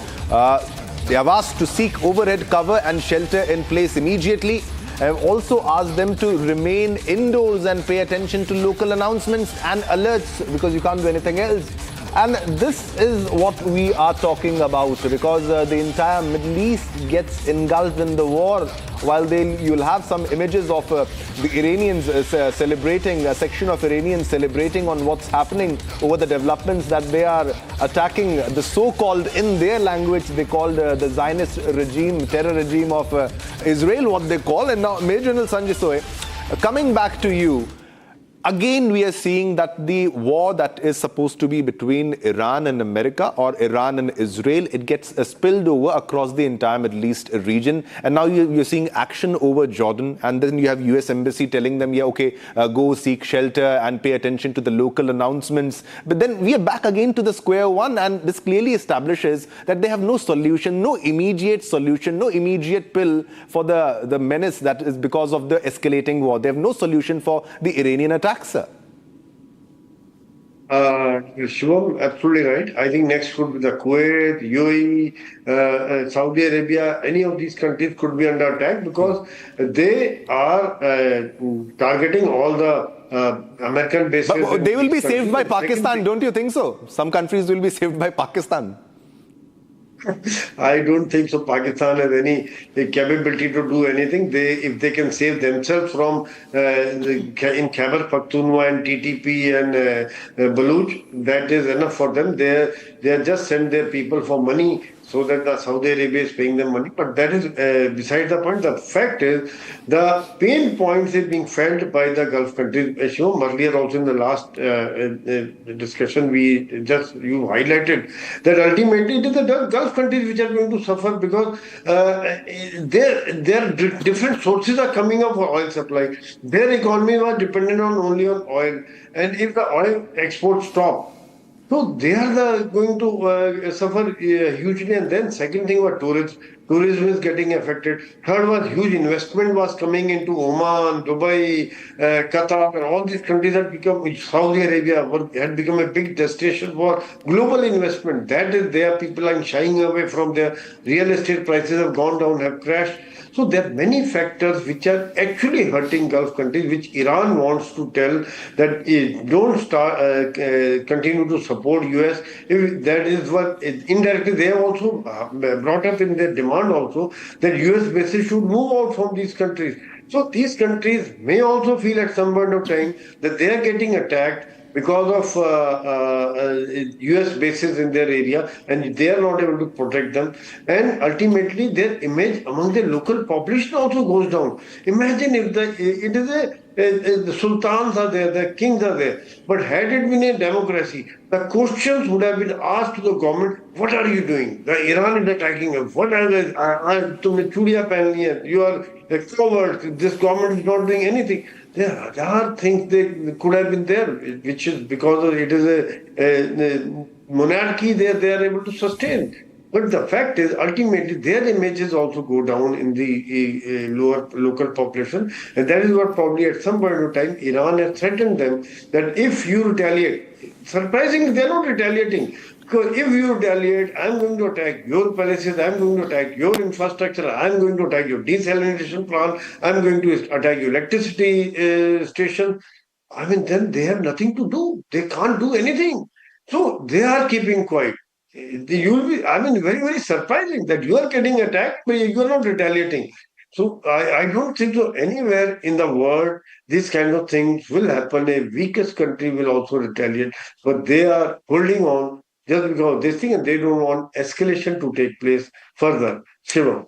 they have asked to seek overhead cover and shelter in place immediately. Have also asked them to remain indoors and pay attention to local announcements and alerts because you can't do anything else. And this is what we are talking about because the entire Middle East gets engulfed in the war. While you'll have some images of the Iranians celebrating, a section of Iranians celebrating on what's happening over the developments that they are attacking the so-called, in their language, they called the Zionist regime, terror regime of Israel, what they call. And now, Major General Sanjay Soy, coming back to you, again, we are seeing that the war that is supposed to be between Iran and America or Iran and Israel, it gets spilled over across the entire Middle East region. And now you're seeing action over Jordan. And then you have US Embassy telling them, yeah, okay, go seek shelter and pay attention to the local announcements. But then we are back again to the square one. And this clearly establishes that they have no solution, no immediate solution, no immediate pill for the menace that is because of the escalating war. They have no solution for the Iranian attack. Shivam, absolutely right. I think next could be the Kuwait, UAE, Saudi Arabia. Any of these countries could be under attack because they are targeting all the American bases. But they will be saved by Pakistan, don't you think so? Some countries will be saved by Pakistan. I don't think so. Pakistan has any capability to do anything. If they can save themselves from in Khyber Pakhtunkhwa and TTP and Baluch, that is enough for them. They are just send their people for money so that the Saudi Arabia is paying them money. But that is beside the point. The fact is the pain points is being felt by the Gulf countries. As you know, earlier also in the last discussion, you highlighted that ultimately it is the Gulf countries which are going to suffer because their different sources are coming up for oil supply. Their economy was dependent only on oil. And if the oil exports stop, so they are going to suffer hugely. And then second thing was tourism is getting affected. Third was huge investment was coming into Oman, Dubai, Qatar, and all these countries had become, Saudi Arabia had become a big destination for global investment. That is, there people are shying away from their real estate prices have gone down, have crashed. So there are many factors which are actually hurting Gulf countries, which Iran wants to tell that don't continue to support US. If that is what indirectly they have also brought up in their demand demand also that US bases should move out from these countries. So these countries may also feel at some point of time that they are getting attacked because of US bases in their area, and they are not able to protect them, and ultimately their image among the local population also goes down. Imagine if the sultans are there, the kings are there, but had it been a democracy, the questions would have been asked to the government, what are you doing? The Iran is attacking us. What are they? You are a coward. This government is not doing anything. There are things that could have been there, which is because it is a monarchy they are able to sustain. But the fact is, ultimately, their images also go down in the lower local population. And that is what probably at some point of time, Iran has threatened them that if you retaliate, surprisingly, they are not retaliating. Because if you retaliate, I'm going to attack your palaces, I'm going to attack your infrastructure, I'm going to attack your desalination plant, I'm going to attack your electricity station. I mean, then they have nothing to do. They can't do anything. So they are keeping quiet. You will be, I mean, very, very surprising that you are getting attacked, but you are not retaliating. So I don't think so anywhere in the world these kind of things will happen. A weakest country will also retaliate, but they are holding on just because of this thing, and they don't want escalation to take place further. Shiva.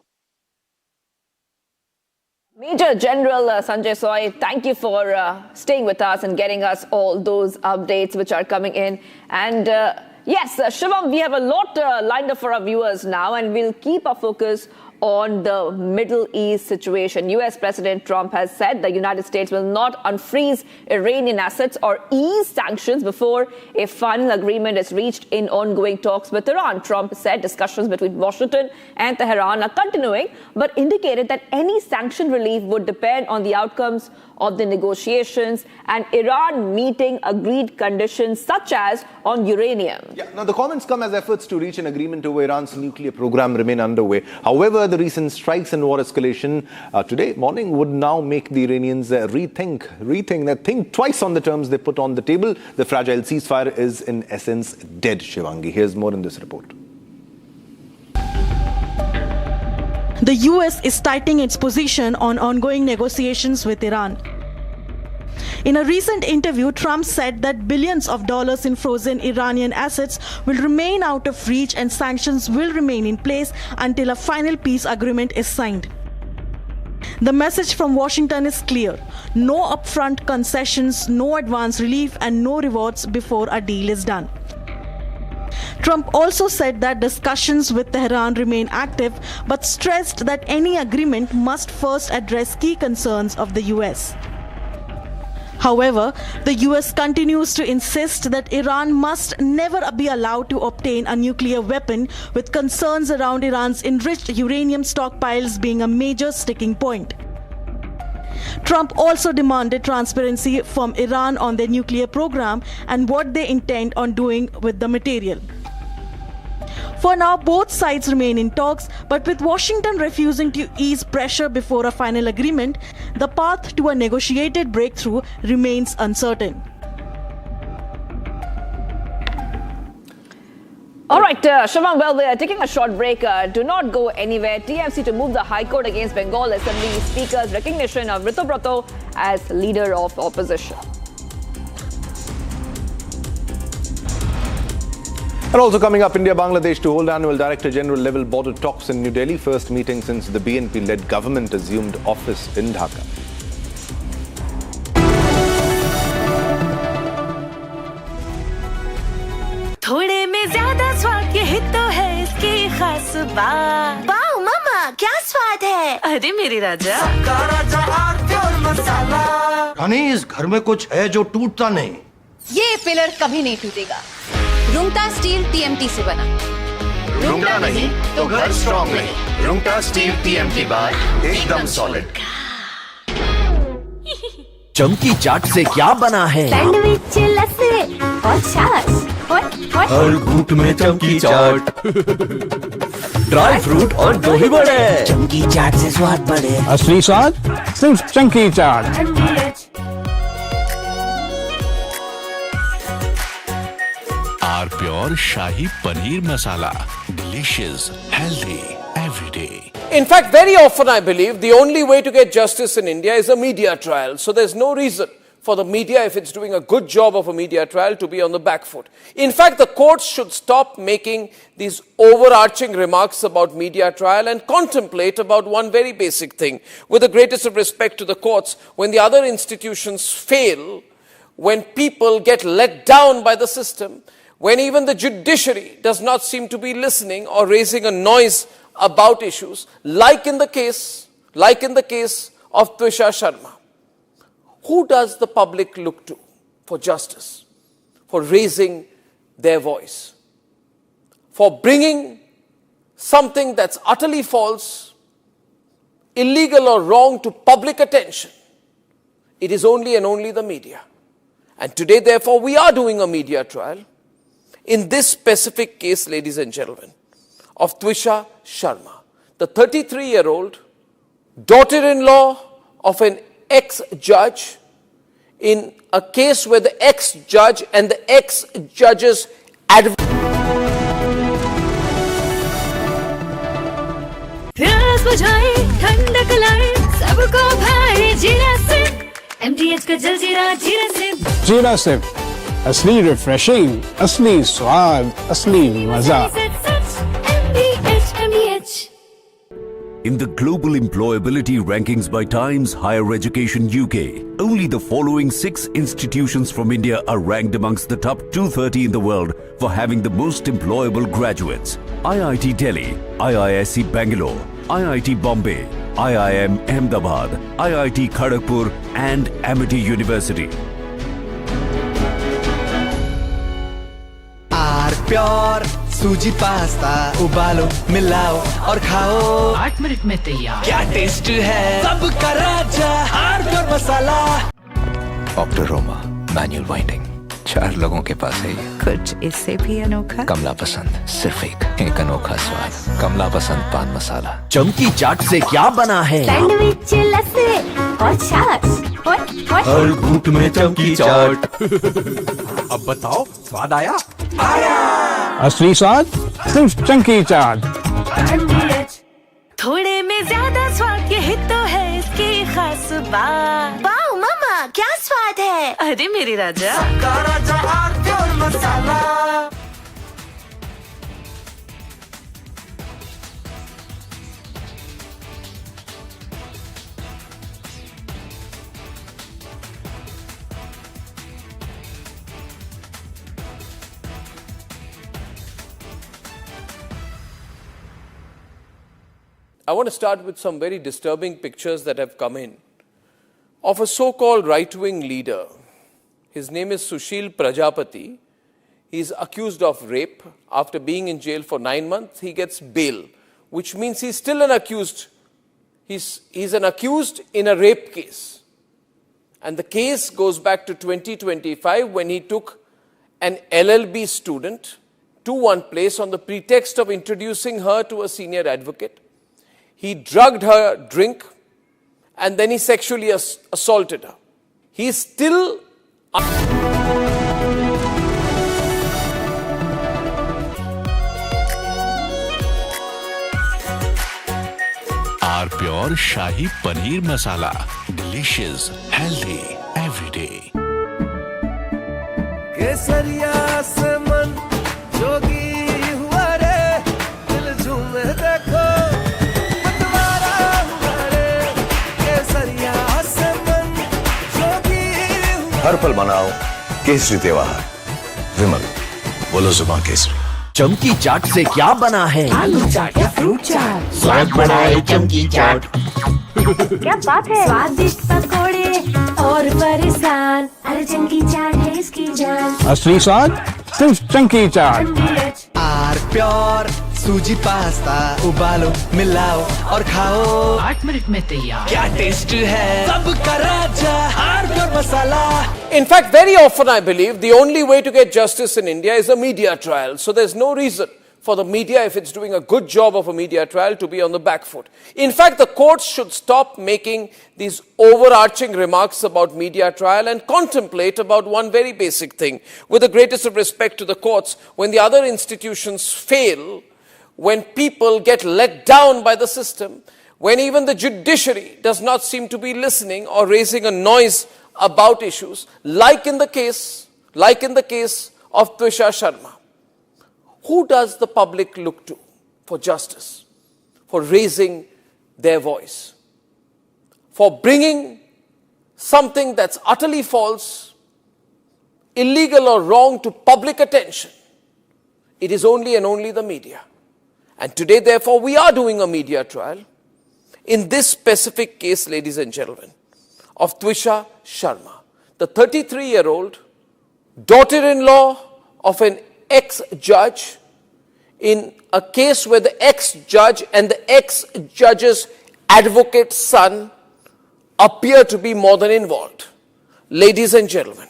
Major General Sanjay Soy, thank you for staying with us and getting us all those updates which are coming in. And yes, Shivam, we have a lot lined up for our viewers now, and we'll keep our focus on the Middle East situation. US President Trump has said the United States will not unfreeze Iranian assets or ease sanctions before a final agreement is reached in ongoing talks with Iran. Trump said discussions between Washington and Tehran are continuing, but indicated that any sanction relief would depend on the outcomes of the negotiations and Iran meeting agreed conditions such as on uranium. Yeah, now the comments come as efforts to reach an agreement over Iran's nuclear program remain underway. However, the recent strikes and war escalation today morning would now make the Iranians think twice on the terms they put on the table. The fragile ceasefire is in essence dead, Shivangi. Here's more in this report. The US is tightening its position on ongoing negotiations with Iran. In a recent interview, Trump said that billions of dollars in frozen Iranian assets will remain out of reach and sanctions will remain in place until a final peace agreement is signed. The message from Washington is clear: no upfront concessions, no advance relief, and no rewards before a deal is done. Trump also said that discussions with Tehran remain active, but stressed that any agreement must first address key concerns of the US. However, the US continues to insist that Iran must never be allowed to obtain a nuclear weapon, with concerns around Iran's enriched uranium stockpiles being a major sticking point. Trump also demanded transparency from Iran on their nuclear program and what they intend on doing with the material. For now, both sides remain in talks, but with Washington refusing to ease pressure before a final agreement, the path to a negotiated breakthrough remains uncertain. All right, Shivam, well, we are taking a short break. Do not go anywhere. TMC to move the High Court against Bengal Assembly Speaker's recognition of Ritu Prato as leader of opposition. And also coming up, India-Bangladesh to hold annual Director General level border talks in New Delhi. First meeting since the BNP-led government assumed office in Dhaka. थोड़े में ज्यादा स्वाद यही तो है इसकी खास बात। वाओ मामा, क्या स्वाद है? अरे मेरे राजा, सबका राजा आरती और मसाला। रानी, इस घर में कुछ है जो टूटता नहीं। ये पिलर कभी नहीं टूटेगा। रुंगटा स्टील टीएमटी से बना। रुंगटा नहीं तो घर स्ट्रॉन्ग नहीं। रुंगटा स्टील टीएमटी बार एकदम सॉलिड। चमकी चाट से क्या बना है? सैंडविच, लस्सी और छाछ। हर घूंट में चमकी चाट। ड्राई फ्रूट और दही बड़े। चमकी चाट से स्वाद बढ़े। असली स्वाद सिर्फ चमकी चाट। Our pure Shahi Paneer Masala. Delicious, healthy every day. In fact, very often I believe the only way to get justice in India is a media trial. So there's no reason for the media, if it's doing a good job of a media trial, to be on the back foot. In fact, the courts should stop making these overarching remarks about media trial and contemplate about one very basic thing. With the greatest of respect to the courts, when the other institutions fail, when people get let down by the system, when even the judiciary does not seem to be listening or raising a noise about issues, like in the case of Twisha Sharma. Who does the public look to for justice, for raising their voice, for bringing something that's utterly false, illegal or wrong to public attention? It is only and only the media. And today, therefore, we are doing a media trial in this specific case, ladies and gentlemen, of Twisha Sharma, the 33-year-old daughter-in-law of an ex-judge, in a case where the ex-judge and the ex-judge's advocate. प्यास बुझाए ठंडक लाए सबको भाई जीरा से MTH का जलजीरा जीरा से जीरा से असली रिफ्रेशिंग, असली स्वाद, असली मजा. In the global employability rankings by Times Higher Education UK, only the following 6 institutions from India are ranked amongst the top 230 in the world for having the most employable graduates: IIT Delhi, IISc Bangalore, IIT Bombay, IIM Ahmedabad, IIT Kharagpur and Amity University. Pure सूजी pasta उबालो मिलाओ और खाओ 8 minute में तैयार. क्या taste है सबका राजा आर प्योर मसाला. ऑक्टोरोमा मैनुअल वाइंडिंग 4 लोगों के पास है ये. कुछ इससे भी अनोखा. कमला पसंद, सिर्फ एक अनोखा स्वाद. कमला पसंद पान मसाला. चमकी चाट से क्या बना है? सैंडविच लस्सी और छाछ. हर घूंट में चमकी चाट. अब बताओ स्वाद आया? असली स्वाद सिर्फ चंकी चाट. थोड़े में ज्यादा स्वाद यही तो है इसकी खास बात. वाओ मामा क्या स्वाद है. अरे मेरी राजा मसाला. I want to start with some very disturbing pictures that have come in of a so-called right-wing leader. His name is Sushil Prajapati. He is accused of rape. After being in jail for 9 months, he gets bail, which means he's still an accused. He's an accused in a rape case. And the case goes back to 2025 when he took an LLB student to one place on the pretext of introducing her to a senior advocate. He drugged her drink and then he sexually assaulted her. He is still Our pure Shahi Paneer Masala. Delicious, healthy, every day. केसरिया से मन जोगी हुआ रे दिल झूमे देखो मतवारा हुआ रे केसरिया से मन जोगी हुआ. हर पल मनाओ केसरी त्योहार. विमल बोलो जुबान केसरी. चमकी चाट से क्या बना है? आलू चाट या फ्रूट चाट. स्वाद बनाए चमकी चाट. क्या बात है. स्वादिष्ट पकोड़े और परेशान. अरे चंकी चाट है इसकी जान. असली स्वाद सिर्फ चंकी चाट. आर प्योर सूजी पास्ता उबालो मिलाओ और खाओ 8 मिनट में तैयार. क्या टेस्ट है सबका राजा R pure masala. In fact, very often I believe the only way to get justice in India is a media trial. So there's no reason for the media, if it's doing a good job of a media trial, to be on the back foot. In fact, the courts should stop making these overarching remarks about media trial and contemplate about one very basic thing. With the greatest of respect to the courts, when the other institutions fail, when people get let down by the system, when even the judiciary does not seem to be listening or raising a noise about issues, like in the case of Twisha Sharma. Who does the public look to for justice, for raising their voice, for bringing something that's utterly false, illegal or wrong to public attention? It is only and only the media. And today, therefore, we are doing a media trial in this specific case, ladies and gentlemen, of Twisha Sharma, the 33-year-old daughter-in-law of an ex-judge, in a case where the ex-judge and the ex-judge's advocate's son appear to be more than involved. Ladies and gentlemen,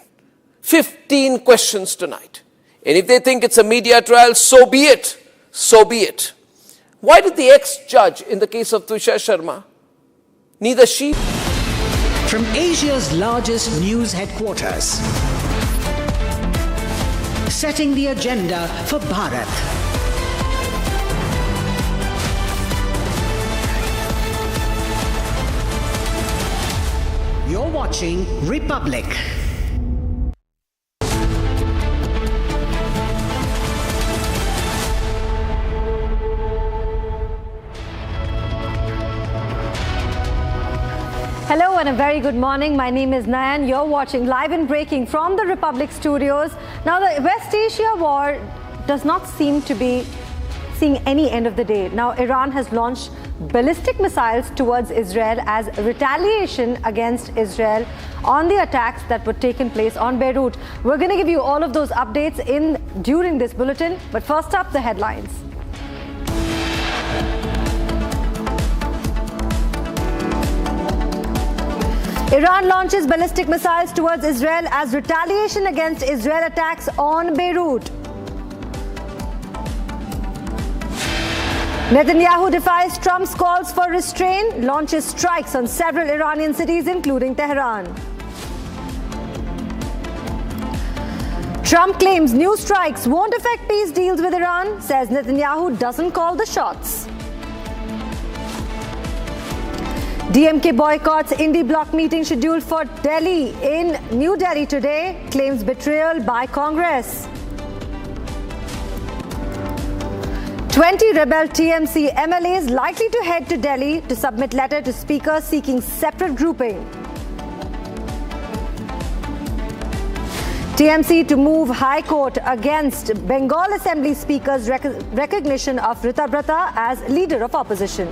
15 questions tonight. And if they think it's a media trial, so be it. So be it. Why did the ex-judge in the case of Twisha Sharma neither she... From Asia's largest news headquarters, setting the agenda for Bharat. You're watching Republic. Hello and a very good morning. My name is Nayan. You're watching Live and Breaking from the Republic Studios. Now, the West Asia war does not seem to be seeing any end of the day. Now, Iran has launched ballistic missiles towards Israel as retaliation against Israel on the attacks that were taken place on Beirut. We're going to give you all of those updates during this bulletin. But first up, the headlines. Iran launches ballistic missiles towards Israel as retaliation against Israel attacks on Beirut. Netanyahu defies Trump's calls for restraint, launches strikes on several Iranian cities, including Tehran. Trump claims new strikes won't affect peace deals with Iran, says Netanyahu doesn't call the shots. DMK boycotts Indie bloc meeting scheduled for Delhi in New Delhi today, claims betrayal by Congress. 20 rebel TMC MLAs likely to head to Delhi to submit letter to Speaker seeking separate grouping. TMC to move High Court against Bengal Assembly Speaker's recognition of Ritabrata as leader of opposition.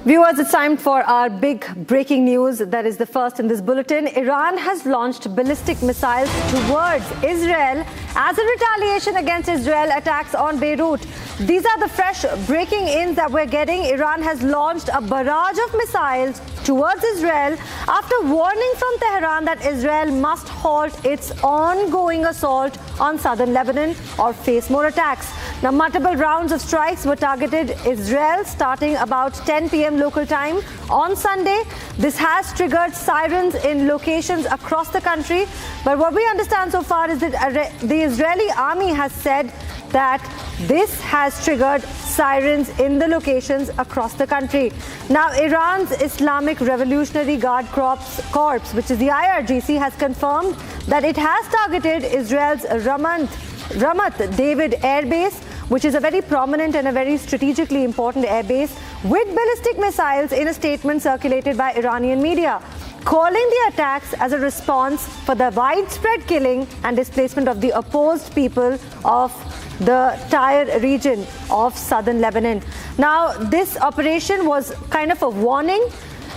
Viewers, it's time for our big breaking news. That is the first in this bulletin. Iran has launched ballistic missiles towards Israel as a retaliation against Israel attacks on Beirut. These are the fresh breaking ins that we're getting. Iran has launched a barrage of missiles towards Israel after warning from Tehran that Israel must halt its ongoing assault on southern Lebanon or face more attacks. Now, multiple rounds of strikes were targeted Israel starting about 10 p.m. local time on Sunday. This has triggered sirens in locations across the country. But what we understand so far is that the Israeli army has said that this has triggered sirens in the locations across the country. Now, Iran's Islamic Revolutionary Guard Corps, which is the IRGC, has confirmed that it has targeted Israel's Ramat David Air Base, which is a very prominent and a very strategically important air base, with ballistic missiles in a statement circulated by Iranian media, calling the attacks as a response for the widespread killing and displacement of the opposed people of the Tyre region of southern Lebanon. Now, this operation was kind of a warning,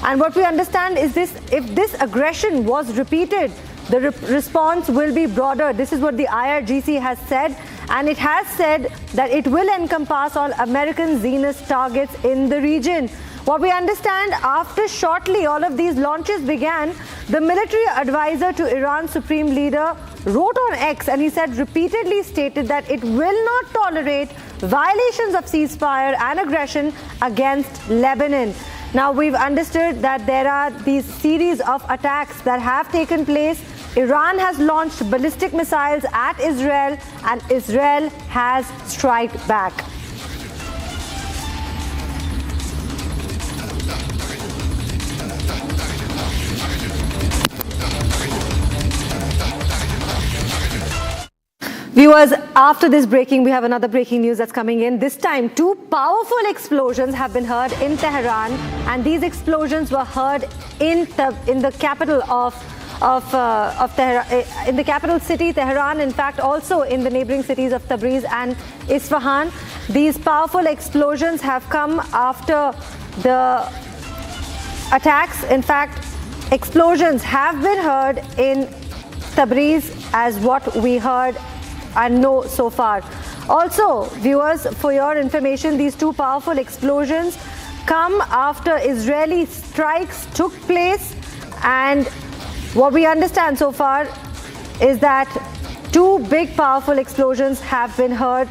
and what we understand is if this aggression was repeated, the response will be broader. This is what the IRGC has said, and it has said that it will encompass all American Zenith targets in the region. What we understand, after shortly all of these launches began, the military advisor to Iran's supreme leader wrote on X, and he said repeatedly stated that it will not tolerate violations of ceasefire and aggression against Lebanon. Now, we've understood that there are these series of attacks that have taken place. Iran has launched ballistic missiles at Israel, and Israel has struck back. Viewers, after this breaking, we have another breaking news that's coming in. This time, two powerful explosions have been heard in Tehran, and these explosions were heard in the capital of Tehran, in the capital city, Tehran. In fact, also in the neighboring cities of Tabriz and Isfahan. These powerful explosions have come after the attacks. In fact, explosions have been heard in Tabriz, as what we heard and know so far. Also, viewers, for your information, these two powerful explosions come after Israeli strikes took place, and what we understand so far is that two big powerful explosions have been heard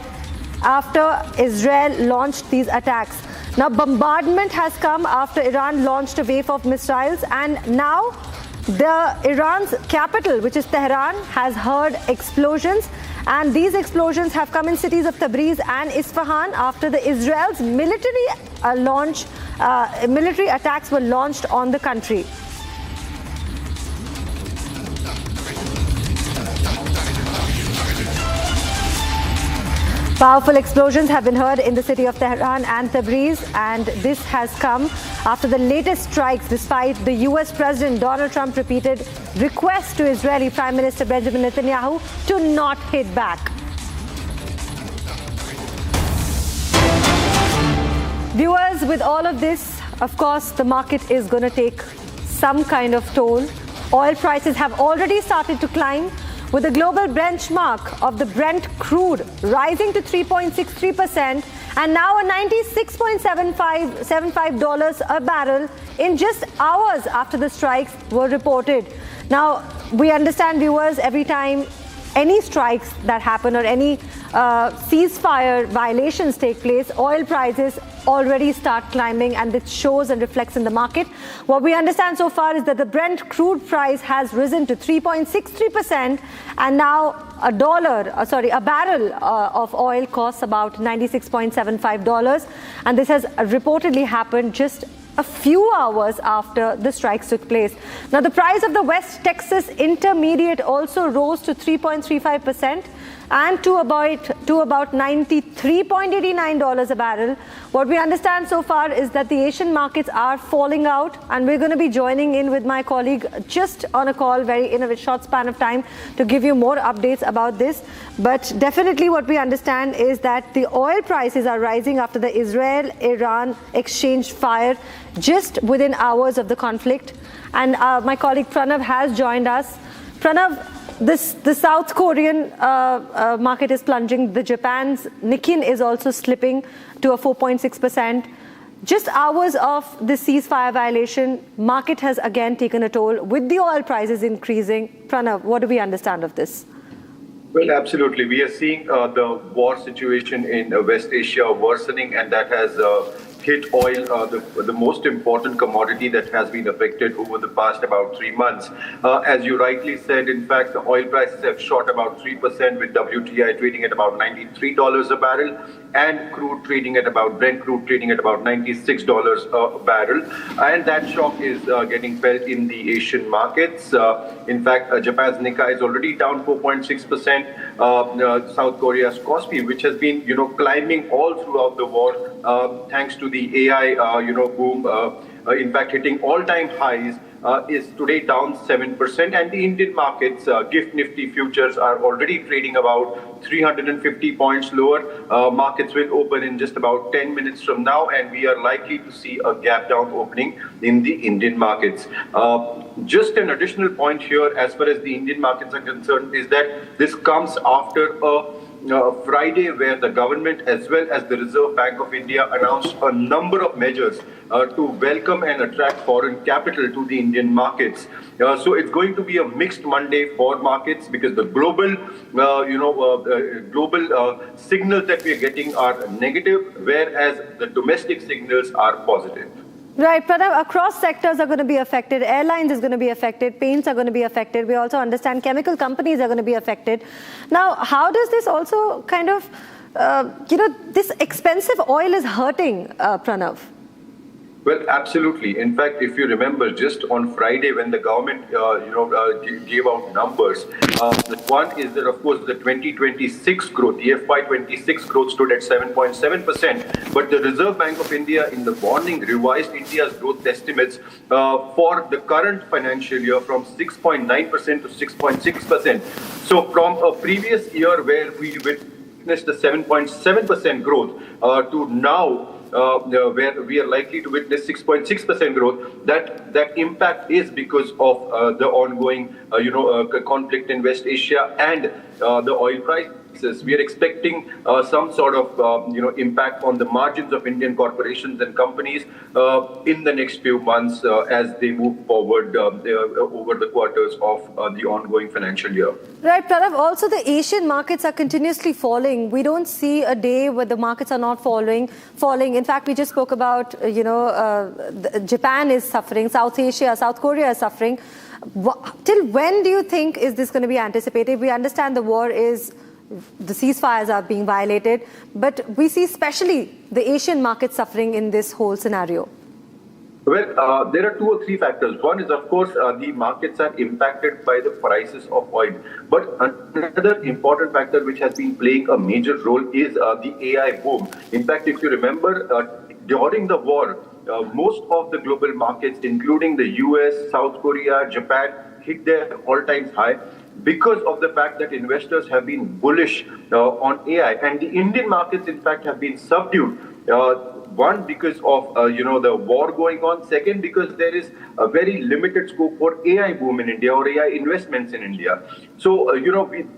after Israel launched these attacks. Now, bombardment has come after Iran launched a wave of missiles, and now Iran's capital, which is Tehran, has heard explosions. And these explosions have come in cities of Tabriz and Isfahan after the Israel's military attacks were launched on the country. Powerful explosions have been heard in the city of Tehran and Tabriz, and this has come after the latest strikes, despite the US President Donald Trump's repeated request to Israeli Prime Minister Benjamin Netanyahu to not hit back. Viewers, with all of this, of course, the market is going to take some kind of toll. Oil prices have already started to climb, with the global benchmark of the Brent crude rising to 3.63% and now a $96.75 a barrel in just hours after the strikes were reported. Now, we understand, viewers, every time any strikes that happen or any ceasefire violations take place, oil prices already start climbing, and it shows and reflects in the market. What we understand so far is that the Brent crude price has risen to 3.63%, and now a barrel of oil costs about $96.75, and this has reportedly happened just a few hours after the strikes took place. Now, the price of the West Texas Intermediate also rose to 3.35% and to about $93.89 a barrel. What we understand so far is that the Asian markets are falling out, and we're going to be joining in with my colleague just on a call in a short span of time to give you more updates about this. But definitely what we understand is that the oil prices are rising after the Israel-Iran exchanged fire just within hours of the conflict. And my colleague Pranav has joined us. Pranav, the South Korean market is plunging. The Japan's Nikkei is also slipping to a 4.6%. Just hours of the ceasefire violation, market has again taken a toll with the oil prices increasing. Pranav, what do we understand of this? Well, absolutely. We are seeing the war situation in West Asia worsening, and that has hit oil, the most important commodity that has been affected over the past about 3 months. As you rightly said, in fact, the oil prices have shot about 3%, with WTI trading at about $93 a barrel and Brent crude trading at about $96 a barrel. And that shock is getting felt in the Asian markets. In fact, Japan's Nikkei is already down 4.6%. South Korea's Kospi, which has been, climbing all throughout the war, thanks to the AI, boom, in fact, hitting all-time highs, is today down 7%. And the Indian markets, GIFT Nifty futures are already trading about 350 points lower. Markets will open in just about 10 minutes from now, and we are likely to see a gap down opening in the Indian markets. Just an additional point here, as far as the Indian markets are concerned, is that this comes after a Friday, where the government as well as the Reserve Bank of India announced a number of measures to welcome and attract foreign capital to the Indian markets. So it's going to be a mixed Monday for markets because the global, signals that we are getting are negative, whereas the domestic signals are positive. Right, Pranav, across sectors are going to be affected. Airlines is going to be affected. Paints are going to be affected. We also understand chemical companies are going to be affected. Now, how does this also kind of, this expensive oil is hurting, Pranav? Well, absolutely. In fact, if you remember, just on Friday when the government, gave out numbers, one is that, of course, the 2026 growth, the FY26 growth stood at 7.7%. But the Reserve Bank of India in the morning revised India's growth estimates for the current financial year from 6.9% to 6.6%. So from a previous year where we witnessed a 7.7% growth to now, where we are likely to witness 6.6% growth, that impact is because of the ongoing, conflict in West Asia and the oil prices. We are expecting some sort of, impact on the margins of Indian corporations and companies in the next few months as they move forward over the quarters of the ongoing financial year. Right, Pranav. Also, the Asian markets are continuously falling. We don't see a day where the markets are not falling. In fact, we just spoke about, Japan is suffering, South Asia, South Korea is suffering. Till when do you think is this going to be anticipated? We understand the ceasefires are being violated, but we see especially the Asian markets suffering in this whole scenario. Well, there are 2 or 3 factors. One is, of course, the markets are impacted by the prices of oil. But another important factor which has been playing a major role is the AI boom. In fact, if you remember, during the war, most of the global markets, including the US, South Korea, Japan, hit their all-time high because of the fact that investors have been bullish on AI. And the Indian markets, in fact, have been subdued. One, because of, the war going on. Second, because there is a very limited scope for AI boom in India or AI investments in India. So,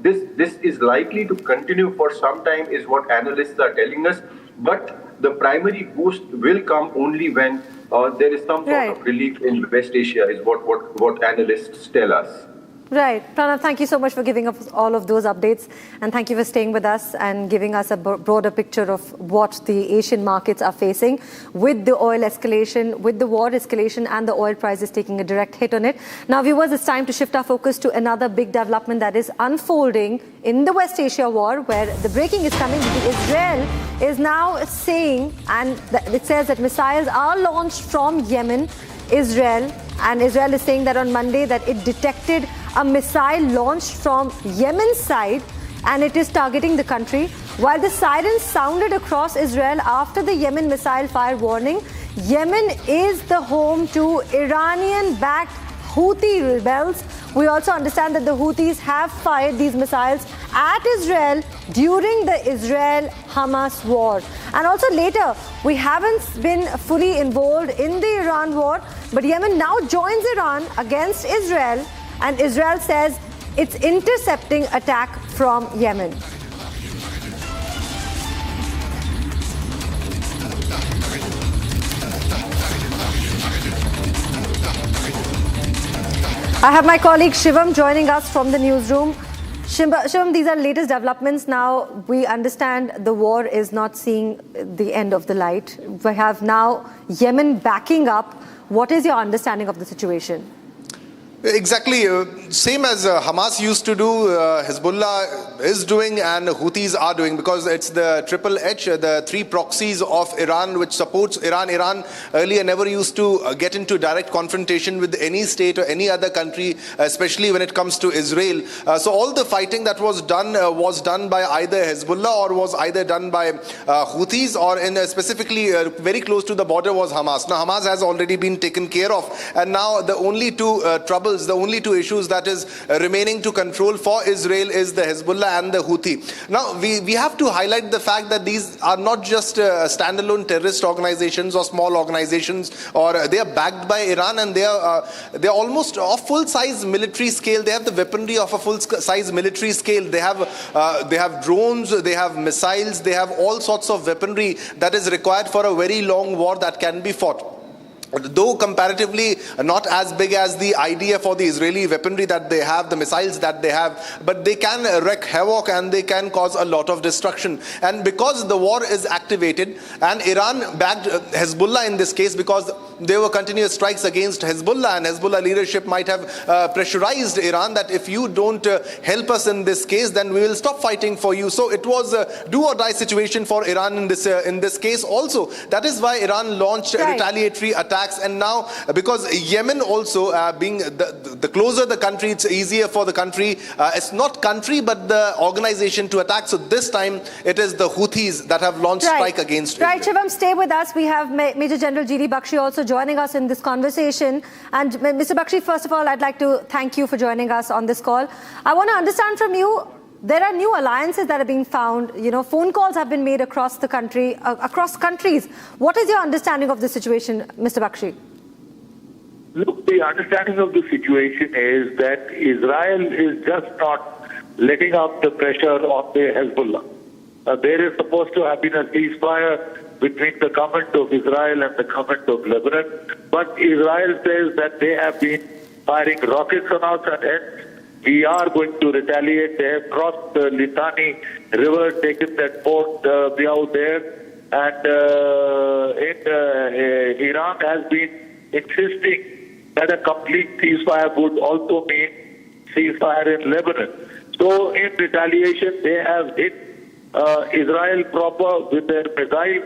this is likely to continue for some time is what analysts are telling us. But the primary boost will come only when there is some sort of relief in West Asia is what analysts tell us. Right. Pranav, thank you so much for giving us all of those updates. And thank you for staying with us and giving us a broader picture of what the Asian markets are facing with the oil escalation, with the war escalation and the oil prices taking a direct hit on it. Now, viewers, it's time to shift our focus to another big development that is unfolding in the West Asia war, where the breaking is coming. Israel is now saying, and it says that missiles are launched from Yemen, Israel, and Israel is saying that on Monday that it detected a missile launched from Yemen's side and it is targeting the country. While the sirens sounded across Israel after the Yemen missile fire warning, Yemen is the home to Iranian-backed Houthi rebels. We also understand that the Houthis have fired these missiles at Israel during the Israel-Hamas war. And also later, we haven't been fully involved in the Iran war, but Yemen now joins Iran against Israel, and Israel says it's intercepting attack from Yemen. I have my colleague Shivam joining us from the newsroom. Shivam, these are latest developments. Now, we understand the war is not seeing the end of the light. We have now Yemen backing up. What is your understanding of the situation? Exactly. Same as Hamas used to do, Hezbollah is doing and Houthis are doing, because it's the triple H, the 3 proxies of Iran which supports Iran. Iran earlier never used to get into direct confrontation with any state or any other country, especially when it comes to Israel. So all the fighting that was done by either Hezbollah or was either done by Houthis, or in specifically very close to the border was Hamas. Now Hamas has already been taken care of, and now the only 2 trouble troubles, the only two issues that is remaining to control for Israel is the Hezbollah and the Houthi. Now, we have to highlight the fact that these are not just standalone terrorist organizations or small organizations, or they are backed by Iran, and they are almost of full-size military scale. They have the weaponry of a full-size military scale. They have drones, they have missiles, they have all sorts of weaponry that is required for a very long war that can be fought. Though comparatively not as big as the IDF or the Israeli weaponry that they have, the missiles that they have, but they can wreak havoc and they can cause a lot of destruction. And because the war is activated, and Iran backed Hezbollah in this case, because there were continuous strikes against Hezbollah, and Hezbollah leadership might have pressurized Iran that if you don't help us in this case, then we will stop fighting for you. So it was a do or die situation for Iran in this case also. That is why Iran launched retaliatory attacks. And now, because Yemen also being the closer the country, it's easier for the country. It's not country, but the organization to attack. So this time, it is the Houthis that have launched strike against Israel. Right, Shivam, stay with us. We have Major General G.D. Bakshi also joining us in this conversation. And Mr. Bakshi, first of all, I'd like to thank you for joining us on this call. I want to understand from you, there are new alliances that are being found. You know, phone calls have been made across the country, across countries. What is your understanding of the situation, Mr. Bakshi? Look, the understanding of the situation is that Israel is just not letting up the pressure on the Hezbollah. There is supposed to have been a ceasefire between the government of Israel and the government of Lebanon. But Israel says that they have been firing rockets on us, and we are going to retaliate. They have crossed the Litani River, taken that port Biao there, and Iran has been insisting that a complete ceasefire would also mean ceasefire in Lebanon. So in retaliation, they have hit Israel proper with their missile.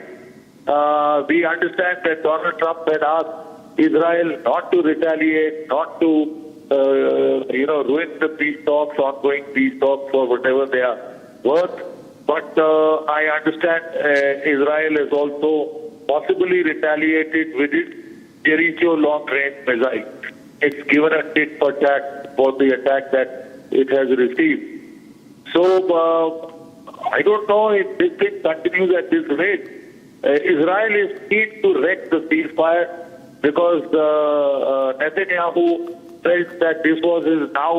We understand that Donald Trump had asked Israel not to retaliate, not to ruin the peace talks, ongoing peace talks for whatever they are worth. But I understand Israel has also possibly retaliated with its Jericho long-range missile. It's given a tit for tat for the attack that it has received. So I don't know if this thing continues at this rate. Israel is keen to wreck the ceasefire because Netanyahu felt that this was his now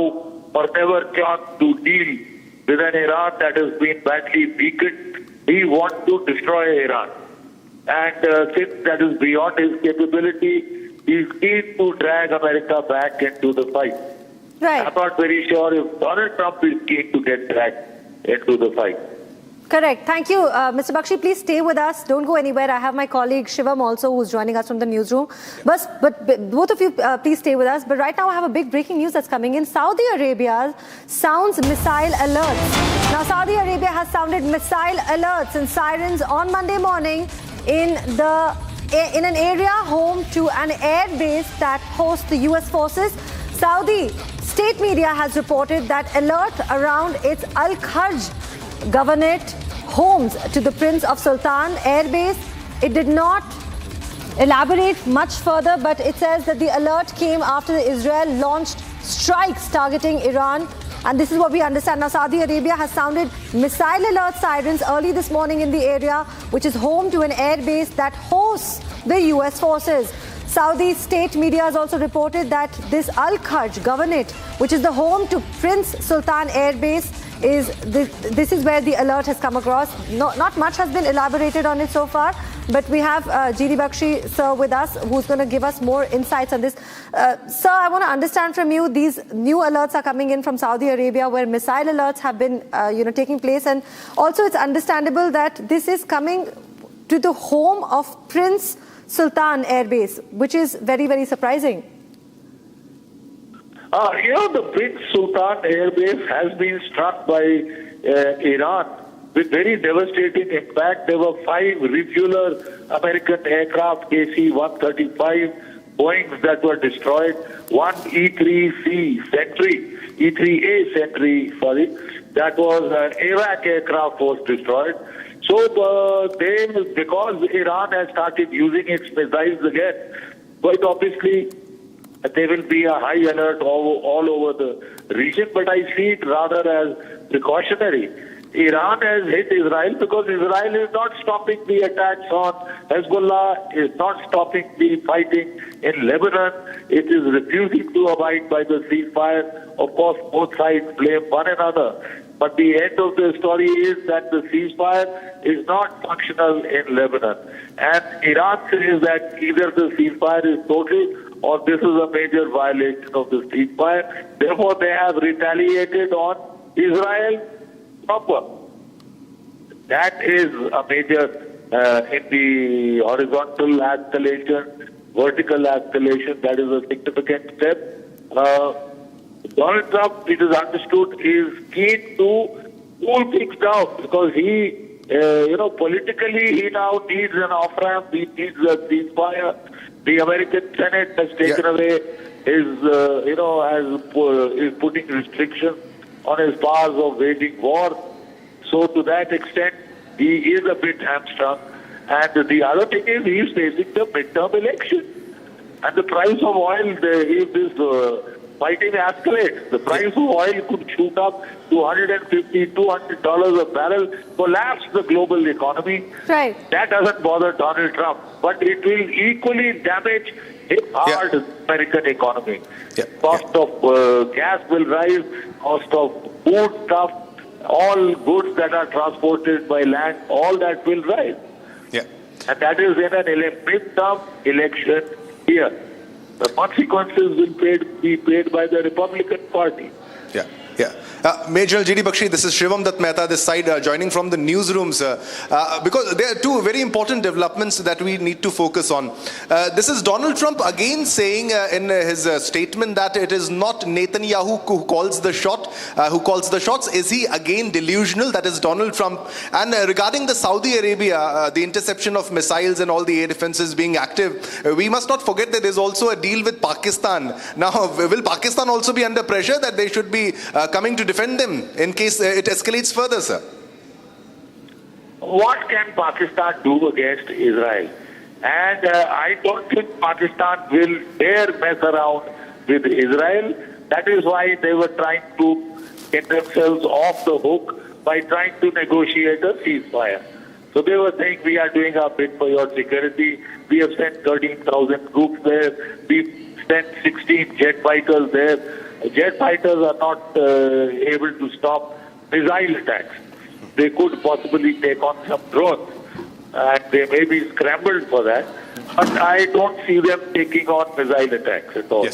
or never chance to deal with an Iran that has been badly weakened. He wants to destroy Iran. And since that is beyond his capability, he is keen to drag America back into the fight. Right. I'm not very sure if Donald Trump is keen to get dragged into the fight. Correct. Thank you. Mr. Bakshi, please stay with us. Don't go anywhere. I have my colleague Shivam also who's joining us from the newsroom. But both of you, please stay with us. But right now I have a big breaking news that's coming in. Saudi Arabia sounds missile alerts. Now Saudi Arabia has sounded missile alerts and sirens on Monday morning in an area home to an air base that hosts the US forces. Saudi state media has reported that alert around its Al-Kharj governorate homes to the Prince of Sultan Air Base. It did not elaborate much further, but it says that the alert came after Israel launched strikes targeting Iran. And this is what we understand. Now, Saudi Arabia has sounded missile alert sirens early this morning in the area, which is home to an air base that hosts the US forces. Saudi state media has also reported that this Al-Kharj governorate, which is the home to Prince Sultan Air Base, this is where the alert has come across. Not much has been elaborated on it so far, but we have G.D. Bakshi, sir, with us, who's going to give us more insights on this. Sir, I want to understand from you, these new alerts are coming in from Saudi Arabia where missile alerts have been taking place, and also it's understandable that this is coming to the home of Prince Sultan Air Base, which is very, very surprising. The Prince Sultan Air Base has been struck by Iran with very devastating impact. There were 5 refueler American aircraft, KC-135 Boeings that were destroyed, 1 E-3A Sentry, that was an Iraq aircraft was destroyed. So because Iran has started using its missiles again, quite obviously there will be a high alert all over the region, but I see it rather as precautionary. Iran has hit Israel because Israel is not stopping the attacks on Hezbollah, is not stopping the fighting in Lebanon. It is refusing to abide by the ceasefire. Of course, both sides blame one another. But the end of the story is that the ceasefire is not functional in Lebanon. And Iran says that either the ceasefire is total or this is a major violation of the ceasefire. Therefore, they have retaliated on Israel proper. That is a major in the horizontal escalation, vertical escalation. That is a significant step. Donald Trump, it is understood, is keen to cool things down because he, politically, he now needs an off-ramp. He needs a ceasefire. The American Senate has taken away his, is putting restrictions on his powers of waging war. So to that extent, he is a bit hamstrung. And the other thing is he is facing the midterm election. And the price of oil, if this fighting escalates, the price of oil could shoot up to $150, $200 a barrel, collapse the global economy. Right. That doesn't bother Donald Trump. But it will equally damage his hard American economy. Cost of gas will rise, cost of food stuff, all goods that are transported by land, all that will rise. And that is in an midterm election here. The consequences will be paid by the Republican Party. Major G.D. Bakshi, this is Shivam Dutt Mehta this side, joining from the newsrooms, because there are two very important developments that we need to focus on. This is Donald Trump again saying in his statement that it is not Netanyahu who calls the shots. Is he again delusional? That is Donald Trump. And regarding the Saudi Arabia, the interception of missiles and all the air defenses being active, we must not forget that there is also a deal with Pakistan. Now, will Pakistan also be under pressure that they should be coming to defend them in case it escalates further, sir? What can Pakistan do against Israel? And I don't think Pakistan will dare mess around with Israel. That is why they were trying to get themselves off the hook by trying to negotiate a ceasefire. So they were saying, we are doing our bit for your security. We have sent 13,000 troops there. We sent 16 jet fighters there. Jet fighters are not able to stop missile attacks. They could possibly take on some drones, and they may be scrambled for that. But I don't see them taking on missile attacks at all.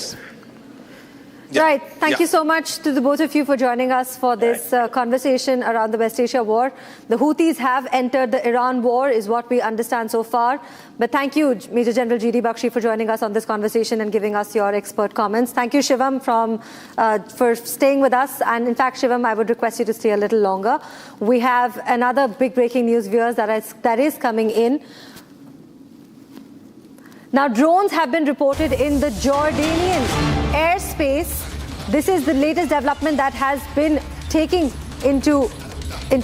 Right. Thank you so much to the both of you for joining us for this conversation around the West Asia war. The Houthis have entered the Iran war, is what we understand so far. But thank you, Major General G.D. Bakshi, for joining us on this conversation and giving us your expert comments. Thank you, Shivam, for staying with us. And in fact, Shivam, I would request you to stay a little longer. We have another big breaking news, viewers, that is coming in. Now, drones have been reported in the Jordanian airspace. This is the latest development that has been taking into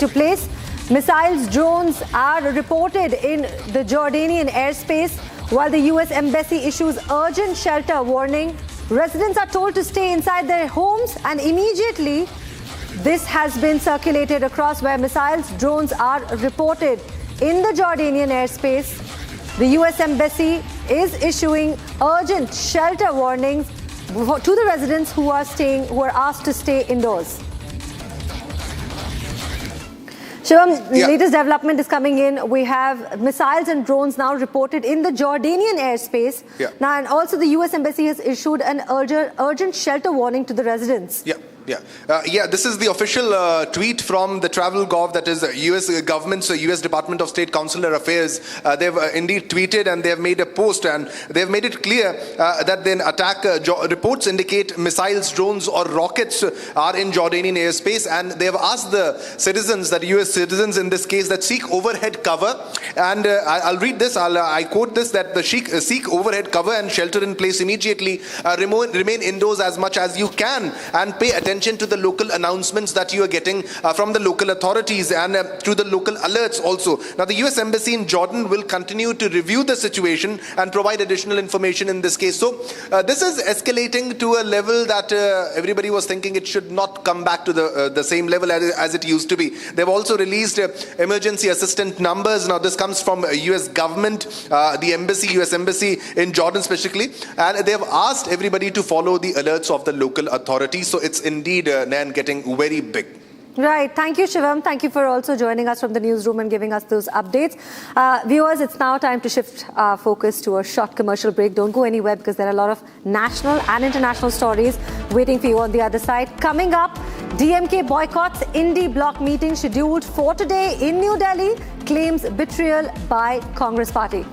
place. Missiles, drones are reported in the Jordanian airspace while the U.S. Embassy issues urgent shelter warning. Residents are told to stay inside their homes, and immediately this has been circulated across where missiles, drones are reported in the Jordanian airspace. The U.S. Embassy is issuing urgent shelter warnings to the residents who are asked to stay indoors. Shivam, latest development is coming in. We have missiles and drones now reported in the Jordanian airspace. Now, and also the U.S. Embassy has issued an urgent shelter warning to the residents. This is the official tweet from the travel gov, that is U.S. government's U.S. Department of State Consular Affairs. They've indeed tweeted and they've made a post, and they've made it clear that the attack reports indicate missiles, drones or rockets are in Jordanian airspace, and they've asked the citizens, that U.S. citizens in this case, that seek overhead cover. And I'll read this, I quote this, that the seek overhead cover and shelter in place immediately, remain indoors as much as you can, and pay attention attention to the local announcements that you are getting from the local authorities and through the local alerts also. Now, the US Embassy in Jordan will continue to review the situation and provide additional information in this case. So, this is escalating to a level that everybody was thinking it should not come back to the same level as it used to be. They've also released emergency assistant numbers. Now, this comes from US government, the embassy, US Embassy in Jordan specifically, and they have asked everybody to follow the alerts of the local authorities. So it's indeed, Nan, getting very big. Right. Thank you, Shivam. Thank you for also joining us from the newsroom and giving us those updates. Viewers, it's now time to shift our focus to a short commercial break. Don't go anywhere because there are a lot of national and international stories waiting for you on the other side. Coming up, DMK boycotts Indie bloc meeting scheduled for today in New Delhi, claims betrayal by Congress party.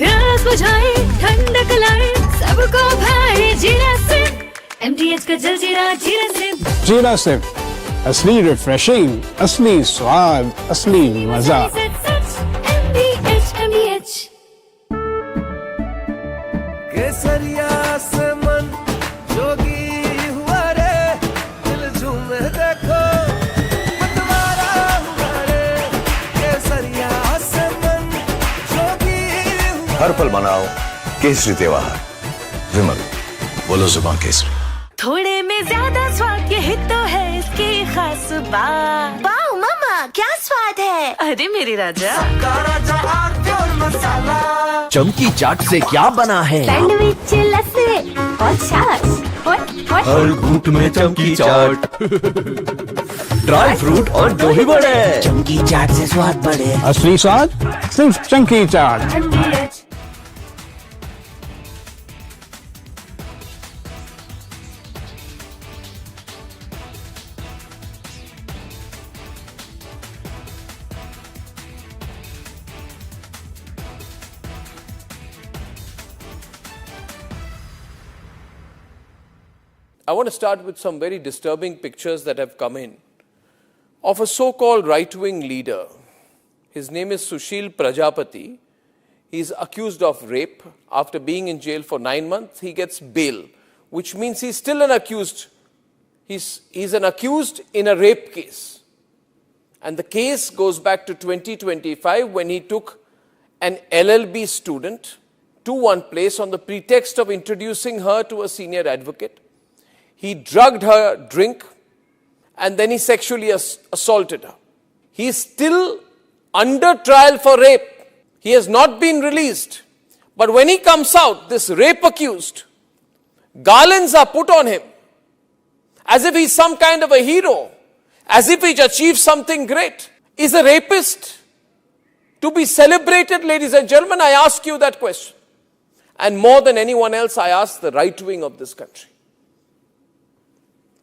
प्यास बुझाए ठंडक लाए सबको भाई जीरा से MTH का जल जीरा जीरा से जीरा सिप असली रिफ्रेशिंग, असली स्वाद, असली मजा। MTH केसरिया से मन जोगी हुआ रे, दिल झूमे देखो मतवारा हुआ रे, केसरिया से मन जोगी हर पल मनाओ केसरी त्योहार। विमल, बोलो जुबान केसरी। थोड़े में ज्यादा स्वाद, यही तो है इसकी खास बात। वाओ मामा, क्या स्वाद है? अरे मेरे राजा, राजा और मसाला। चमकी चाट से क्या बना है? सैंडविच, लस्सी और छाछ। हर घूंट में चमकी चाट। ड्राई फ्रूट और दही बड़े। चमकी चाट से स्वाद बढ़े। असली स्वाद सिर्फ चमकी चाट। I want to start with some very disturbing pictures that have come in of a so-called right-wing leader. His name is Sushil Prajapati. He's accused of rape. After being in jail for 9 months, he gets bail, which means he's still an accused. He's an accused in a rape case. And the case goes back to 2025 when he took an LLB student to one place on the pretext of introducing her to a senior advocate. He drugged her drink and then he sexually assaulted her. He is still under trial for rape. He has not been released. But when he comes out, this rape accused, garlands are put on him as if he's some kind of a hero, as if he's achieved something great. Is a rapist to be celebrated, ladies and gentlemen? I ask you that question. And more than anyone else, I ask the right wing of this country.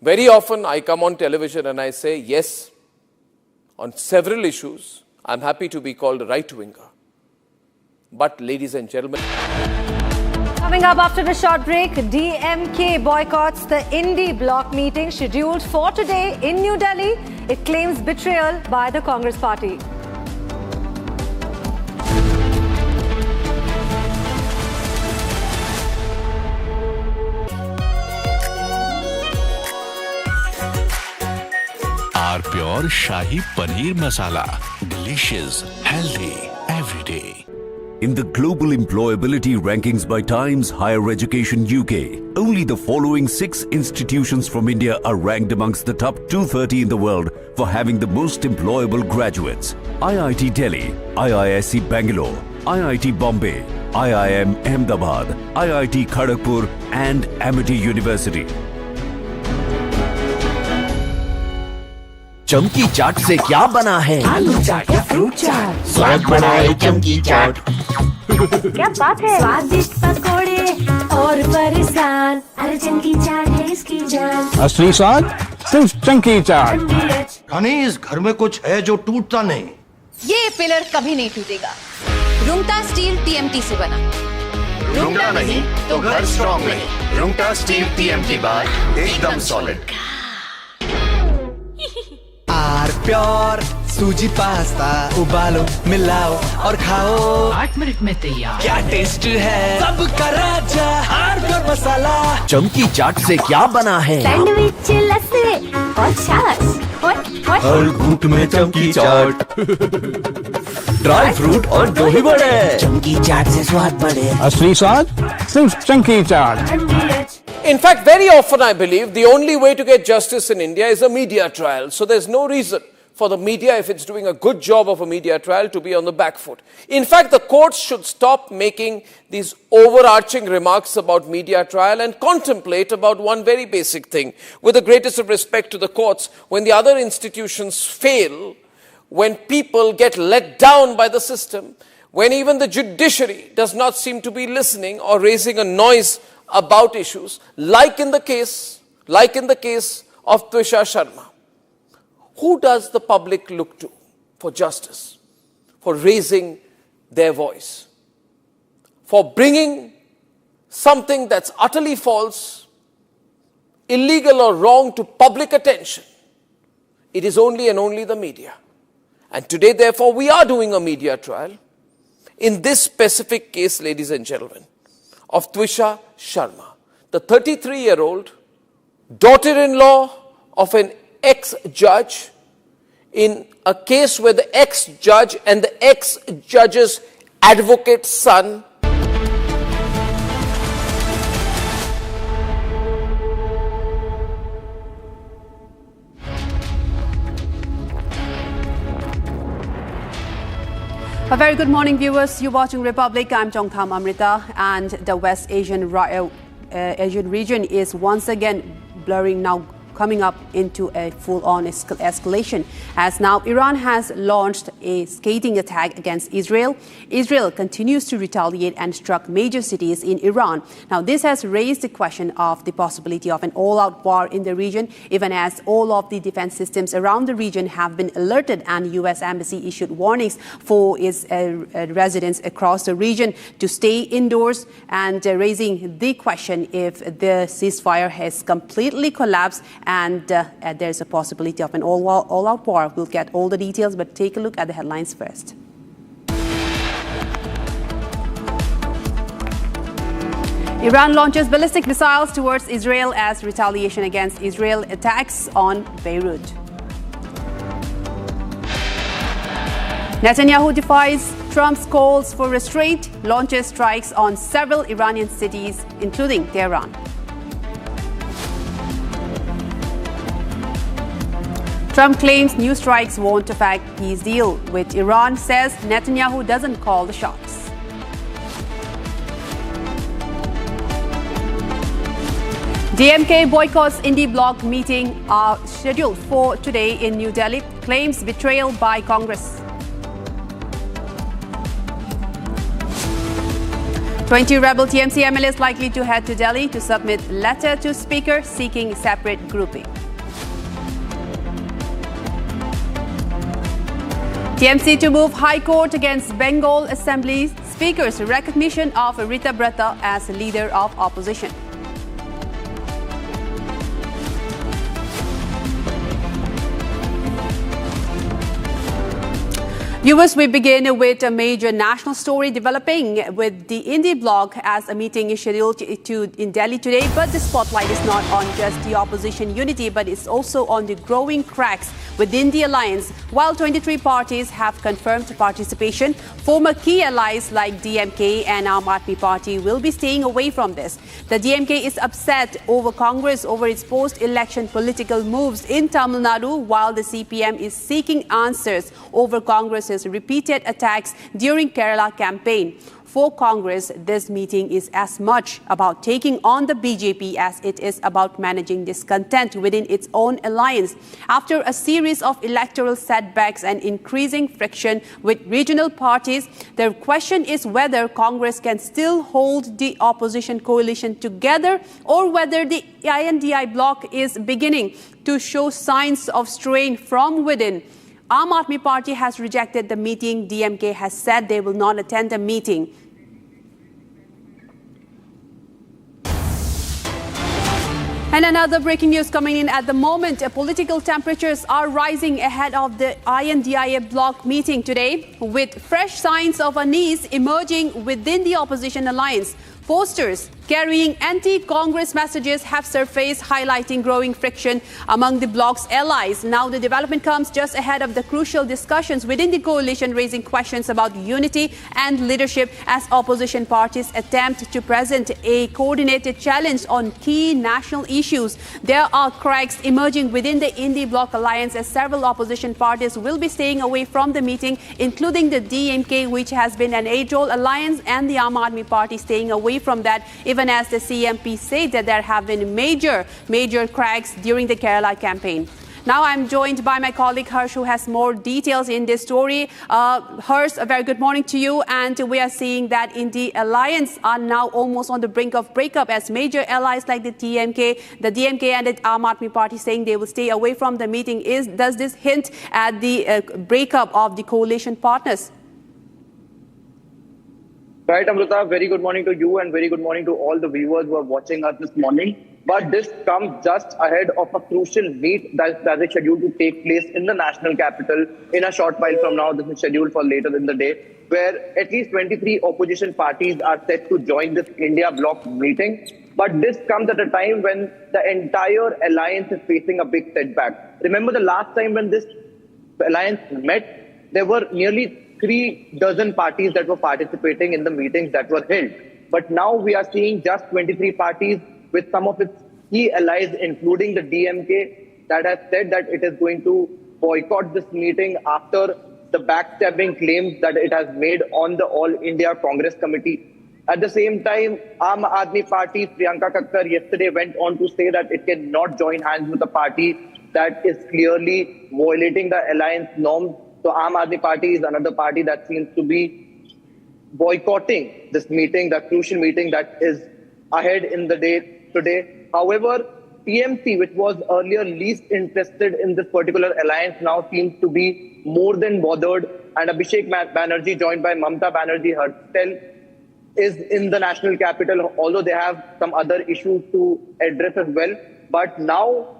Very often I come on television and I say, yes, on several issues, I'm happy to be called a right-winger. But ladies and gentlemen... Coming up after a short break, DMK boycotts the Indie bloc meeting scheduled for today in New Delhi. It claims betrayal by the Congress party. Our pure Shahi Paneer Masala. Delicious, healthy, every day. In the global employability rankings by Times Higher Education UK, only the following 6 institutions from India are ranked amongst the top 230 in the world for having the most employable graduates. IIT Delhi, IISc Bangalore, IIT Bombay, IIM Ahmedabad, IIT Kharagpur and Amity University. चमकी चाट से क्या बना है? आलू चाट या fruit चाट, स्वाद बनाए चमकी चाट। क्या बात है? स्वादिष्ट पकोड़े और फरसान, अरे चमकी चाट है इसकी जान। असली स्वाद सिर्फ चमकी चाट। हनी, इस घर में कुछ है जो टूटता नहीं। ये पिलर कभी नहीं टूटेगा। रुंगटा स्टील TMT से बना। रुंगटा नहीं तो घर स्ट्रॉन्ग नहीं। रुंगटा स्टील TMT बार एकदम सॉलिड। प्योर सूजी पास्ता उबालो मिलाओ और खाओ 8 मिनट में तैयार। क्या टेस्ट है सबका राजा हार्डवेयर मसाला। चमकी चाट से क्या बना है? सैंडविच लस्सी और छाछ हर घूंट में चमकी चाट। ड्राई फ्रूट और दही बड़े। चमकी चाट से स्वाद बढ़े। असली स्वाद सिर्फ चमकी चाट। In fact, very often I believe the only way to get justice in India is a media trial. So there's no reason for the media, if it's doing a good job of a media trial, to be on the back foot. In fact, the courts should stop making these overarching remarks about media trial and contemplate about one very basic thing. With the greatest of respect to the courts, when the other institutions fail, when people get let down by the system, when even the judiciary does not seem to be listening or raising a noise about issues, like in the case of Twisha Sharma. Who does the public look to for justice, for raising their voice, for bringing something that's utterly false, illegal or wrong to public attention? It is only and only the media. And today, therefore, we are doing a media trial in this specific case, ladies and gentlemen, of Twisha Sharma, the 33-year-old daughter-in-law of an ex-judge, in a case where the ex-judge and the ex-judge's advocate's son A very good morning, viewers. You're watching Republic. I'm Chongtham Amrita, and the West Asian region is once again blurring now, coming up into a full-on escalation, as now Iran has launched a scathing attack against Israel. Israel continues to retaliate and struck major cities in Iran. Now, this has raised the question of the possibility of an all-out war in the region, even as all of the defense systems around the region have been alerted, and U.S. Embassy issued warnings for its residents across the region to stay indoors, and raising the question if the ceasefire has completely collapsed and there's a possibility of an all-out war. We'll get all the details, but take a look at the headlines first. Iran launches ballistic missiles towards Israel as retaliation against Israel attacks on Beirut. Netanyahu defies Trump's calls for restraint, launches strikes on several Iranian cities, including Tehran. Trump claims new strikes won't affect peace deal with Iran, says Netanyahu doesn't call the shots. DMK boycotts Indie bloc meeting scheduled for today in New Delhi, claims betrayal by Congress. 20 rebel TMC MLAs likely to head to Delhi to submit letter to Speaker seeking separate grouping. TMC to move High Court against Bengal Assembly Speaker's recognition of Rita Brata as leader of opposition. Viewers, we begin with a major national story developing with the Indie bloc, as a meeting is scheduled in Delhi today. But the spotlight is not on just the opposition unity, but it's also on the growing cracks within the alliance. While 23 parties have confirmed participation, former key allies like DMK and Aam Aadmi Party will be staying away from this. The DMK is upset over Congress over its post-election political moves in Tamil Nadu, while the CPM is seeking answers over Congress's repeated attacks during Kerala campaign. For Congress, this meeting is as much about taking on the BJP as it is about managing discontent within its own alliance. After a series of electoral setbacks and increasing friction with regional parties, the question is whether Congress can still hold the opposition coalition together, or whether the INDI bloc is beginning to show signs of strain from within. Aam Aadmi Party has rejected the meeting. DMK has said they will not attend the meeting. And another breaking news coming in at the moment. Political temperatures are rising ahead of the INDIA bloc meeting today, with fresh signs of unease emerging within the opposition alliance. Posters carrying anti-Congress messages have surfaced, highlighting growing friction among the bloc's allies. Now, the development comes just ahead of the crucial discussions within the coalition, raising questions about unity and leadership as opposition parties attempt to present a coordinated challenge on key national issues. There are cracks emerging within the Indie Bloc alliance as several opposition parties will be staying away from the meeting, including the DMK, which has been an age-old alliance, and the Aam Aadmi Party staying away from that, even as the CMP said that there have been major cracks during the Kerala campaign. Now I'm joined by my colleague Harsh, who has more details in this story. Harsh, a very good morning to you. And we are seeing that in the alliance are now almost on the brink of breakup, as major allies like the DMK and the Aam Aadmi Party saying they will stay away from the meeting. Does this hint at the breakup of the coalition partners? Right, Amrita, very good morning to you and very good morning to all the viewers who are watching us this morning. But this comes just ahead of a crucial meet that is scheduled to take place in the national capital in a short while from now. This is scheduled for later in the day, where at least 23 opposition parties are set to join this India bloc meeting. But this comes at a time when the entire alliance is facing a big setback. Remember the last time when this alliance met, there were nearly 3 dozen parties that were participating in the meetings that were held. But now we are seeing just 23 parties, with some of its key allies, including the DMK, that has said that it is going to boycott this meeting after the backstabbing claims that it has made on the All India Congress Committee. At the same time, Aam Aadmi Party, Priyanka Kakkar, yesterday went on to say that it cannot join hands with a party that is clearly violating the alliance norms. So Aam Aadmi Party is another party that seems to be boycotting this meeting, the crucial meeting that is ahead in the day today. However, TMC, which was earlier least interested in this particular alliance, now seems to be more than bothered. And Abhishek Banerjee, joined by Mamata Banerjee herself, is in the national capital, although they have some other issues to address as well. But now,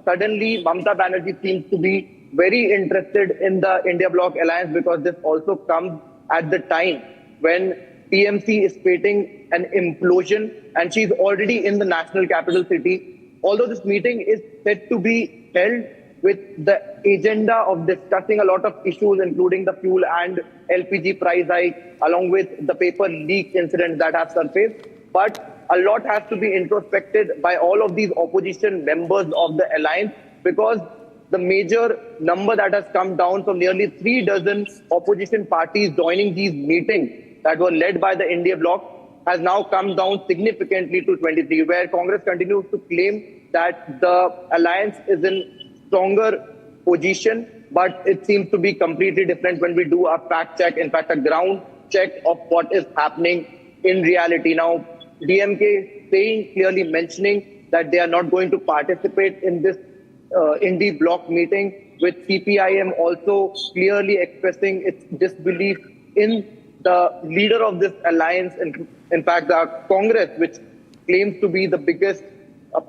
suddenly, Mamata Banerjee seems to be very interested in the India Bloc alliance, because this also comes at the time when TMC is facing an implosion, and she's already in the national capital city. Although this meeting is set to be held with the agenda of discussing a lot of issues, including the fuel and LPG price hike, along with the paper leak incidents that have surfaced. But a lot has to be introspected by all of these opposition members of the alliance, because the major number that has come down from nearly 3 dozen opposition parties joining these meetings that were led by the India Bloc has now come down significantly to 23, where Congress continues to claim that the alliance is in stronger position, but it seems to be completely different when we do a fact check, in fact, a ground check of what is happening in reality. Now, DMK saying, clearly mentioning that they are not going to participate in this Indie Bloc meeting, with CPIM also clearly expressing its disbelief in the leader of this alliance, in fact, the Congress, which claims to be the biggest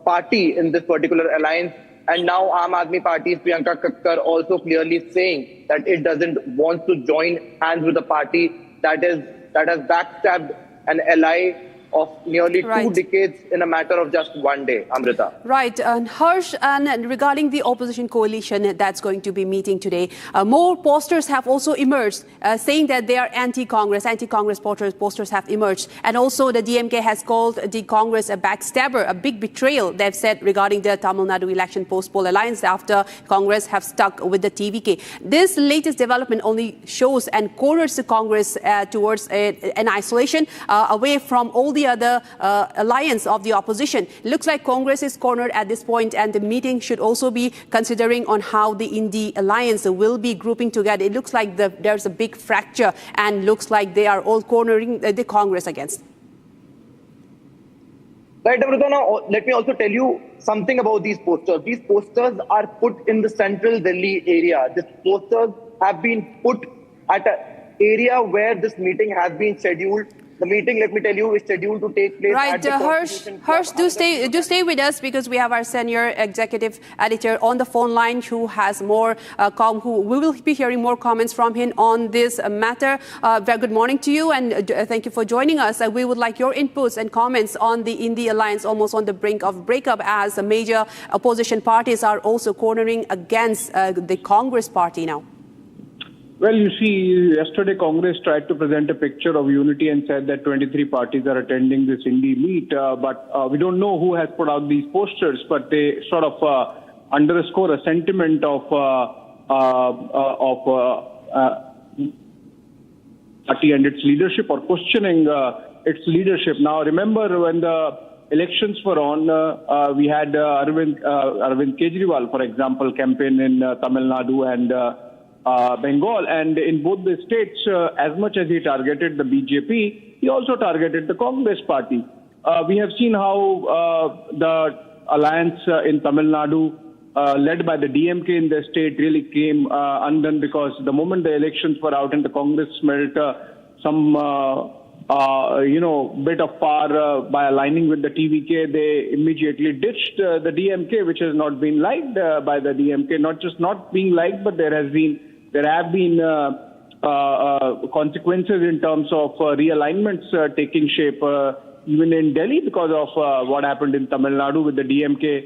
party in this particular alliance. And now Aam Aadmi Party's Priyanka Kakkar also clearly saying that it doesn't want to join hands with a party that has backstabbed an ally of nearly 2 decades in a matter of just 1 day. Amrita. Right. Harsh, and regarding the opposition coalition that's going to be meeting today, more posters have also emerged saying that they are anti-Congress posters have emerged. And also the DMK has called the Congress a backstabber, a big betrayal, they've said, regarding the Tamil Nadu election post-poll alliance after Congress have stuck with the TVK. This latest development only shows and corners the Congress towards an isolation away from all the other alliance of the opposition. It looks like Congress is cornered at this point, and the meeting should also be considering on how the Indie alliance will be grouping together. It looks like there's a big fracture, and looks like they are all cornering the Congress against. Right, Amrita, now let me also tell you something about these posters. These posters are put in the central Delhi area. These posters have been put at an area where this meeting has been scheduled. The meeting, let me tell you, is scheduled to take place right, at the Harsh, do stay with us because we have our senior executive editor on the phone line who has more who we will be hearing more comments from him on this matter. Very good morning to you, and thank you for joining us. We would like your inputs and comments on the India alliance almost on the brink of breakup, as the major opposition parties are also cornering against the Congress party now. Well, you see, yesterday Congress tried to present a picture of unity and said that 23 parties are attending this India meet, but we don't know who has put out these posters, but they sort of underscore a sentiment of party and its leadership, or questioning its leadership. Now, remember when the elections were on, we had Arvind Kejriwal, for example, campaign in Tamil Nadu and Bengal, and in both the states, as much as he targeted the BJP, he also targeted the Congress party. We have seen how the alliance in Tamil Nadu, led by the DMK in the state, really came undone, because the moment the elections were out and the Congress smelt some bit of power by aligning with the TVK, they immediately ditched the DMK, which has not been liked by the DMK. Not just not being liked, but there have been consequences in terms of realignments taking shape, even in Delhi, because of what happened in Tamil Nadu with the DMK,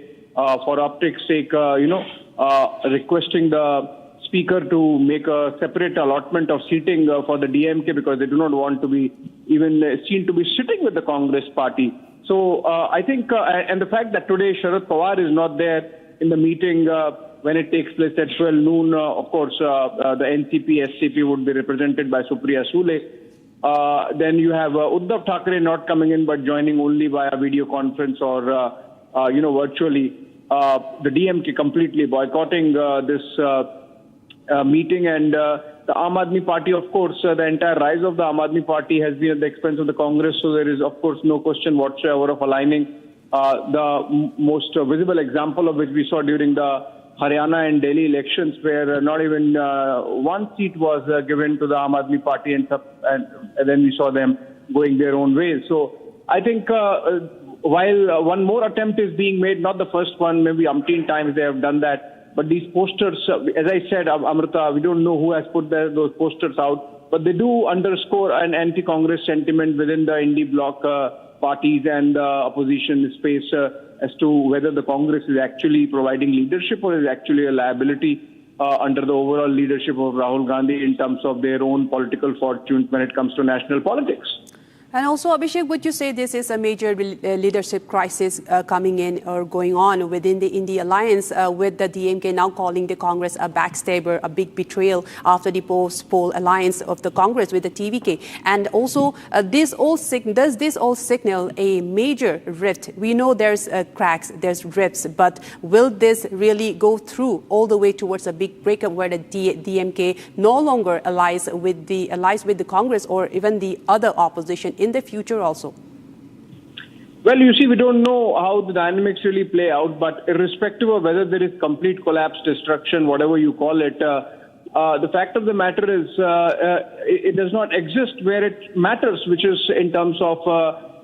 for optics' sake, requesting the speaker to make a separate allotment of seating for the DMK, because they do not want to be even seen to be sitting with the Congress party. So I think, and the fact that today Sharad Pawar is not there in the meeting when it takes place at 12 noon, of course, the NCP, SCP would be represented by Supriya Sule. Then you have Uddhav Thackeray not coming in, but joining only via video conference or, virtually. The DMK completely boycotting this meeting, and the Aam Aadmi Party, of course, the entire rise of the Aam Aadmi Party has been at the expense of the Congress, so there is, of course, no question whatsoever of aligning. The most visible example of which we saw during the Haryana and Delhi elections, where not even one seat was given to the Aam Aadmi Party, and then we saw them going their own ways. So I think while one more attempt is being made, not the first one, maybe umpteen times they have done that, but these posters, as I said, Amrita, we don't know who has put those posters out, but they do underscore an anti-Congress sentiment within the Indie bloc parties and the opposition space as to whether the Congress is actually providing leadership or is actually a liability under the overall leadership of Rahul Gandhi in terms of their own political fortunes when it comes to national politics. And also, Abhishek, would you say this is a major leadership crisis coming in or going on within the India alliance, with the DMK now calling the Congress a backstabber, a big betrayal after the post-poll alliance of the Congress with the TVK? And also, does this all signal a major rift? We know there's cracks, there's rifts, but will this really go through all the way towards a big breakup where the DMK no longer allies with the Congress or even the other opposition in the future also? Well, you see, we don't know how the dynamics really play out, but irrespective of whether there is complete collapse, destruction, whatever you call it, the fact of the matter is it does not exist where it matters, which is in terms of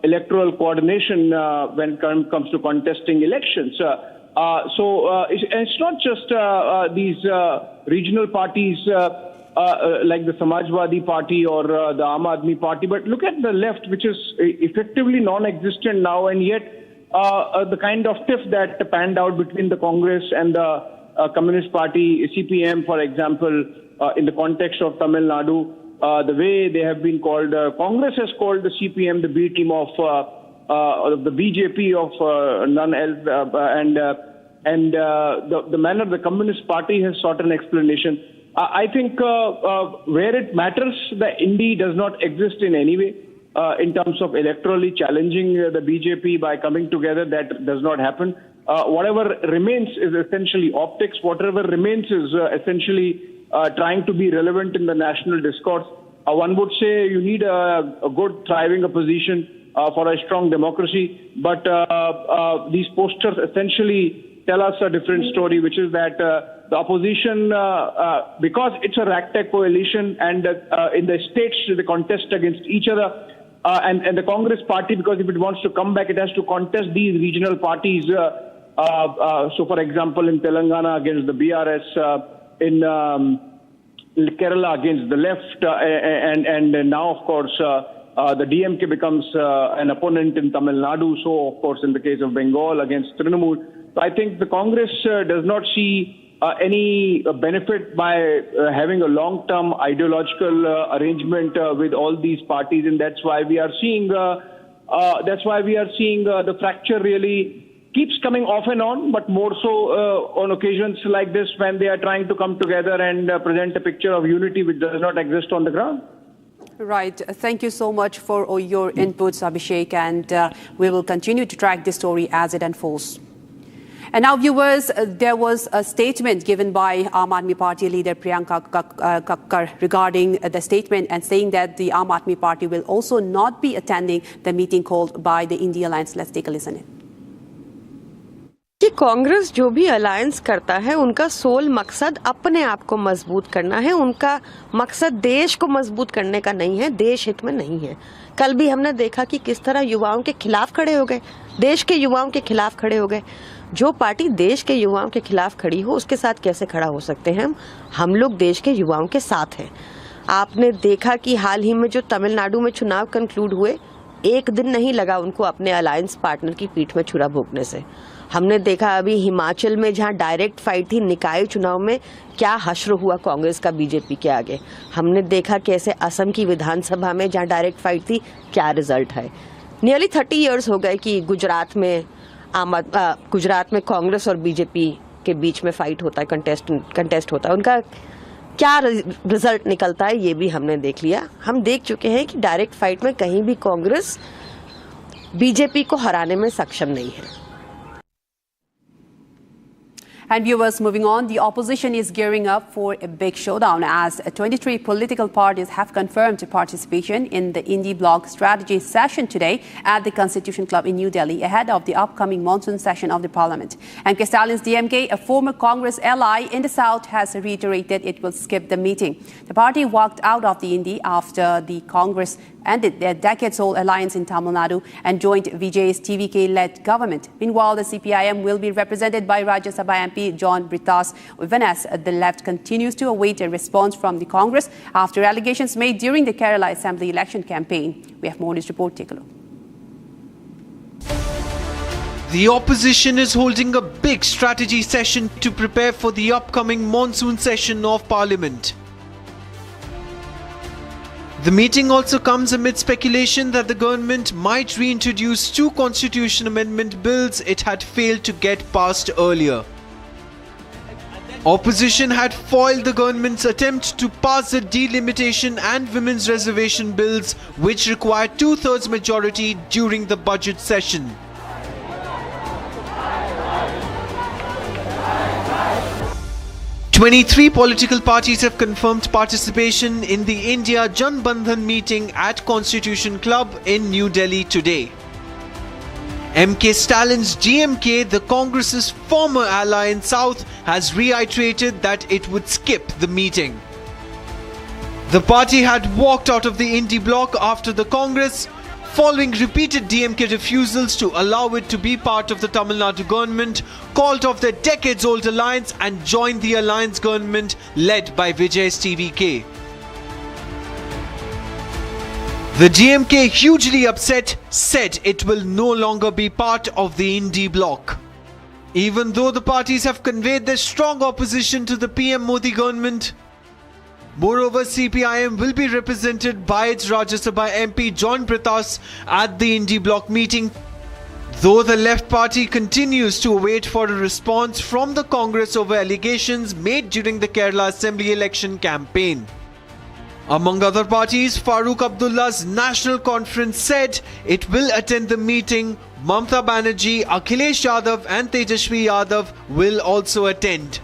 electoral coordination when it comes to contesting elections. So it's not just these regional parties like the Samajwadi Party or the Aam Aadmi Party, but look at the left, which is effectively non-existent now, and yet the kind of tiff that panned out between the Congress and the Communist Party, CPM, for example, in the context of Tamil Nadu, the way they have been called, Congress has called the CPM the B team of the BJP of none else, and the manner the Communist Party has sought an explanation. I think where it matters, the Indie does not exist in any way in terms of electorally challenging the BJP by coming together. That does not happen. Whatever remains is essentially optics. Whatever remains is essentially trying to be relevant in the national discourse. One would say you need a good, thriving opposition for a strong democracy. But these posters essentially tell us a different story, which is that the opposition, because it's a ragtag coalition and in the states they contest against each other, and the Congress party, because if it wants to come back, it has to contest these regional parties. So, for example, in Telangana against the BRS, in Kerala against the left, and now, of course, the DMK becomes an opponent in Tamil Nadu. So, of course, in the case of Bengal against Trinamool. So I think the Congress does not see any benefit by having a long-term ideological arrangement with all these parties, and that's why we are seeing the fracture really keeps coming off and on, but more so on occasions like this when they are trying to come together and present a picture of unity which does not exist on the ground. Right. Thank you so much for your inputs, Abhishek, and we will continue to track this story as it unfolds. And now, viewers, there was a statement given by Aam Aadmi Party leader Priyanka Kakkar regarding the statement and saying that the Aam Aadmi Party will also not be attending the meeting called by the India Alliance. Let's take a listen. कि कांग्रेस जो भी alliance करता है उनका soul मकसद अपने आप को मजबूत करना है, उनका मकसद देश को मजबूत करने का नहीं है, देश हित में नहीं है। कल भी हमने देखा कि किस तरह युवाओं के खिलाफ खड़े हो गए, देश के युवाओं के खिलाफ खड़े हो गए। जो पार्टी देश के युवाओं के खिलाफ खड़ी हो उसके साथ कैसे खड़ा हो सकते हैं हम लोग देश के युवाओं के साथ हैं। आपने देखा कि हाल ही में जो तमिलनाडु में चुनाव कंक्लूड हुए, एक दिन नहीं लगा उनको अपने अलायंस पार्टनर की पीठ में छुरा भोंकने से। हमने देखा अभी हिमाचल में जहां डायरेक्ट फाइट थी निकाय चुनाव में, क्या हश्र हुआ कांग्रेस का बीजेपी के आगे। हमने देखा कैसे असम की विधानसभा में जहां डायरेक्ट फाइट थी क्या रिजल्ट है। नियरली 30 इयर्स हो गए कि गुजरात में कांग्रेस और बीजेपी के बीच में फाइट होता है, कंटेस्ट होता है, उनका क्या रिजल्ट निकलता है ये भी हमने देख लिया। हम देख चुके हैं कि डायरेक्ट फाइट में कहीं भी कांग्रेस बीजेपी को हराने में सक्षम नहीं है। And viewers, moving on, the opposition is gearing up for a big showdown as 23 political parties have confirmed participation in the Indie Bloc strategy session today at the Constitution Club in New Delhi ahead of the upcoming monsoon session of the parliament. M.K. Stalin's DMK, a former Congress ally in the south, has reiterated it will skip the meeting. The party walked out of the Indie after the Congress ended their decades-old alliance in Tamil Nadu and joined Vijay's TVK-led government. Meanwhile, the CPIM will be represented by Rajya Sabha MP John Britas, even as the left continues to await a response from the Congress after allegations made during the Kerala Assembly election campaign. We have more on this report. Take a look. The opposition is holding a big strategy session to prepare for the upcoming monsoon session of Parliament. The meeting also comes amid speculation that the government might reintroduce 2 constitution amendment bills it had failed to get passed earlier. Opposition had foiled the government's attempt to pass the delimitation and women's reservation bills, which require 2/3 majority during the budget session. "23 political parties have confirmed participation in the India Jan Bandhan meeting at Constitution Club in New Delhi today. M.K. Stalin's DMK, the Congress's former ally in South, has reiterated that it would skip the meeting. The party had walked out of the Indie bloc after the Congress, following repeated DMK refusals to allow it to be part of the Tamil Nadu government, called off their decades-old alliance and joined the alliance government led by Vijay's TVK. The DMK, hugely upset, said it will no longer be part of the Indie bloc. Even though the parties have conveyed their strong opposition to the PM Modi government, moreover, CPIM will be represented by its Rajya Sabha MP John Britas at the Indie bloc meeting, though the left party continues to wait for a response from the Congress over allegations made during the Kerala Assembly election campaign. Among other parties, Farooq Abdullah's National Conference said it will attend the meeting. Mamata Banerjee, Akhilesh Yadav and Tejashwi Yadav will also attend.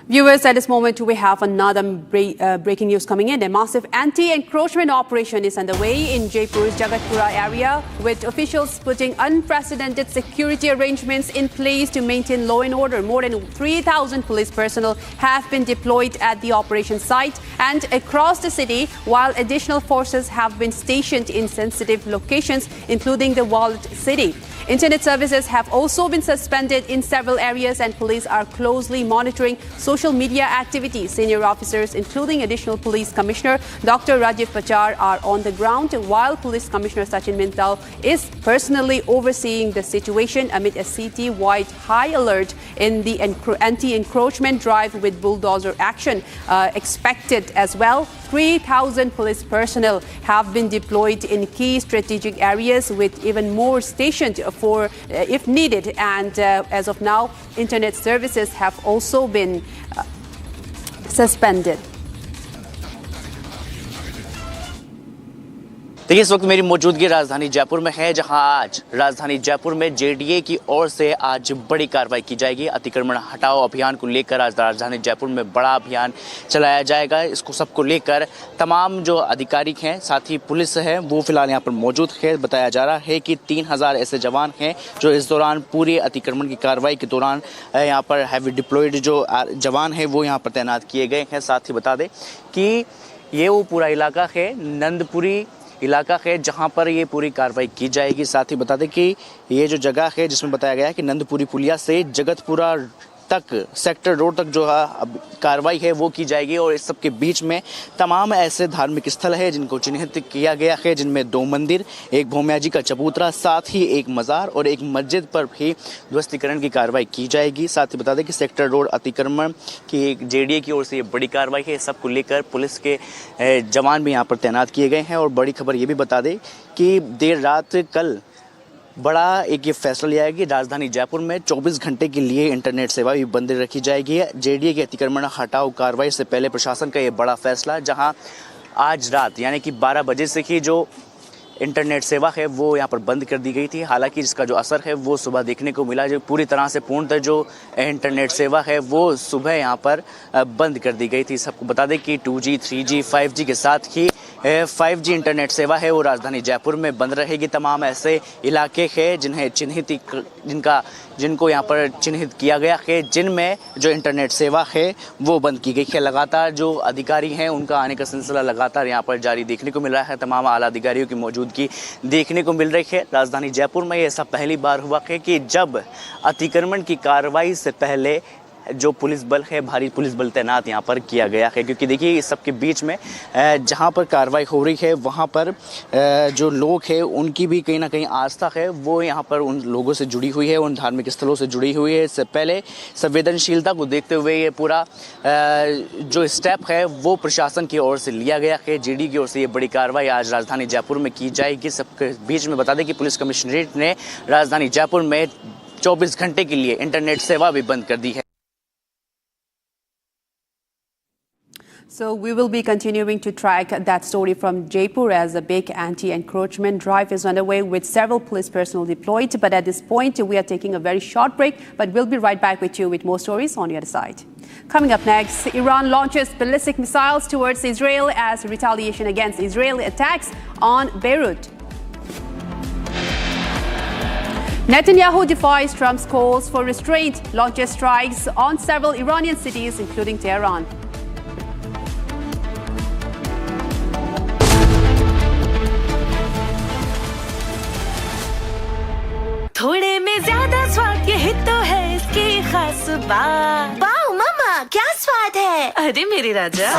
Viewers, at this moment we have another breaking news coming in. A massive anti-encroachment operation is underway in Jaipur's Jagatpura area, with officials putting unprecedented security arrangements in place to maintain law and order. More than 3,000 police personnel have been deployed at the operation site and across the city, while additional forces have been stationed in sensitive locations, including the walled city. Internet services have also been suspended in several areas, and police are closely monitoring social media activities. Senior officers, including Additional Police Commissioner Dr. Rajiv Pachar, are on the ground, while Police Commissioner Sachin Mintal is personally overseeing the situation amid a city-wide high alert in the anti-encroachment drive, with bulldozer action expected as well. 3,000 police personnel have been deployed in key strategic areas, with even more stationed for if needed. And as of now, internet services have also been suspended. देखिए, इस वक्त मेरी मौजूदगी राजधानी जयपुर में है, जहां आज राजधानी जयपुर में जेडीए की ओर से आज बड़ी कार्रवाई की जाएगी। अतिक्रमण हटाओ अभियान को लेकर आज राजधानी जयपुर में बड़ा अभियान चलाया जाएगा। इसको सबको लेकर तमाम जो अधिकारी हैं, साथ ही पुलिस है, वो फिलहाल यहाँ पर मौजूद है। बताया जा रहा है कि 3,000 ऐसे जवान हैं जो इस दौरान पूरी अतिक्रमण की कार्रवाई के दौरान यहाँ पर हैवी डिप्लॉयड जो जवान है वो यहाँ पर तैनात किए गए हैं। साथ ही बता दें कि ये वो पूरा इलाका है, नंदपुरी इलाका है, जहां पर ये पूरी कार्रवाई की जाएगी। साथ ही बता दें कि ये जो जगह है जिसमें बताया गया है कि नंदपुरी पुलिया से जगतपुरा तक, सेक्टर रोड तक जो कार्रवाई है वो की जाएगी। और इस सब के बीच में तमाम ऐसे धार्मिक स्थल है जिनको चिन्हित किया गया है, जिनमें 2 मंदिर, एक भोमिया जी का चबूतरा, साथ ही एक मज़ार और एक मस्जिद पर भी ध्वस्तीकरण की कार्रवाई की जाएगी। साथ ही बता दें कि सेक्टर रोड अतिक्रमण की एक जेडीए की ओर से ये बड़ी कार्रवाई है। सबको लेकर पुलिस के जवान भी यहाँ पर तैनात किए गए हैं। और बड़ी खबर ये भी बता दें कि देर रात कल बड़ा एक ये फैसला लिया है कि राजधानी जयपुर में 24 घंटे के लिए इंटरनेट सेवा भी बंद रखी जाएगी। जेडीए के अतिक्रमण हटाओ कार्रवाई से पहले प्रशासन का ये बड़ा फैसला, जहां आज रात यानी कि 12 बजे से ही जो इंटरनेट सेवा है वो यहाँ पर बंद कर दी गई थी। हालांकि इसका जो असर है वो सुबह देखने को मिला। जो पूरी तरह से पूर्णतः जो इंटरनेट सेवा है वो सुबह यहाँ पर बंद कर दी गई थी। सबको बता दें कि 2G, 3G, 5G के साथ ही 5G इंटरनेट सेवा है वो राजधानी जयपुर में बंद रहेगी। तमाम ऐसे इलाके हैं जिनको यहाँ पर चिन्हित किया गया है, जिनमें जो इंटरनेट सेवा है वो बंद की गई है। लगातार जो अधिकारी हैं उनका आने का सिलसिला लगातार यहाँ पर जारी देखने को मिल रहा है। तमाम आला अधिकारियों की मौजूदगी देखने को मिल रही है। राजधानी जयपुर में ऐसा पहली बार हुआ है कि जब अतिक्रमण की कार्रवाई से पहले जो पुलिस बल है, भारी पुलिस बल तैनात यहाँ पर किया गया है। क्योंकि देखिए, इस सब के बीच में जहाँ पर कार्रवाई हो रही है वहाँ पर जो लोग हैं उनकी भी कहीं ना कहीं आस्था है वो यहाँ पर उन लोगों से जुड़ी हुई है, उन धार्मिक स्थलों से जुड़ी हुई है। इससे पहले संवेदनशीलता को देखते हुए ये पूरा जो स्टेप है वो प्रशासन की ओर से लिया गया है। जेडी की ओर से ये बड़ी कार्रवाई आज राजधानी जयपुर में की जाएगी। सबके बीच में बता दें कि पुलिस कमिश्नरेट ने राजधानी जयपुर में 24 घंटे के लिए इंटरनेट सेवा भी बंद कर दी है। So we will be continuing to track that story from Jaipur as a big anti-encroachment drive is underway with several police personnel deployed. But at this point, we are taking a very short break, but we'll be right back with you with more stories on the other side. Coming up next, Iran launches ballistic missiles towards Israel as retaliation against Israeli attacks on Beirut. Netanyahu defies Trump's calls for restraint, launches strikes on several Iranian cities, including Tehran. थोड़े में ज्यादा स्वाद, यही तो है इसकी खास बात। वाओ मामा, क्या स्वाद है। अरे मेरे राजा,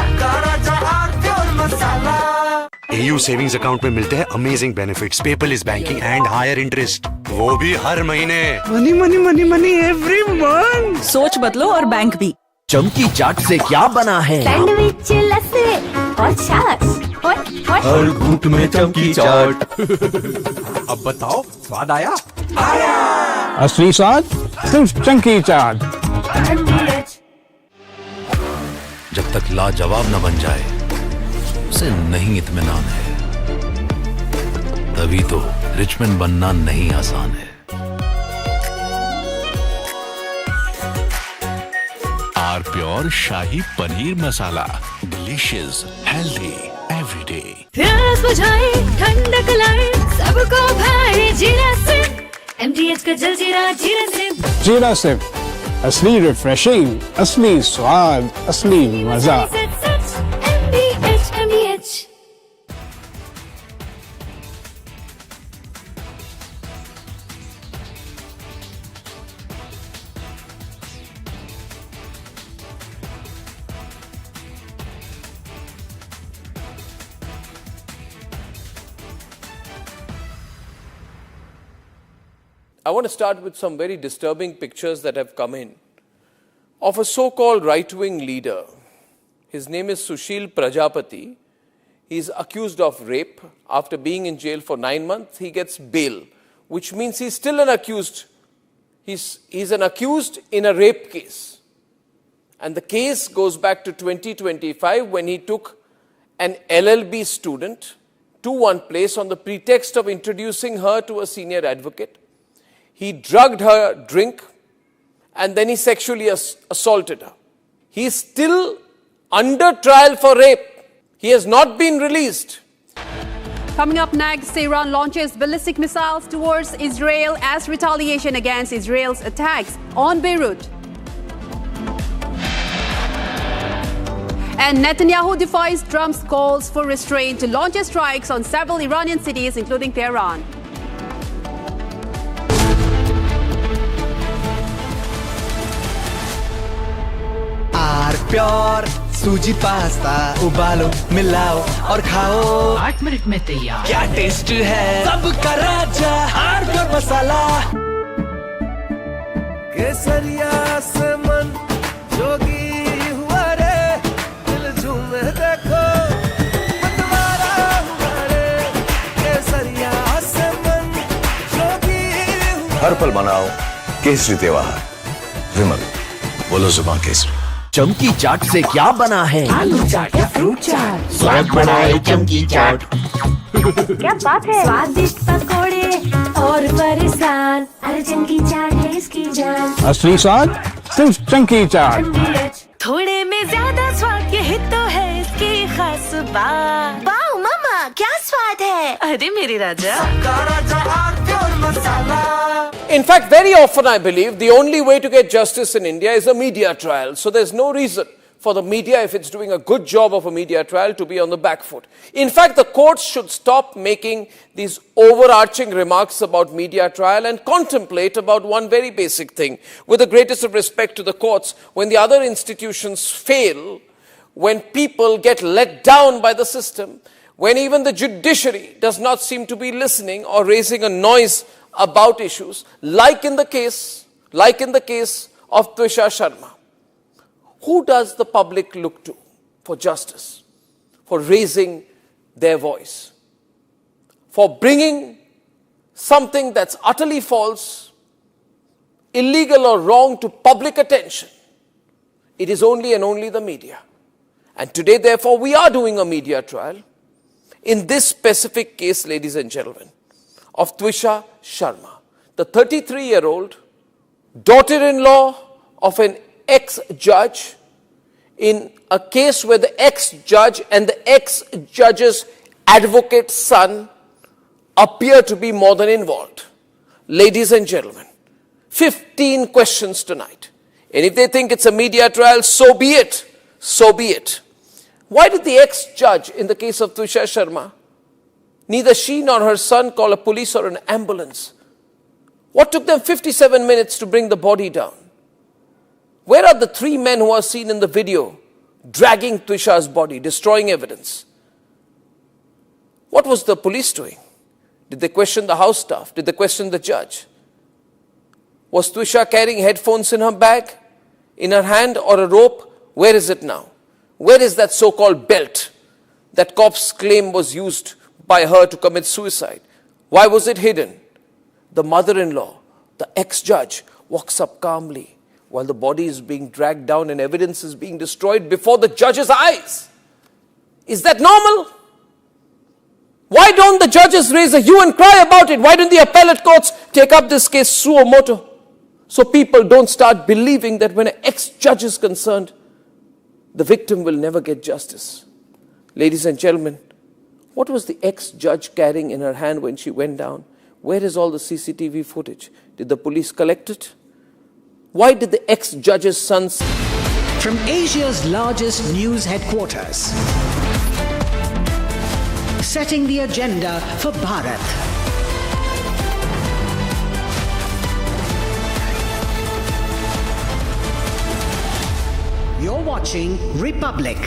AU सेविंग्स अकाउंट में मिलते हैं amazing benefits, paperless banking and higher interest, वो भी हर महीने। Money money money money every month. सोच बदलो और बैंक भी। चमकी चाट से क्या बना है? सैंडविच, लस्सी और छाछ। हर घूंट में चमकी चाट। अब बताओ, स्वाद आया? असली स्वाद सिर्फ चमकी चाट। जब तक लाजवाब न बन जाए उसे नहीं इत्मीनान है। तभी तो रिचमैन बनना नहीं आसान है। R pure shahi paneer masala, delicious, healthy everyday. प्यास बुझाए, ठंडक लाए, सबको भाए जीरा सिप, MTH का जलजीरा जीरा सिप। जीरा सिप, असली रिफ्रेशिंग, असली स्वाद, असली मजा। MTH। I want to start with some very disturbing pictures that have come in of a so-called right-wing leader. His name is Sushil Prajapati. He is accused of rape. After being in jail for 9 months, he gets bail, which means he's still an accused. He's an accused in a rape case. And the case goes back to 2025 when he took an LLB student to one place on the pretext of introducing her to a senior advocate. He drugged her drink and then he sexually assaulted her. He is still under trial for rape. He has not been released. Coming up next, Iran launches ballistic missiles towards Israel as retaliation against Israel's attacks on Beirut. And Netanyahu defies Trump's calls for restraint to launch strikes on several Iranian cities, including Tehran. R pure सूजी pasta उबालो मिलाओ और खाओ 8 minute में तैयार। क्या taste है सबका राजा आर प्योर मसाला। केसरिया से मन जोगी हुआ रे, दिल झूमे देखो मतवारा हुआ रे। केसरिया से मन जोगी हुआ। हर पल मनाओ केसरी त्योहार। विमल, बोलो जुबान केसरी। चमकी चाट से क्या बना है? आलू चाट या फ्रूट चाट, स्वाद बनाए चमकी चाट। क्या बात है? स्वादिष्ट पकोड़े और परेशान, अरे चमकी चाट है इसकी जान। असली स्वाद सिर्फ चमकी चाट। थोड़े में ज्यादा स्वाद, यही तो है इसकी खास बात। वाओ मामा, क्या स्वाद है? अरे मेरे राजा, In fact, very often I believe the only way to get justice in India is a media trial. So there's no reason for the media, if it's doing a good job of a media trial, to be on the back foot. In fact, the courts should stop making these overarching remarks about media trial and contemplate about one very basic thing. With the greatest of respect to the courts, when the other institutions fail, when people get let down by the system, when even the judiciary does not seem to be listening or raising a noise about issues, like in the case of Twisha Sharma. Who does the public look to for justice, for raising their voice, for bringing something that's utterly false, illegal or wrong to public attention? It is only and only the media. And today, therefore, we are doing a media trial in this specific case, ladies and gentlemen, of Twisha Sharma, the 33-year-old daughter-in-law of an ex-judge, in a case where the ex-judge and the ex-judge's advocate's son appear to be more than involved. Ladies and gentlemen, 15 questions tonight. And if they think it's a media trial, so be it. So be it. Why did the ex-judge in the case of Twisha Sharma, neither she nor her son call a police or an ambulance? What took them 57 minutes to bring the body down? Where are the 3 men who are seen in the video dragging Twisha's body, destroying evidence? What was the police doing? Did they question the house staff? Did they question the judge? Was Twisha carrying headphones in her bag, in her hand, or a rope? Where is it now? Where is that so-called belt that cops claim was used by her to commit suicide? Why was it hidden? The mother-in-law, the ex-judge, walks up calmly while the body is being dragged down and evidence is being destroyed before the judge's eyes. Is that normal? Why don't the judges raise a hue and cry about it? Why don't the appellate courts take up this case suo motu? So people don't start believing that when an ex-judge is concerned, the victim will never get justice. Ladies and gentlemen, what was the ex-judge carrying in her hand when she went down? Where is all the CCTV footage? Did the police collect it? Why did the ex-judge's son... From Asia's largest news headquarters, setting the agenda for Bharat. You're watching Republic.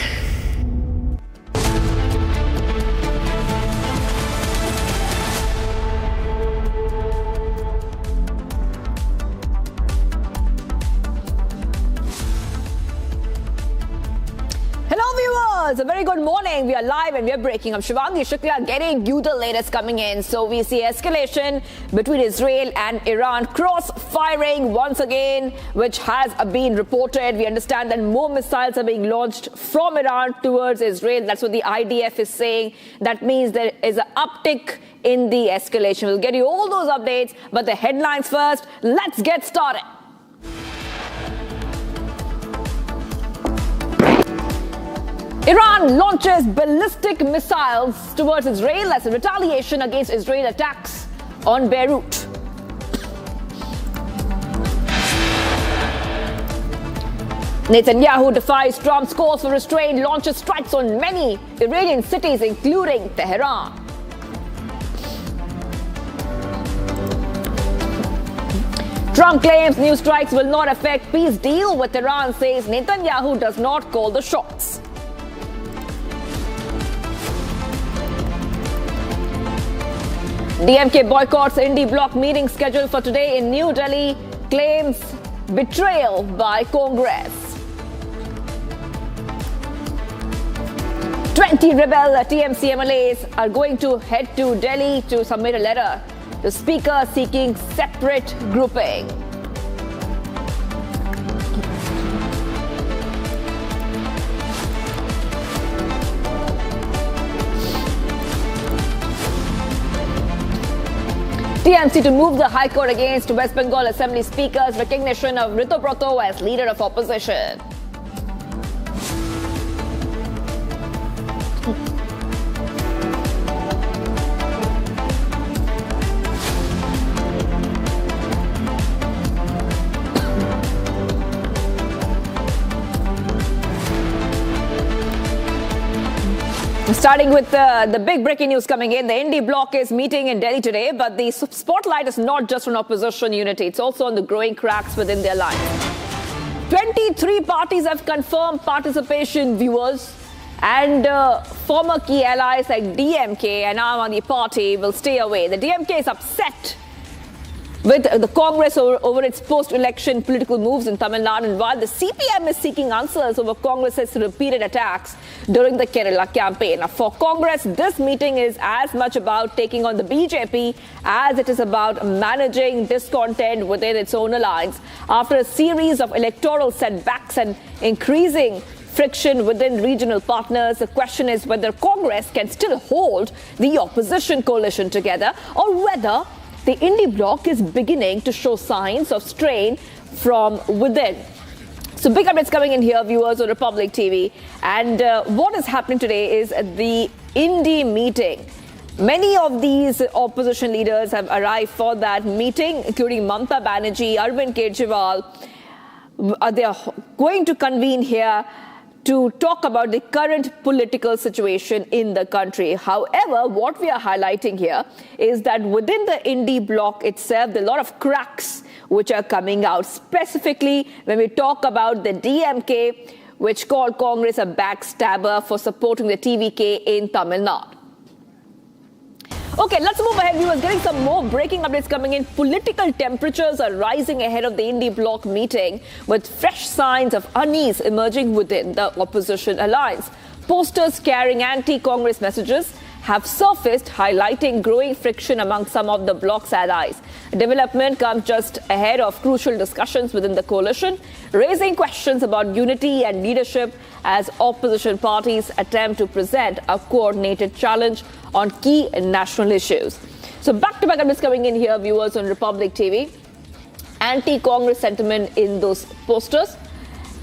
A very good morning. We are live and we are breaking. I'm Shivangi Shukla getting you the latest coming in. So we see escalation between Israel and Iran, cross-firing once again, which has been reported. We understand that more missiles are being launched from Iran towards Israel. That's what the IDF is saying. That means there is an uptick in the escalation. We'll get you all those updates, but the headlines first. Let's get started. Iran launches ballistic missiles towards Israel as a retaliation against Israel attacks on Beirut. Netanyahu defies Trump's calls for restraint, launches strikes on many Iranian cities, including Tehran. Trump claims new strikes will not affect peace deal with Iran, says Netanyahu does not call the shots. DMK boycotts Indy bloc meeting scheduled for today in New Delhi, claims betrayal by Congress. 20 rebel TMC MLAs are going to head to Delhi to submit a letter to Speaker seeking separate grouping. TMC to move the High Court against West Bengal Assembly Speaker's recognition of Rito Broto as leader of opposition. Starting with the big breaking news coming in, the Indy bloc is meeting in Delhi today, but the spotlight is not just on opposition unity, it's also on the growing cracks within their alliance. 23 parties have confirmed participation, viewers, and former key allies like DMK and Aam Aadmi Party will stay away. The DMK is upset with the Congress over its post-election political moves in Tamil Nadu, and while the CPM is seeking answers over Congress's repeated attacks during the Kerala campaign. Now, for Congress, this meeting is as much about taking on the BJP as it is about managing discontent within its own alliance. After a series of electoral setbacks and increasing friction within regional partners, the question is whether Congress can still hold the opposition coalition together or whether the Indy bloc is beginning to show signs of strain from within. So big updates coming in here, viewers on Republic TV. And what is happening today is the Indy meeting. Many of these opposition leaders have arrived for that meeting, including Mamata Banerjee, Arvind Kejriwal. They are going to convene here to talk about the current political situation in the country. However, what we are highlighting here is that within the Indy bloc itself, there are a lot of cracks which are coming out. Specifically, when we talk about the DMK, which called Congress a backstabber for supporting the TVK in Tamil Nadu. Okay, let's move ahead, viewers. Getting some more breaking updates coming in. Political temperatures are rising ahead of the Indy bloc meeting, with fresh signs of unease emerging within the opposition alliance. Posters carrying anti-Congress messages have surfaced, highlighting growing friction among some of the bloc's allies. A development comes just ahead of crucial discussions within the coalition, raising questions about unity and leadership as opposition parties attempt to present a coordinated challenge on key national issues. So back-to-back updates coming in here, viewers on Republic TV. anti-Congress sentiment in those posters.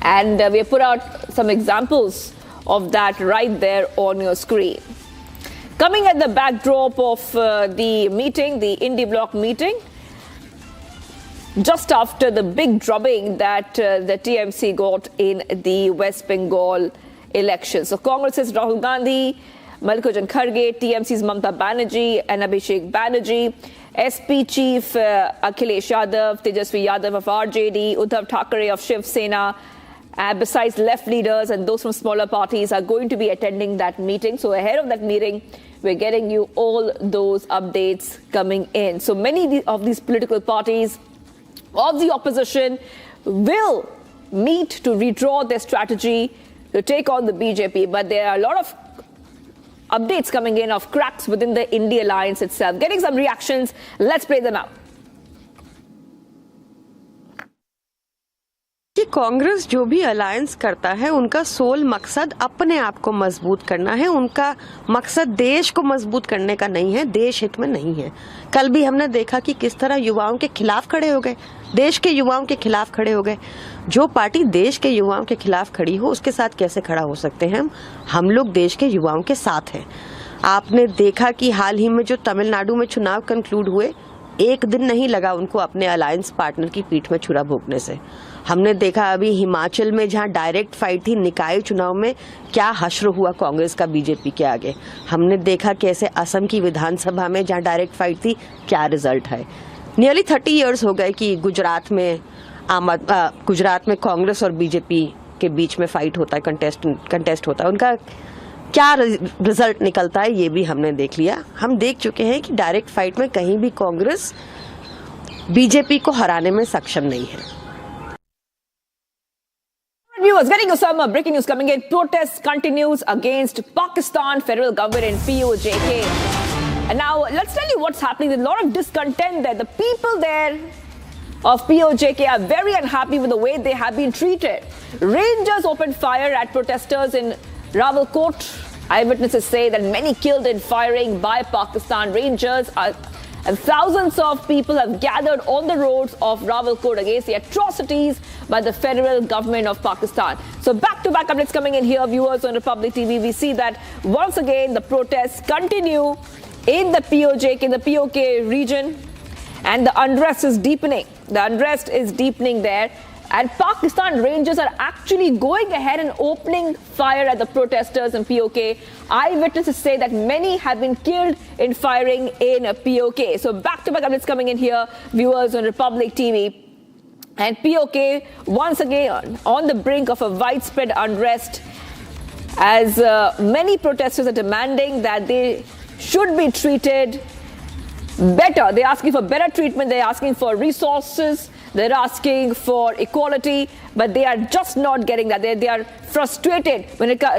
And we have put out some examples of that right there on your screen. Coming at the backdrop of the meeting, the Indie Bloc meeting, just after the big drubbing that the TMC got in the West Bengal elections. So Congress's Rahul Gandhi, Mallikarjun Kharge, TMC's Mamata Banerjee and Abhishek Banerjee, SP Chief Akhilesh Yadav, Tejasvi Yadav of RJD, Uddhav Thackeray of Shiv Sena, besides left leaders and those from smaller parties are going to be attending that meeting. So ahead of that meeting, we're getting you all those updates coming in. So many of these political parties of the opposition will meet to redraw their strategy to take on the BJP. But there are a lot of updates coming in of cracks within the India alliance itself. Getting some reactions. Let's play them out. कि कांग्रेस जो भी alliance करता है उनका soul मकसद अपने आप को मजबूत करना है, उनका मकसद देश को मजबूत करने का नहीं है, देश हित में नहीं है। कल भी हमने देखा कि किस तरह युवाओं के खिलाफ खड़े हो गए, देश के युवाओं के खिलाफ खड़े हो गए। जो पार्टी देश के युवाओं के खिलाफ खड़ी हो उसके साथ कैसे खड़ा हो सकते हैं हम लोग देश के युवाओं के साथ हैं। आपने देखा कि हाल ही में जो तमिलनाडु में चुनाव कंक्लूड हुए, एक दिन नहीं लगा उनको अपने अलायंस पार्टनर की पीठ में छुरा भोंकने से। हमने देखा अभी हिमाचल में जहां डायरेक्ट फाइट थी निकाय चुनाव में, क्या हश्र हुआ कांग्रेस का बीजेपी के आगे। हमने देखा कैसे असम की विधानसभा में जहां डायरेक्ट फाइट थी क्या रिजल्ट है। नियरली 30 इयर्स हो गए कि गुजरात में कांग्रेस और बीजेपी के बीच में फाइट होता है, कंटेस्ट होता है, उनका क्या रिजल्ट निकलता है ये भी हमने देख लिया। हम देख चुके हैं कि डायरेक्ट फाइट में कहीं भी कांग्रेस बीजेपी को हराने में सक्षम नहीं है। Viewers, getting you some breaking news coming in. Protest continues against Pakistan federal government and POJK. And now let's tell you what's happening. There's a lot of discontent there. The people there of POJK are very unhappy with the way they have been treated. Rangers opened fire at protesters in Rawalkot. Eyewitnesses say that many killed in firing by Pakistan Rangers and thousands of people have gathered on the roads of Rawalkot against the atrocities by the federal government of Pakistan. So back-to-back updates coming in here, viewers on Republic TV. We see that once again the protests continue in the POJK, in the POK region, and the unrest is deepening. The unrest is deepening there. And Pakistan Rangers are actually going ahead and opening fire at the protesters in POK. Eyewitnesses say that many have been killed in firing in POK. So back-to-back updates coming in here, viewers on Republic TV. And POK once again on the brink of a widespread unrest as many protesters are demanding that they should be treated better. They're asking for better treatment. They're asking for resources. They're asking for equality, but they are just not getting that. They are frustrated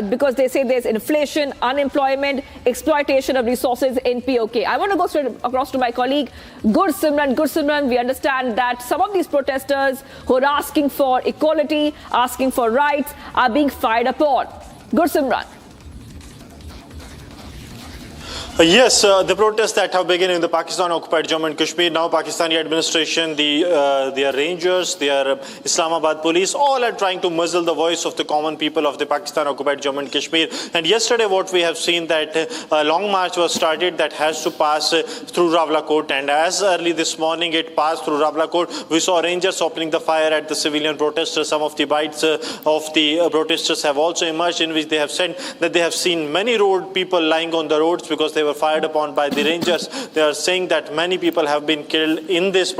because they say there's inflation, unemployment, exploitation of resources in POK. I want to go straight across to my colleague, Goswami. Goswami, we understand that some of these protesters who are asking for equality, asking for rights, are being fired upon. Goswami. Yes, the protests that have begun in the Pakistan-occupied Jammu and Kashmir, now Pakistani administration, their rangers, their Islamabad police, all are trying to muzzle the voice of the common people of the Pakistan-occupied Jammu and Kashmir. And yesterday what we have seen that a long march was started that has to pass through Rawalkot, and as early this morning it passed through Rawalkot. We saw rangers opening the fire at the civilian protesters. Some of the bites of the protesters have also emerged, in which they have said that they have seen many people lying on the roads because they were fired upon by the rangers. They are saying that many people have been killed in this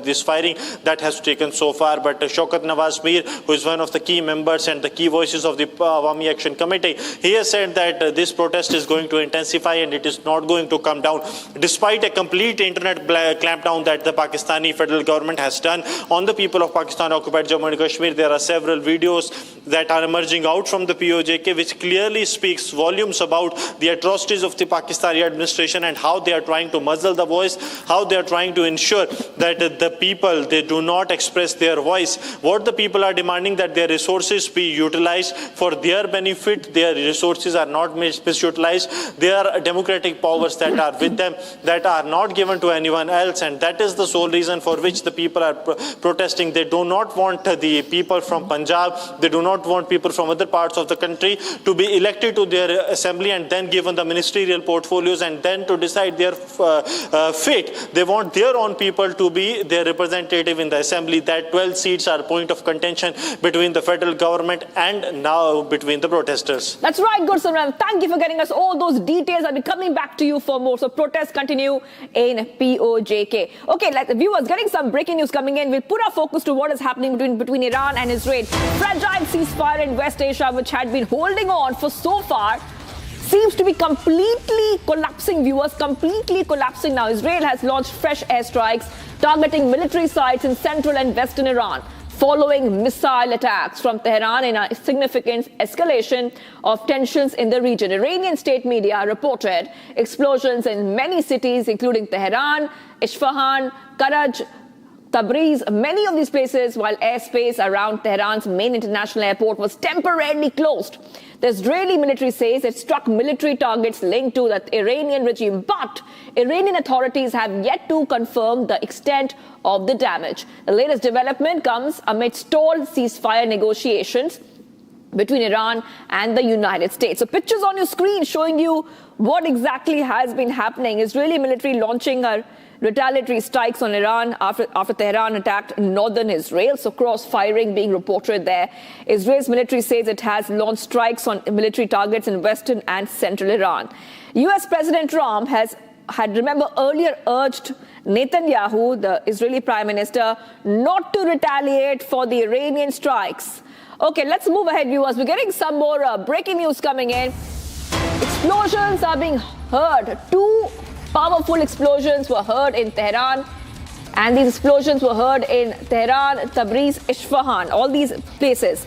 this firing that has taken so far. But Shaukat Nawaz Mir, who is one of the key members and the key voices of the Awami Action Committee, he has said that this protest is going to intensify and it is not going to come down, despite a complete internet clampdown that the Pakistani federal government has done on the people of Pakistan-occupied Jammu and Kashmir. There are several videos that are emerging out from the POJK which clearly speaks volumes about the atrocities of the Pakistan Pakistani administration and how they are trying to muzzle the voice, how they are trying to ensure that the people, they do not express their voice. What the people are demanding, that their resources be utilized for their benefit, their resources are not misutilized, there are democratic powers that are with them that are not given to anyone else, and that is the sole reason for which the people are protesting. They do not want the people from Punjab, they do not want people from other parts of the country to be elected to their assembly and then given the ministerial portfolios and then to decide their fate. They want their own people to be their representative in the assembly. That 12 seats are a point of contention between the federal government and now between the protesters. That's right, Goswami. Thank you for getting us all those details. I'll be coming back to you for more. So protests continue in POJK. Okay, like the viewers, getting some breaking news coming in. We'll put our focus to what is happening between Iran and Israel. Fragile ceasefire in West Asia, which had been holding on for so far, seems to be completely collapsing, viewers, completely collapsing now. Israel has launched fresh airstrikes targeting military sites in central and western Iran, following missile attacks from Tehran in a significant escalation of tensions in the region. Iranian state media reported explosions in many cities, including Tehran, Isfahan, Karaj, Tabriz, many of these places, while airspace around Tehran's main international airport was temporarily closed. The Israeli military says it struck military targets linked to the Iranian regime, but Iranian authorities have yet to confirm the extent of the damage. The latest development comes amid stalled ceasefire negotiations between Iran and the United States. So pictures on your screen showing you what exactly has been happening. Israeli military launching a retaliatory strikes on Iran after Tehran attacked northern Israel. So cross-firing being reported there. Israel's military says it has launched strikes on military targets in western and central Iran. US President Trump had earlier urged Netanyahu, the Israeli Prime Minister, not to retaliate for the Iranian strikes. Okay, let's move ahead, viewers. We're getting some more breaking news coming in. Explosions are being heard. Two powerful explosions were heard in Tehran, and these explosions were heard in Tehran, Tabriz, Isfahan, all these places.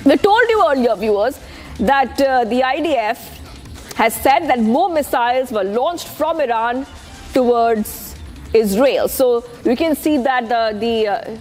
We told you earlier, viewers, that the IDF has said that more missiles were launched from Iran towards Israel. So you can see that the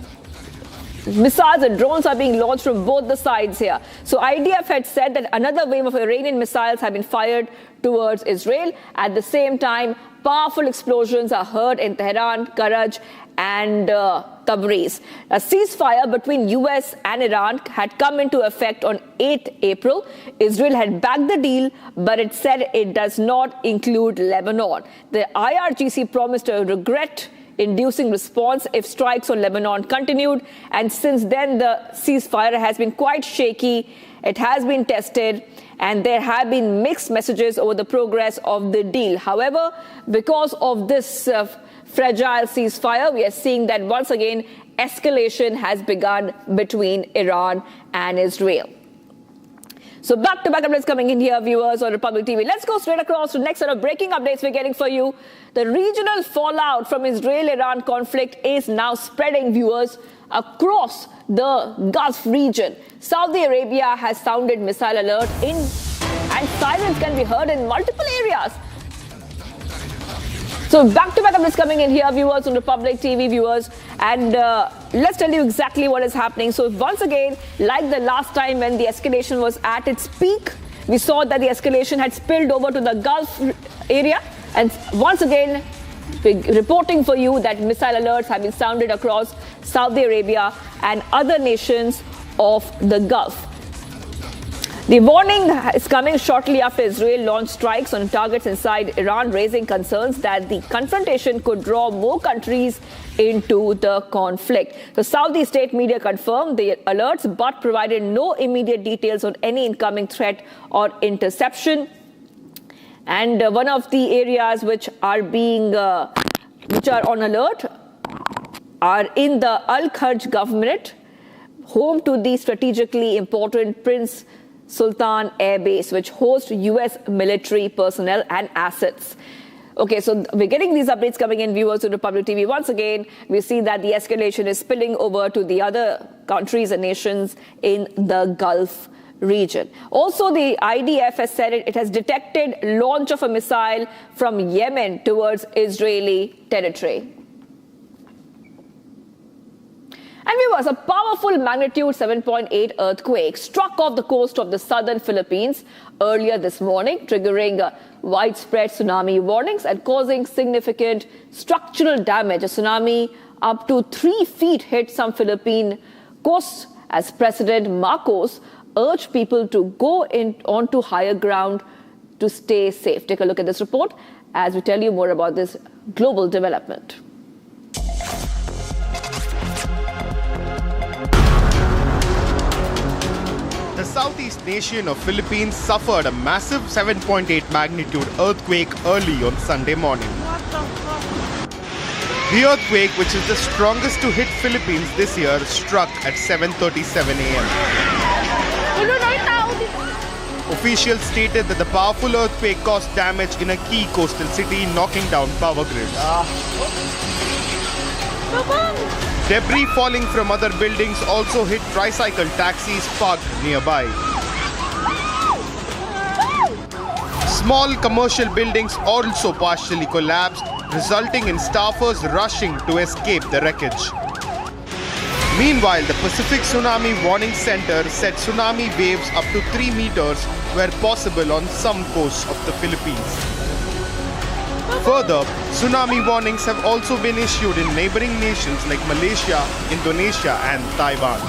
missiles and drones are being launched from both the sides here. So IDF had said that another wave of Iranian missiles have been fired towards Israel. At the same time, powerful explosions are heard in Tehran, Karaj, and Tabriz. A ceasefire between US and Iran had come into effect on 8th April. Israel had backed the deal, but it said it does not include Lebanon. The IRGC promised a regret-inducing response if strikes on Lebanon continued, and since then the ceasefire has been quite shaky. It has been tested, and there have been mixed messages over the progress of the deal. However, because of this fragile ceasefire, we are seeing that once again escalation has begun between Iran and Israel. So back-to-back updates coming in here, viewers, on Republic TV. Let's go straight across to the next set of breaking updates we're getting for you. The regional fallout from Israel-Iran conflict is now spreading, viewers, across the Gulf region. Saudi Arabia has sounded missile alert and sirens can be heard in multiple areas. So back-to-back updates coming in here, viewers, on Republic TV, viewers, and let's tell you exactly what is happening. So once again, like the last time when the escalation was at its peak, we saw that the escalation had spilled over to the Gulf area, and once again, reporting for you that missile alerts have been sounded across Saudi Arabia and other nations of the Gulf. The warning is coming shortly after Israel launched strikes on targets inside Iran, raising concerns that the confrontation could draw more countries into the conflict. The Saudi state media confirmed the alerts but provided no immediate details on any incoming threat or interception. And one of the areas which are on alert are in the Al-Kharj governorate, home to the strategically important Prince Sultan Air Base, which hosts U.S. military personnel and assets. Okay, so we're getting these updates coming in, viewers, to Republic TV. Once again, we see that the escalation is spilling over to the other countries and nations in the Gulf region. Also, the IDF has said it has detected launch of a missile from Yemen towards Israeli territory. And viewers, a powerful magnitude 7.8 earthquake struck off the coast of the southern Philippines earlier this morning, triggering widespread tsunami warnings and causing significant structural damage. A tsunami up to 3 feet hit some Philippine coasts as President Marcos urged people to go onto higher ground to stay safe. Take a look at this report as we tell you more about this global development. The southeast nation of Philippines suffered a massive 7.8 magnitude earthquake early on Sunday morning. The earthquake, which is the strongest to hit Philippines this year, struck at 7:37 a.m. Officials stated that the powerful earthquake caused damage in a key coastal city, knocking down power grids. Debris falling from other buildings also hit tricycle taxis parked nearby. Small commercial buildings also partially collapsed, resulting in staffers rushing to escape the wreckage. Meanwhile, the Pacific Tsunami Warning Center said tsunami waves up to 3 meters were possible on some coasts of the Philippines. Further, tsunami warnings have also been issued in neighboring nations like Malaysia, Indonesia and Taiwan.